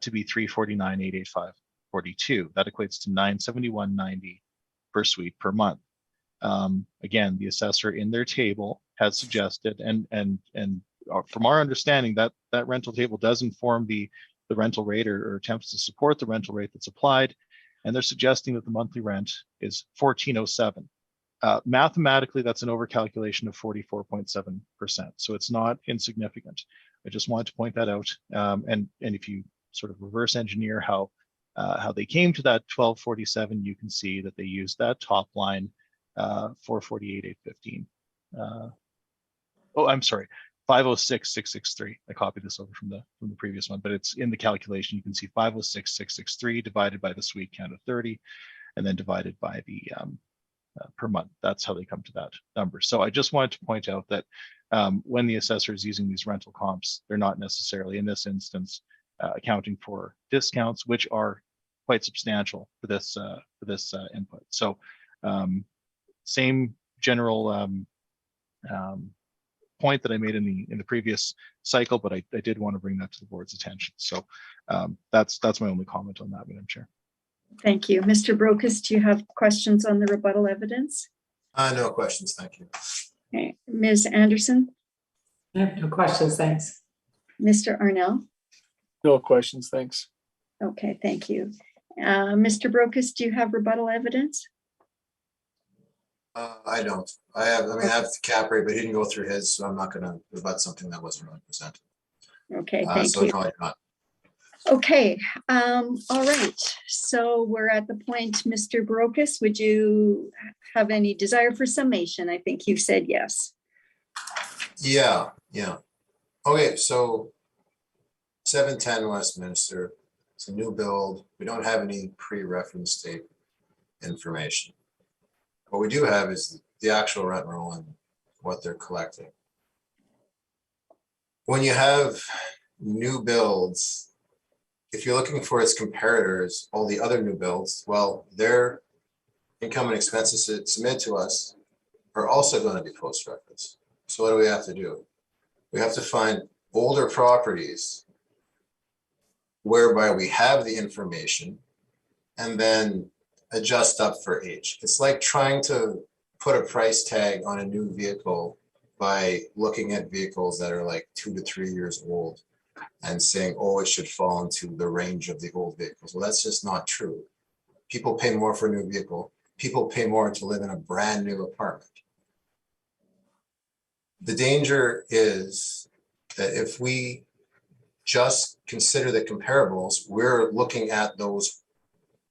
H: to be $349,885.42. That equates to $971.90 per suite per month. Again, the assessor in their table has suggested, and from our understanding, that rental table does inform the rental rate or attempts to support the rental rate that's applied. And they're suggesting that the monthly rent is $1,407. Mathematically, that's an overcalculation of 44.7%. So it's not insignificant. I just wanted to point that out. And if you sort of reverse engineer how they came to that 1247, you can see that they used that top line for 48,815. I'm sorry, 506,663. I copied this over from the previous one, but it's in the calculation. You can see 506,663 divided by the suite count of 30, and then divided by the per month. That's how they come to that number. So I just wanted to point out that when the assessor is using these rental comps, they're not necessarily, in this instance, accounting for discounts, which are quite substantial for this input. So same general point that I made in the previous cycle, but I did want to bring that to the board's attention. So that's my only comment on that, Madam Chair.
A: Thank you. Mr. Brokus, do you have questions on the rebuttal evidence?
C: No questions, thank you.
A: Okay. Ms. Anderson,
F: I have no questions. Thanks.
A: Mr. Arnell?
G: No questions, thanks.
A: Okay, thank you. Mr. Brokus, do you have rebuttal evidence?
C: I don't. I have the cap rate, but he didn't go through his, so I'm not gonna rebut something that wasn't really presented.
A: Okay, thank
C: So
A: you.
C: probably not.
A: Okay, all right. So we're at the point, Mr. Brokus, would you have any desire for summation? I think you said yes.
C: Yeah. Okay, so 710 Westminster, it's a new build. We don't have any pre-reference date information. What we do have is the actual rent roll and what they're collecting. When you have new builds, if you're looking for its comparators, all the other new builds, well, their income and expenses submitted to us are also going to be post-reference. So what do we have to do? We have to find older properties whereby we have the information and then adjust up for age. It's like trying to put a price tag on a new vehicle by looking at vehicles that are like 2 to 3 years old and saying, oh, it should fall into the range of the old vehicles. Well, that's just not true. People pay more for a new vehicle. People pay more to live in a brand new apartment. The danger is that if we just consider the comparables, we're looking at those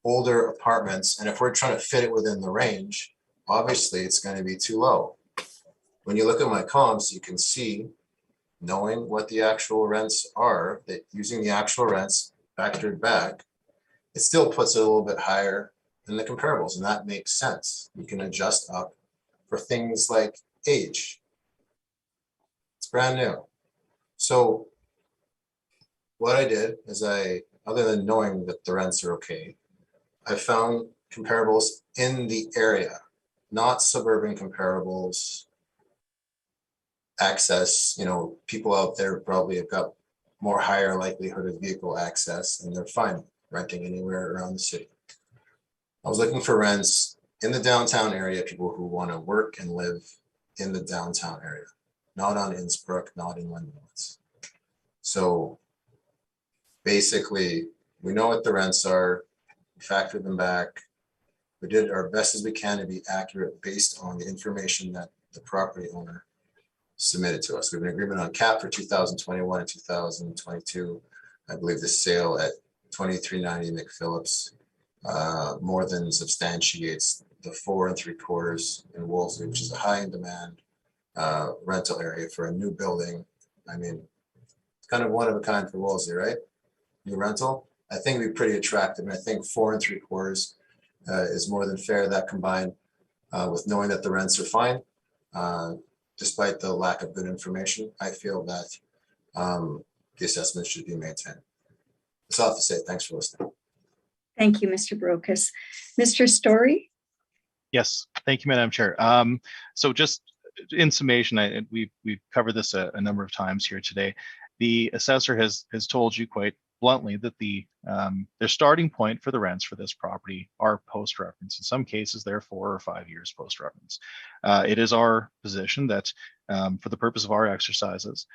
C: older apartments, and if we're trying to fit it within the range, obviously it's going to be too low. When you look at my comps, you can see, knowing what the actual rents are, that using the actual rents factored back, it still puts it a little bit higher than the comparables, and that makes sense. You can adjust up for things like age. It's brand new. So what I did is other than knowing that the rents are okay, I found comparables in the area, not suburban comparables. Access, people out there probably have got more higher likelihood of vehicle access, and they're fine renting anywhere around the city. I was looking for rents in the downtown area, people who want to work and live in the downtown area, not on Innsbruck, not in Londonwoods. So basically, we know what the rents are, we factor them back. We did our best as we can to be accurate based on the information that the property owner submitted to us. We have an agreement on cap for 2021 and 2022. I believe the sale at 2390 McPhillips more than substantiates the 4 3/4 in Wolseley, which is a high in demand rental area for a new building. I mean, it's kind of one of a kind for Wolseley, right? New rental. I think it'd be pretty attractive. And I think 4 3/4 is more than fair. That combined with knowing that the rents are fine, despite the lack of good information, I feel that the assessment should be maintained. That's all I have to say. Thanks for listening.
A: Thank you, Mr. Brokus. Mr. Story?
H: Yes, thank you, Madam Chair. So just in summation, we've covered this a number of times here today. The assessor has told you quite bluntly that their starting point for the rents for this property are post-reference. In some cases, they're 4 or 5 years post-reference. It is our position that for the purpose of our exercises,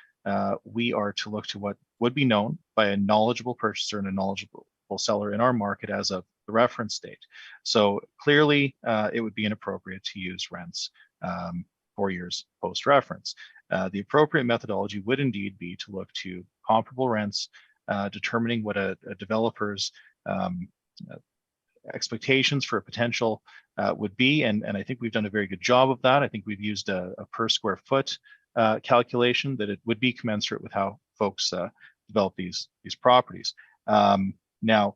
H: we are to look to what would be known by a knowledgeable purchaser and a knowledgeable seller in our market as of the reference date. So clearly, it would be inappropriate to use rents 4 years post-reference. The appropriate methodology would indeed be to look to comparable rents, determining what a developer's expectations for a potential would be. And I think we've done a very good job of that. I think we've used a per square foot calculation that it would be commensurate with how folks develop these properties. Now,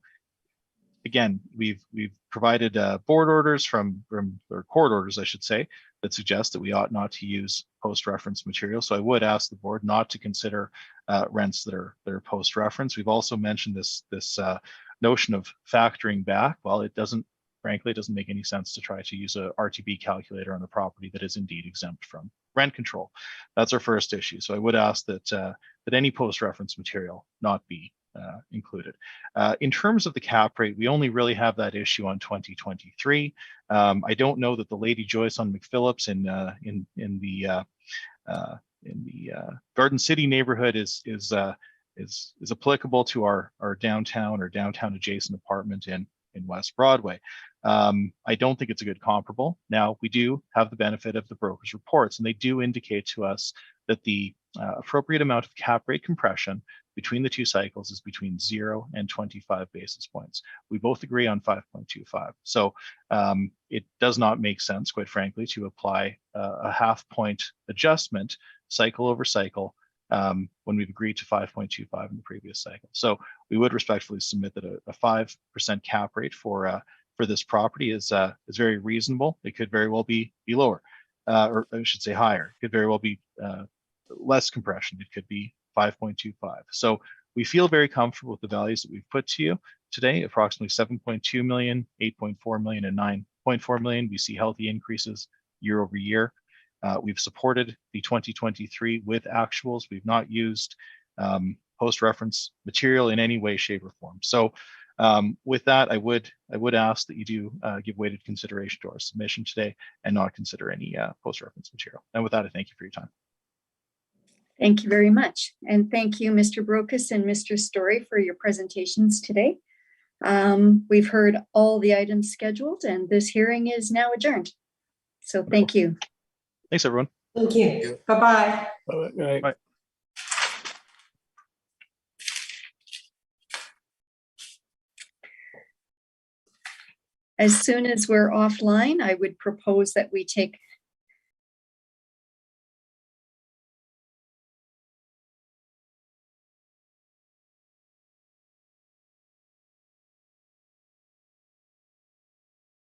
H: again, we've provided board orders or court orders, I should say, that suggest that we ought not to use post-reference material. So I would ask the board not to consider rents that are post-reference. We've also mentioned this notion of factoring back. Well, frankly, it doesn't make any sense to try to use a RTB calculator on a property that is indeed exempt from rent control. That's our first issue. So I would ask that any post-reference material not be included. In terms of the cap rate, we only really have that issue on 2023. I don't know that the Lady Joyce on McPhillips in the Garden City neighborhood is applicable to our downtown or downtown adjacent apartment in West Broadway. I don't think it's a good comparable. Now, we do have the benefit of the broker's reports, and they do indicate to us that the appropriate amount of cap rate compression between the two cycles is between 0 and 25 basis points. We both agree on 5.25. So it does not make sense, quite frankly, to apply a half point adjustment cycle over cycle when we've agreed to 5.25 in the previous cycle. So we would respectfully submit that a 5% cap rate for this property is very reasonable. It could very well be lower, or I should say higher. It could very well be less compression. It could be 5.25. So we feel very comfortable with the values that we've put to you today, approximately 7.2 million, 8.4 million, and 9.4 million. We see healthy increases year over year. We've supported the 2023 with actuals. We've not used post-reference material in any way, shape, or form. So with that, I would ask that you do give weighted consideration to our submission today and not consider any post-reference material. And with that, I thank you for your time.
A: Thank you very much. And thank you, Mr. Brokus and Mr. Story, for your presentations today. We've heard all the items scheduled, and this hearing is now adjourned. So thank you.
H: Thanks, everyone.
F: Thank you. Bye-bye.
G: Bye.
A: As soon as we're offline, I would propose that we take